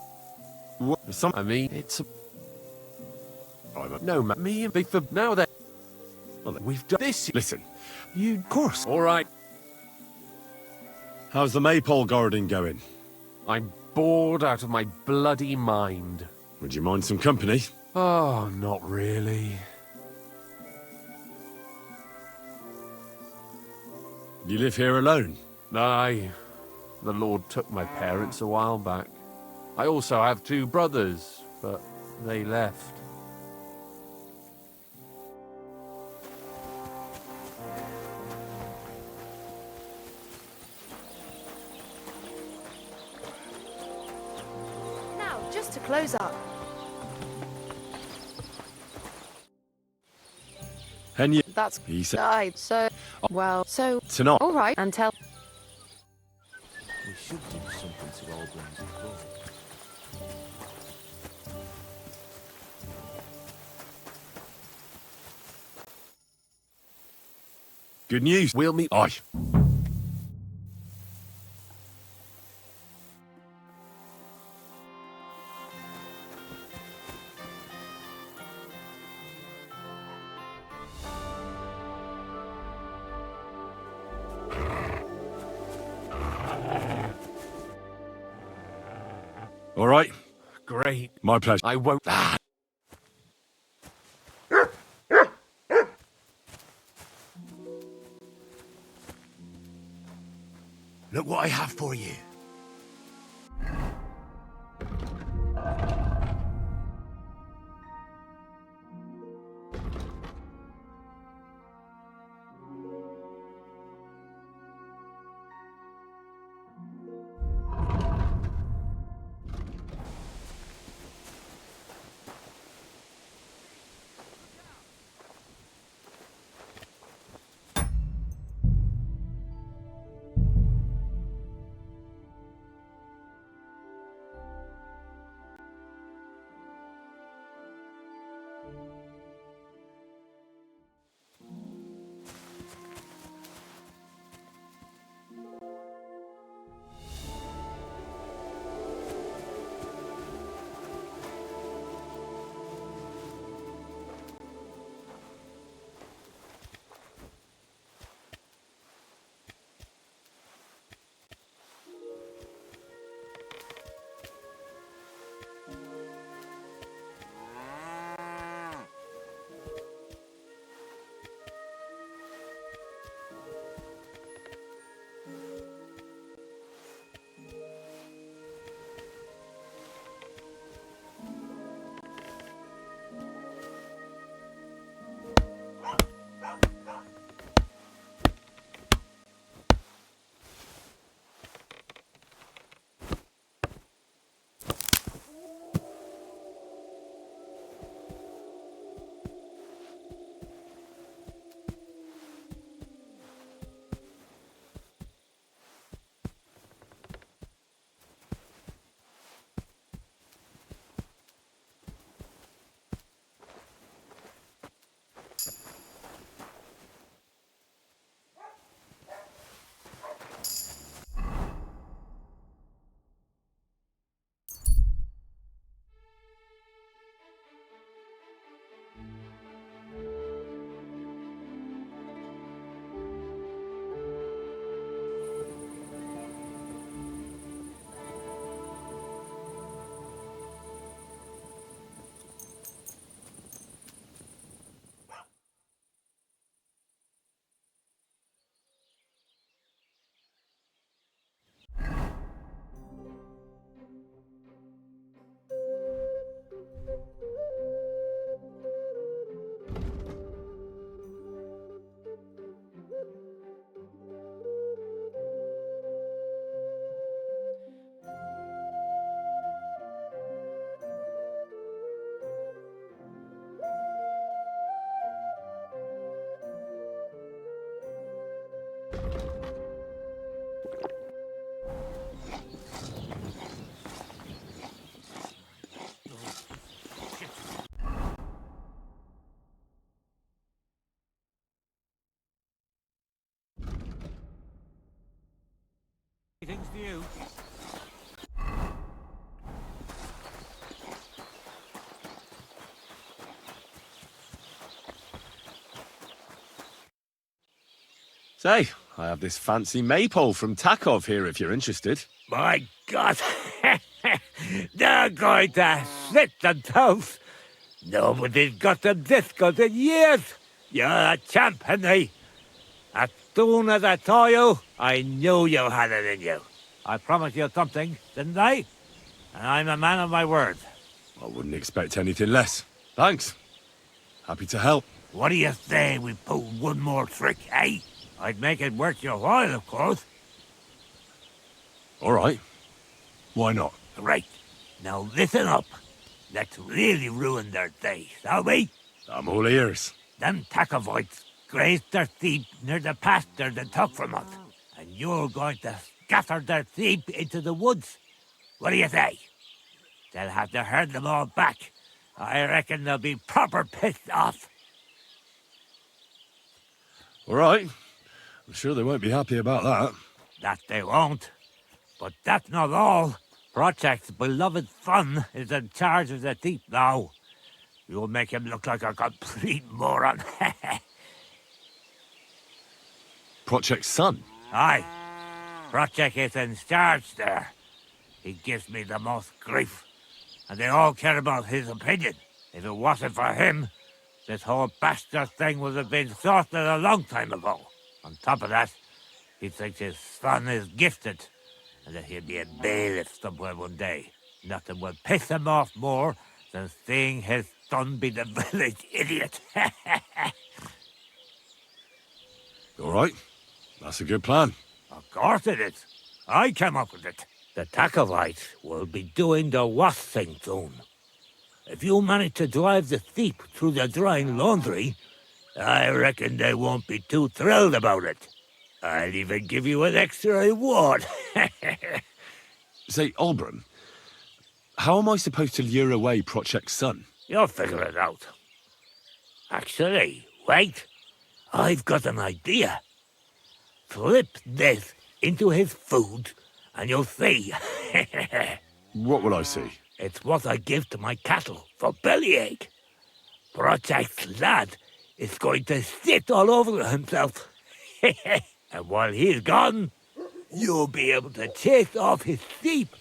what? I mean, it's a, no, me and Big for now that well, we've done this. Listen, You, of course. All right. how's the maypole garden going? I'm bored out of my bloody mind. Would you mind some company? Oh, not really. You live here alone? Aye. The Lord took my parents a while back. I also have 2 brothers, but they left. Now, just to close up. And you... That's He said... died, so... Well, so... Tonight. All right, and tell... We should do something to Albran's goal. Good news. We'll meet... Aye. All right. Great. My pleasure. I won't... Ah. Look what I have for you. you. Say, I have this fancy maypole from Takov here if you're interested. My God! They're going to sit themselves! Nobody's got them this good in years! You're a champ, Henry! As soon as I saw you, I knew you had it in you. I promised you something, didn't I? And I'm a man of my word. I wouldn't expect anything less. Thanks. Happy to help. What do you say we pull one more trick, eh? I'd make it worth your while, of course. All right. Why not? Right. Now listen up. Let's really ruin their day, shall we? I'm all ears. Them Takovites grazed their sheep near the pasture they took from us. And you're going to scatter their sheep into the woods. What do you say? They'll have to herd them all back. I reckon they'll be proper pissed off. All right. I'm sure they won't be happy about that. That they won't. But that's not all. Project's beloved son is in charge of the sheep now. You'll make him look like a complete moron. Project's son? Aye. Project is in charge there. He gives me the most grief. And they all care about his opinion. If it wasn't for him, this whole bastard thing would have been sorted a long time ago. On top of that, he thinks his son is gifted, and that he'll be a bailiff somewhere one day. Nothing will piss him off more than seeing his son be the village idiot. All right. That's a good plan. Of course it is. I came up with it. The Takovites will be doing the wash thing soon. If you manage to drive the sheep through the drying laundry, I reckon they won't be too thrilled about it. I'll even give you an extra reward. Say, Olbram, how am I supposed to lure away Project's son? You'll figure it out. Actually, wait. I've got an idea. Flip this into his food, and you'll see. What will I see? It's what I give to my cattle for bellyache. Project's lad is going to sit all over himself. And while he's gone, you'll be able to chase off his sheep.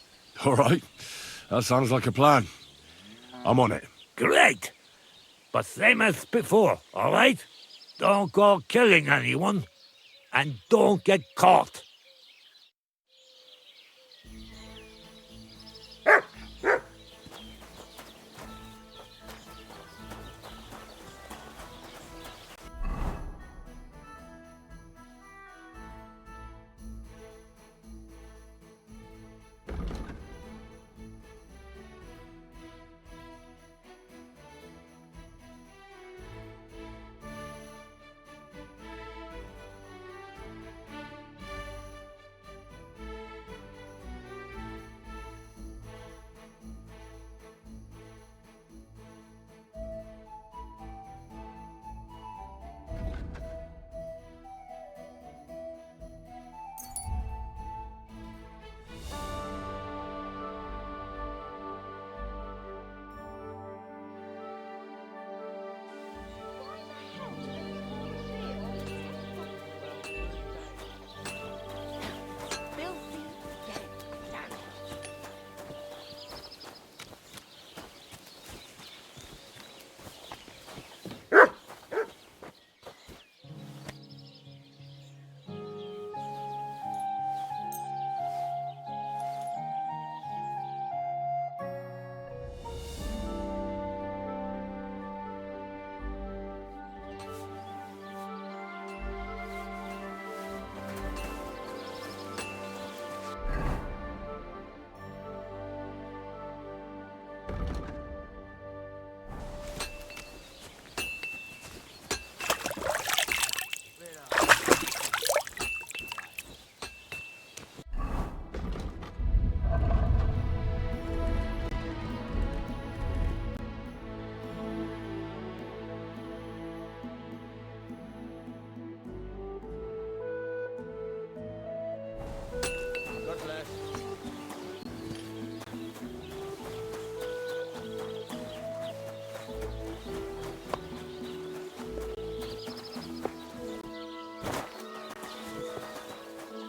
All right. That sounds like a plan. I'm on it. Great. But same as before, all right? Don't go killing anyone, and don't get caught.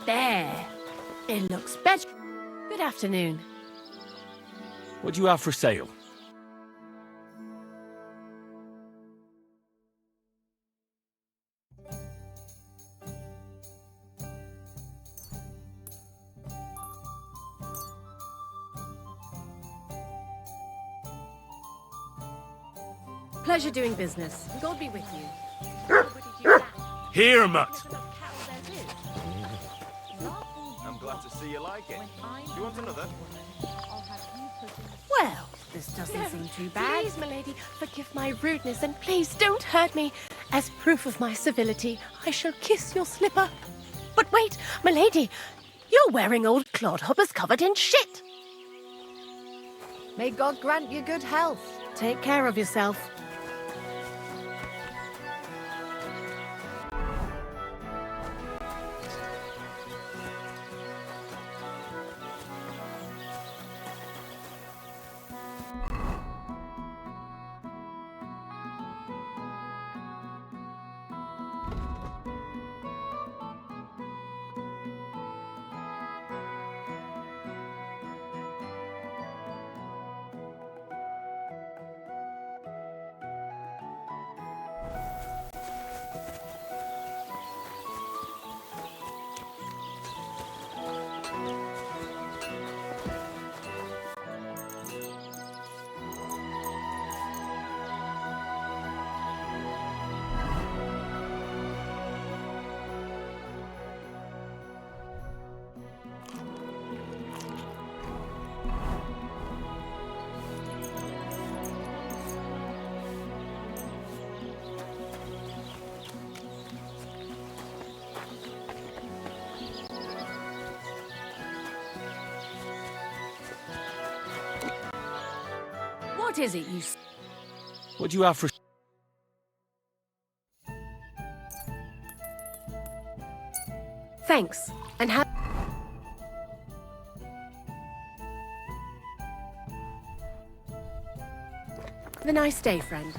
There. It looks better. Good afternoon. What do you have for sale? Pleasure doing business. God be with you. Here, mutt! I'm glad to see you like it. Do you want another? Well, this doesn't seem too bad. Please, milady, forgive my rudeness, and please don't hurt me. As proof of my civility, I shall kiss your slipper. But wait, milady, you're wearing old clodhoppers covered in shit. May God grant you good health. Take care of yourself. What is it you... What do you have for... Thanks, and have... Have a nice day, friend.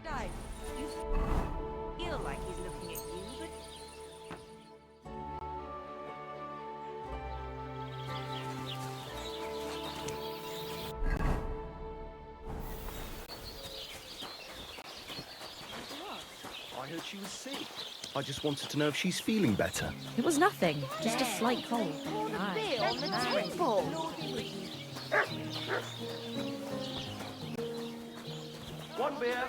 Dave, you feel like he's looking at you, but... I heard she was sick. I just wanted to know if she's feeling better. It was nothing, just a slight cold. Beer on the table. One beer.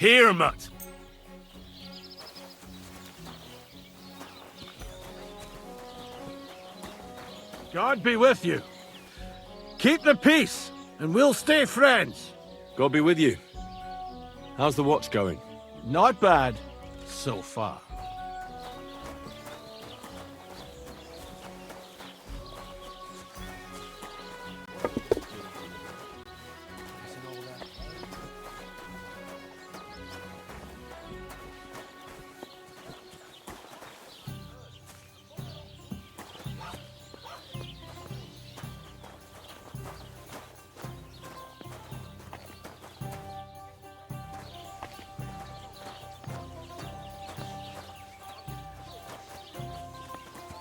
Here, mutt. God be with you. Keep the peace, and we'll stay friends. God be with you. How's the watch going? Not bad, so far.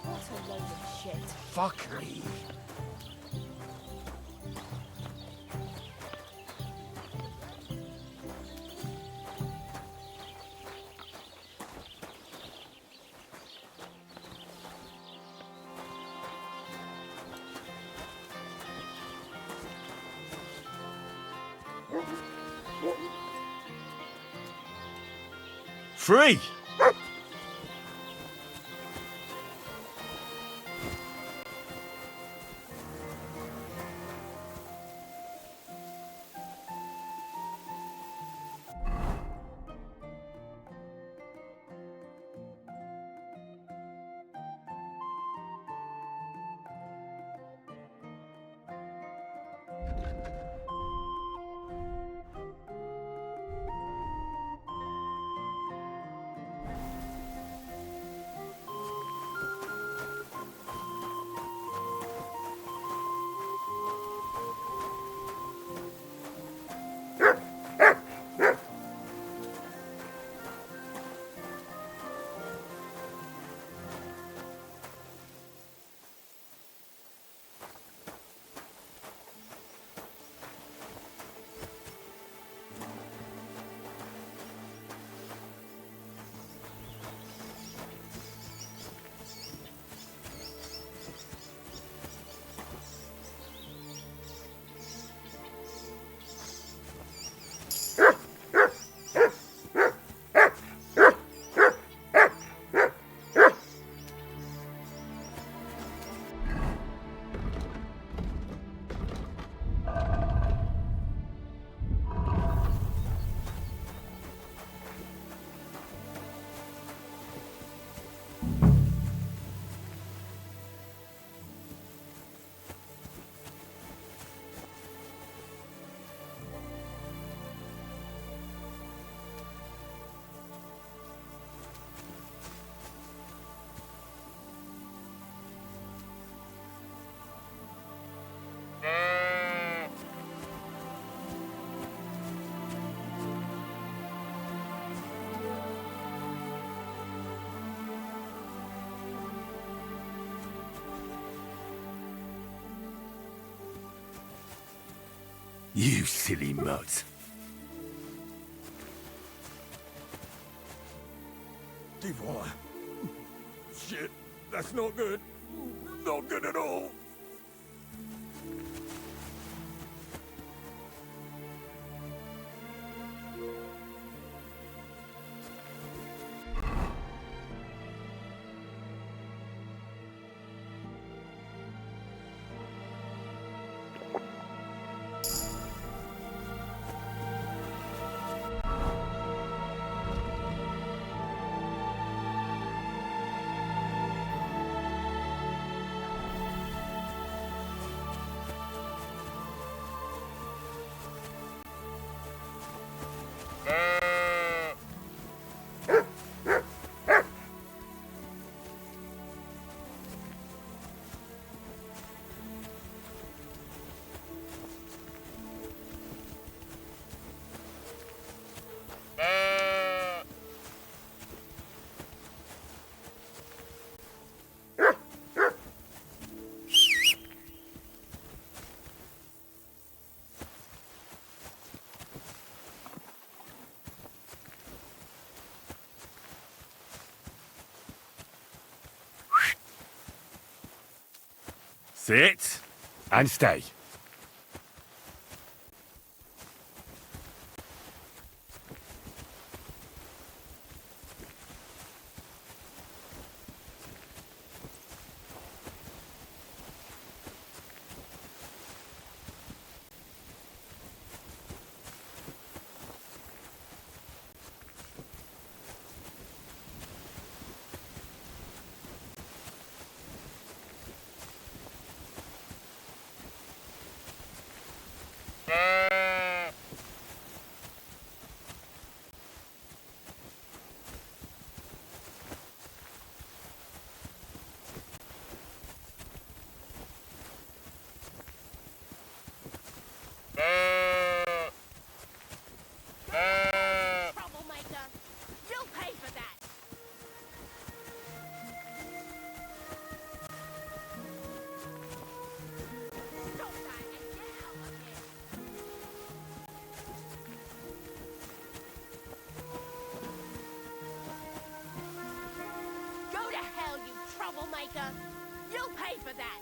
What a load of shit. Fuck me. Free! You silly mutt. Devoir. Shit, that's not good. Not good at all. Sit and stay. troublemaker. You'll pay for that.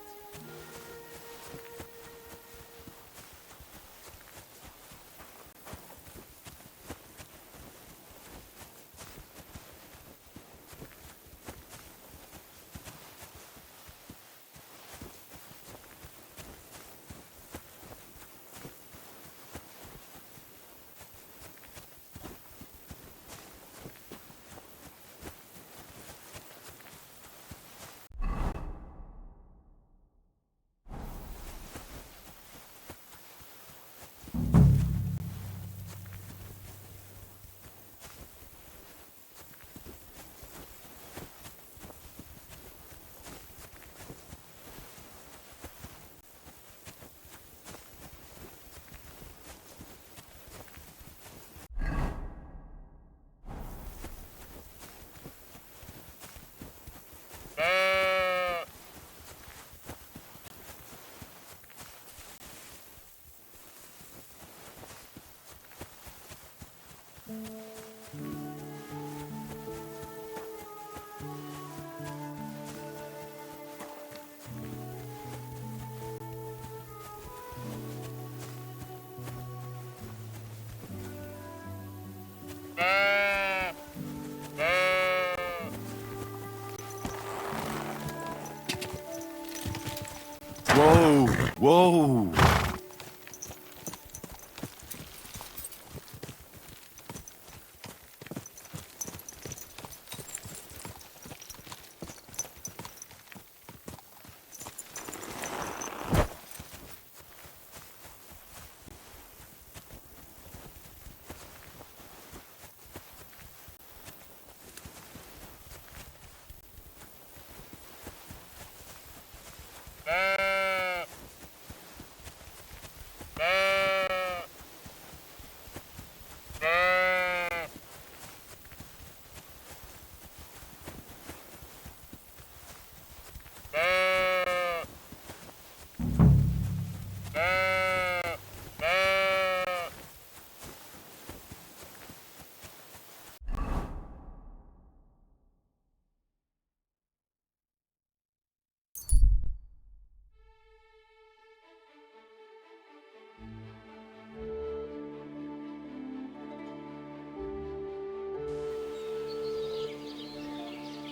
Whoa! Whoa!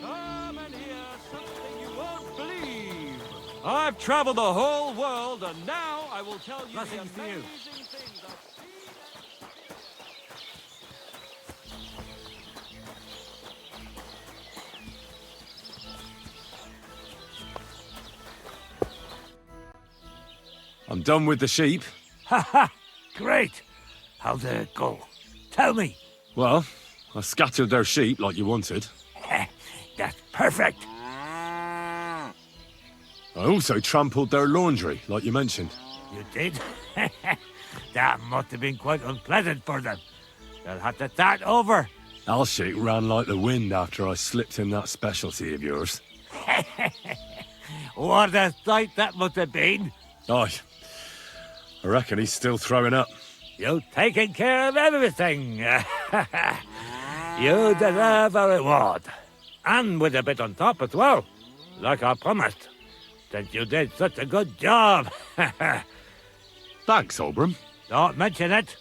Come and hear something you won't believe. I've traveled the whole world, and now I will tell you the amazing things I've I'm done with the sheep. Ha ha! Great! How did it go? Tell me. Well, I scattered their sheep like you wanted. That's perfect. I also trampled their laundry, like you mentioned. You did? That must have been quite unpleasant for them. They'll have to start over. Alshik ran like the wind after I slipped him that specialty of yours. What a sight that must have been. Aye. I reckon he's still throwing up. You've taken care of everything. You deserve a reward. And with a bit on top as well. Like I promised. Since you did such a good job. Thanks, Oberon. Don't mention it.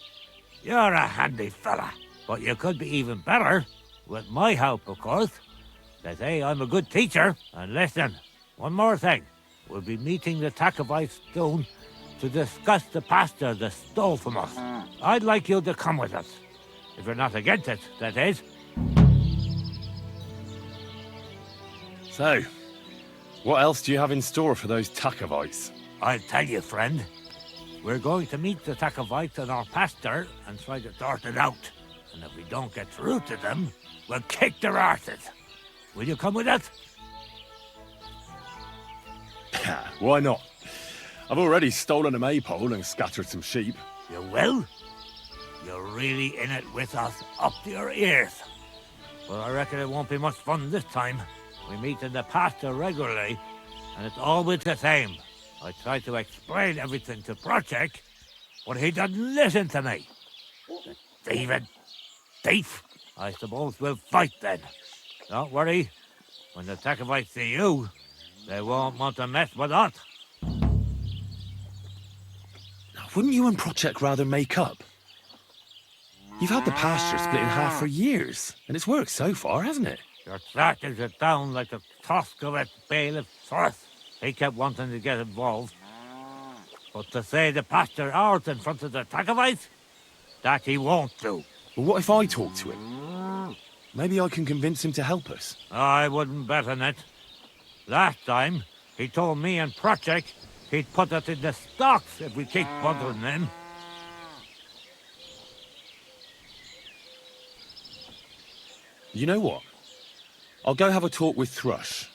You're a handy fella. But you could be even better. With my help, of course. They say I'm a good teacher. And listen, one more thing. We'll be meeting the Takovites soon to discuss the pasta they stole from us. I'd like you to come with us. If you're not against it, that is. So, what else do you have in store for those Takovites? I'll tell you, friend. We're going to meet the Takovites in our pasture and try to sort it out. And if we don't get through to them, we'll kick their arses. Will you come with us? Why not? I've already stolen a maypole and scattered some sheep. You will? You're really in it with us, up to your ears. Well, I reckon it won't be much fun this time. We meet in the pasture regularly, and it's always the same. I try to explain everything to Project, but he doesn't listen to me. The thieving thief. I suppose we'll fight then. Don't worry. When the Takovites see you, They won't want to mess with us. Wouldn't you and Project rather make up? You've had the pasture split in half for years, and it's worked so far, hasn't it? Your tractors it down like the tusk of that bailiff Sorth. He kept wanting to get involved. But to say the pasture ours in front of the Tagovites, that he won't do. Well, what if I talk to him? Maybe I can convince him to help us. I wouldn't bet on it. Last time, he told me and Project he'd put us in the stocks if we keep bothering them. You know what? I'll go have a talk with Thrush.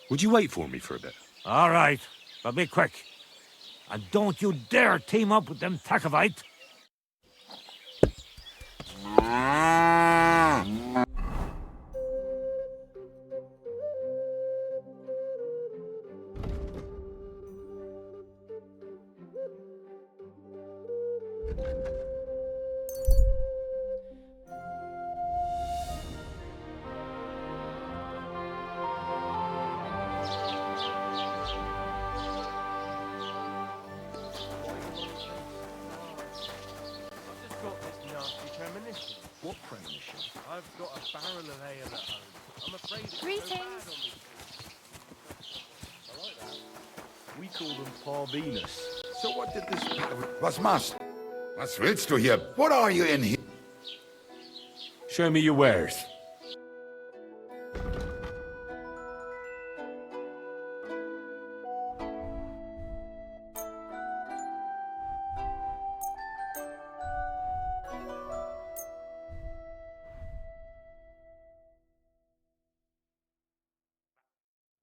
Would you wait for me for a bit? All right, but be quick. And don't you dare team up with them Tagovites. What premonition? I've got a barrel of ale at home. I'm afraid it's Greetings. I like that. We call them Parvenus. So what did this... Was machst? Was willst du hier? What are you in here? Show me your wares.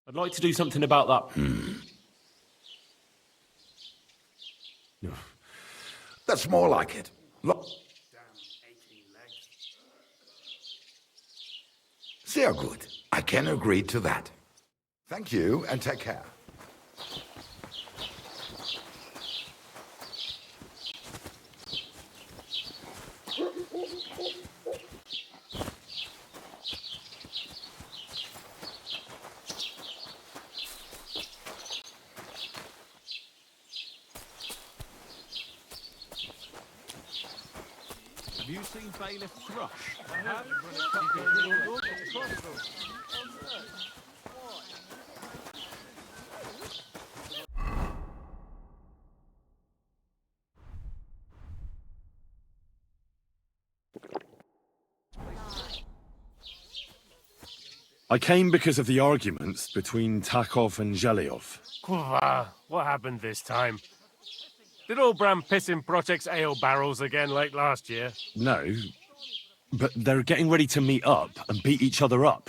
I'd like to do something about that. That's more like it. Look. Sehr gut. I can agree to that. Thank you, and take care. Have you seen Bailiff Thrush? I have. I came because of the arguments between Takov and Zhelyov. Kurva, what happened this time? Did old Bram piss in Project's ale barrels again like last year? No, but they're getting ready to meet up and beat each other up.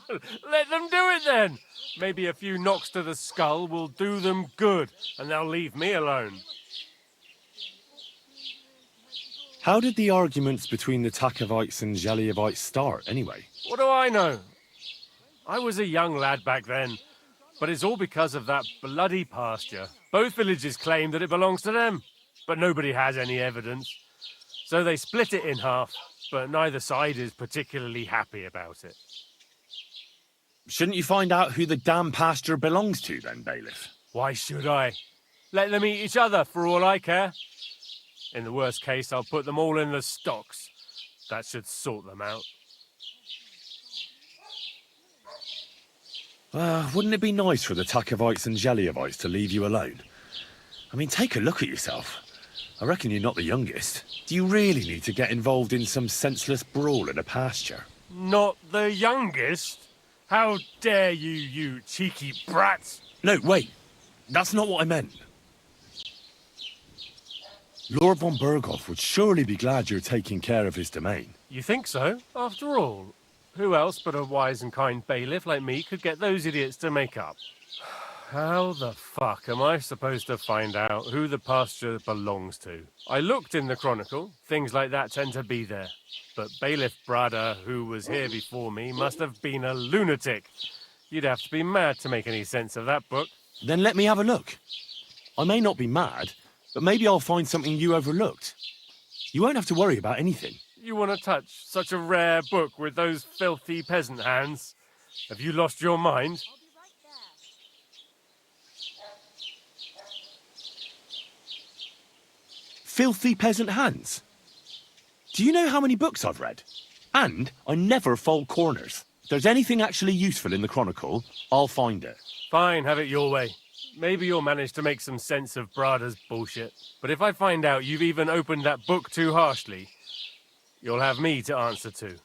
Let them do it then! Maybe a few knocks to the skull will do them good, and they'll leave me alone. How did the arguments between the Takovites and Zhelyovites start, anyway? What do I know? I was a young lad back then, but it's all because of that bloody pasture. Both villages claim that it belongs to them, but nobody has any evidence. So they split it in half, but neither side is particularly happy about it. Shouldn't you find out who the damn pasture belongs to then, Bailiff? Why should I? Let them eat each other for all I care. In the worst case, I'll put them all in the stocks. That should sort them out. Wouldn't it be nice for the Takovites and Zhelyovites to leave you alone? I mean, take a look at yourself. I reckon you're not the youngest. Do you really need to get involved in some senseless brawl in a pasture? Not the youngest? How dare you, you cheeky brats! No, wait. That's not what I meant. Lord von Berghoff would surely be glad you're taking care of his domain. You think so? After all, who else but a wise and kind bailiff like me could get those idiots to make up? How the fuck am I supposed to find out who the pasture belongs to? I looked in the Chronicle. Things like that tend to be there. But Bailiff Brada, who was here before me, must have been a lunatic. You'd have to be mad to make any sense of that book. Then let me have a look. I may not be mad, but maybe I'll find something you overlooked. You won't have to worry about anything. You want to touch such a rare book with those filthy peasant hands? Have you lost your mind? Filthy peasant hands. Do you know how many books I've read? And I never fold corners. If there's anything actually useful in the Chronicle, I'll find it. Fine, have it your way. Maybe you'll manage to make some sense of Brada's bullshit. But if I find out you've even opened that book too harshly, you'll have me to answer to.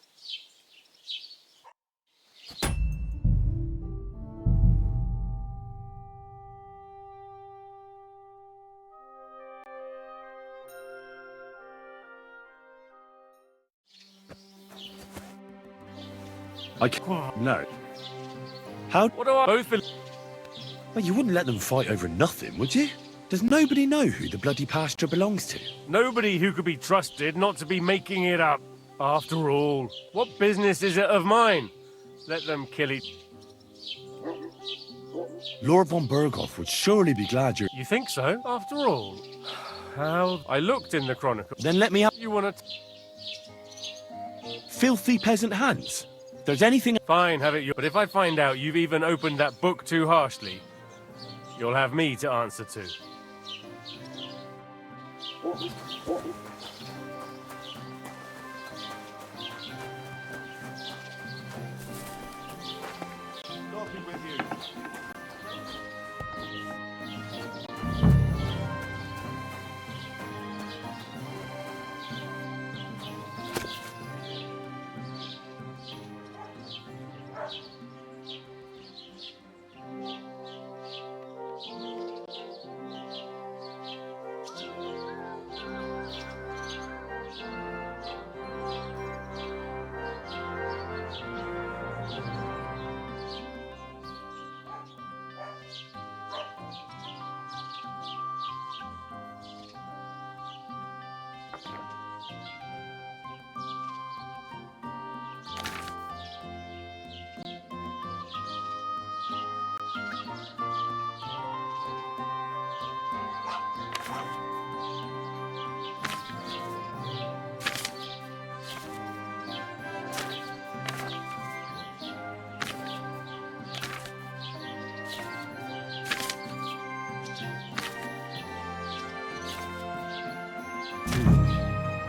I can't. No. How? What do I both believe? Well, you wouldn't let them fight over nothing, would you? Does nobody know who the bloody pasture belongs to? Nobody who could be trusted not to be making it up. After all, what business is it of mine? Let them kill each. Lord von Berghoff would surely be glad you're... You think so? After all, how I looked in the Chronicle. Then let me have... You want to... Filthy peasant hands. If there's anything... Fine, have it your... But if I find out you've even opened that book too harshly, you'll have me to answer to. Talking with you.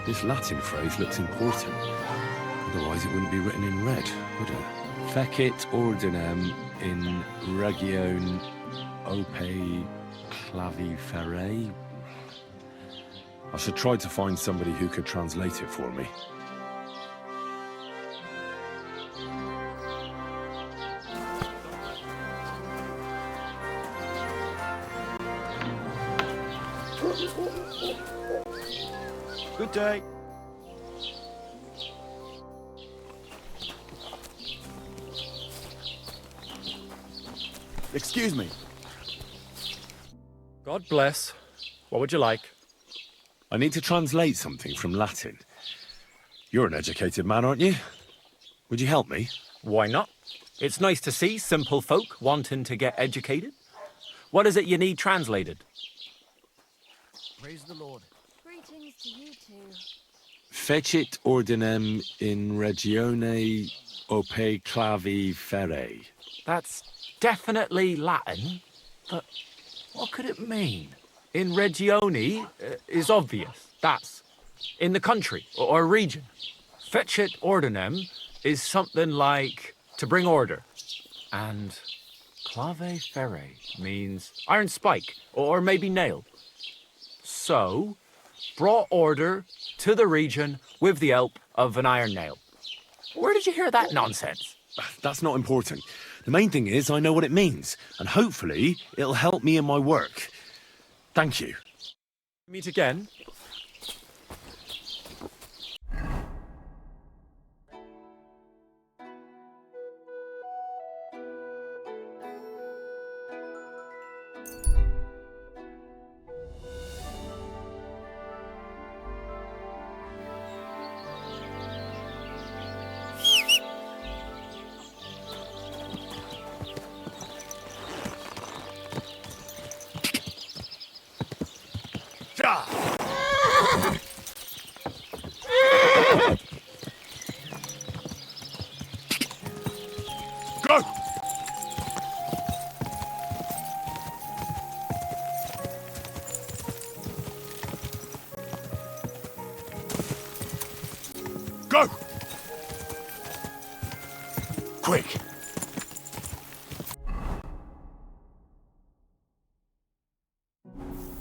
This Latin phrase looks important. Otherwise it wouldn't be written in red, would it? Fecit ordinem in region ope claviferae. I should try to find somebody who could translate it for me. Good day. Excuse me. God bless. What would you like? I need to translate something from Latin. You're an educated man, aren't you? Would you help me? Why not? It's nice to see simple folk wanting to get educated. What is it you need translated? Praise the Lord. Greetings to you two. Fecit ordinem in regione ope claviferae. That's definitely Latin, but what could it mean? In regione is obvious. That's in the country or region. Fecit ordinem is something like to bring order. And clave ferre means iron spike or maybe nail. So, brought order to the region with the help of an iron nail. Where did you hear that nonsense? That's not important. The main thing is I know what it means, and hopefully it'll help me in my work. Thank you. Meet again. Go! Quick!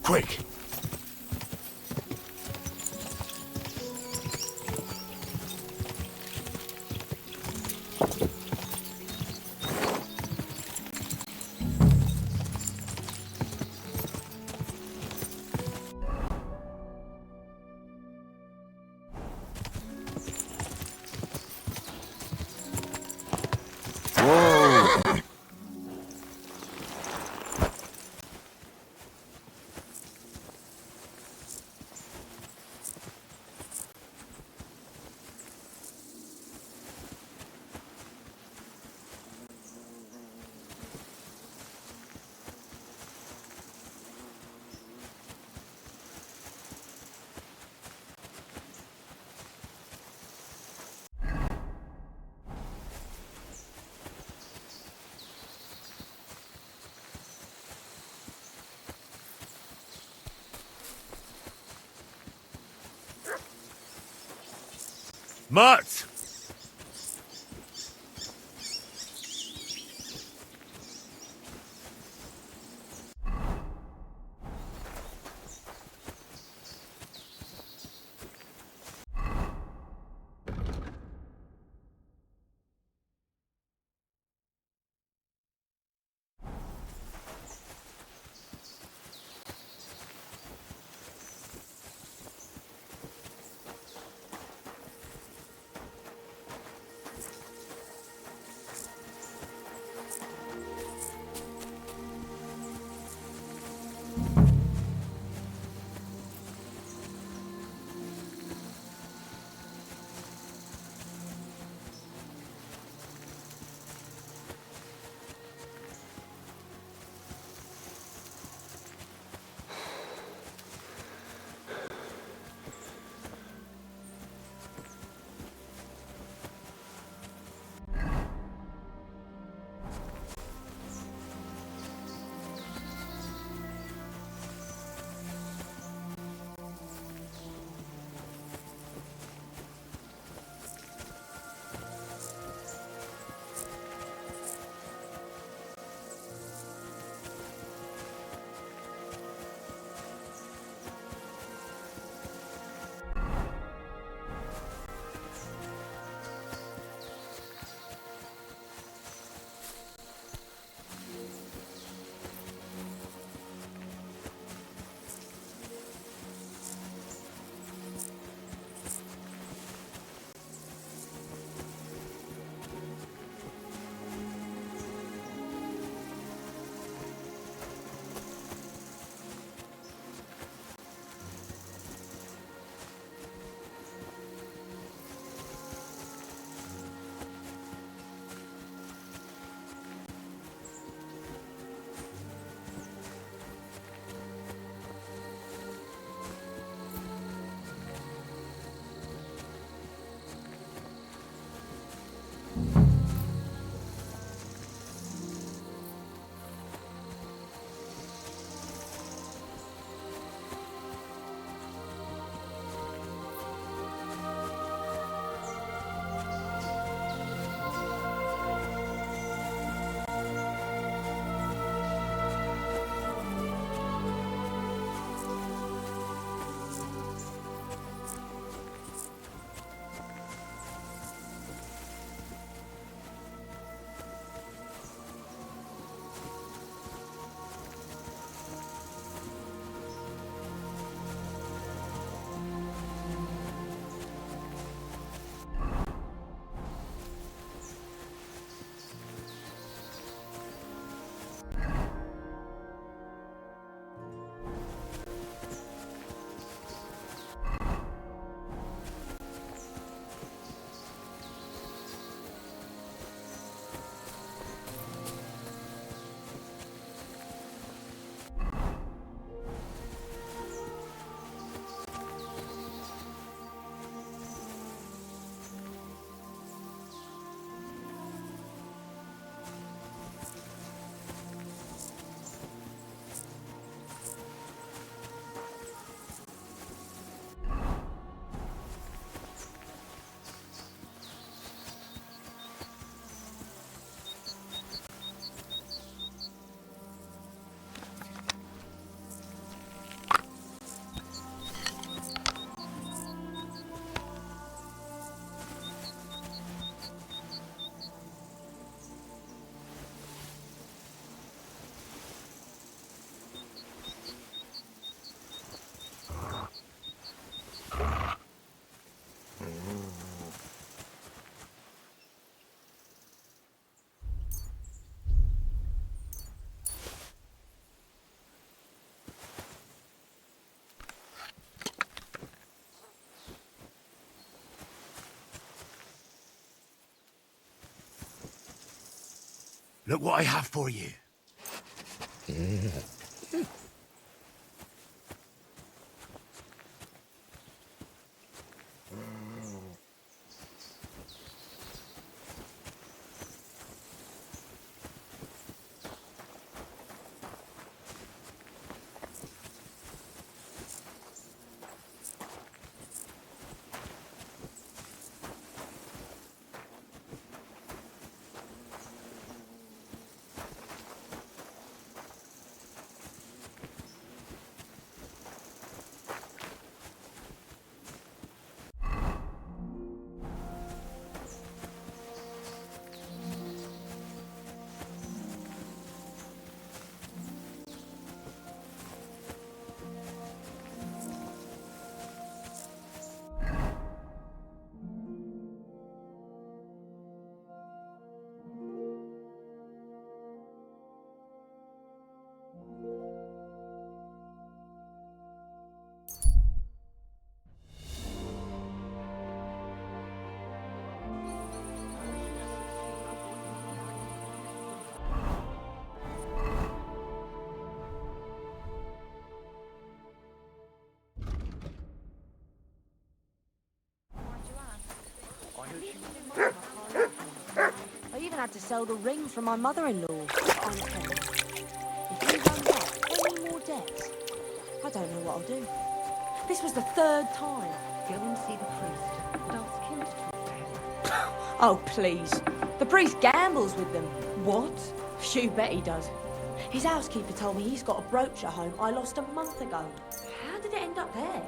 Quick! Mutt! Look what I have for you. I even had to sell the ring from my mother-in-law. I'm telling you, if he runs up any more debts, I don't know what I'll do. This was the third time. Go and see the priest and ask him to talk to him. Oh, please. The priest gambles with them. What? You bet he does. His housekeeper told me he's got a brooch at home I lost a month ago. How did it end up there?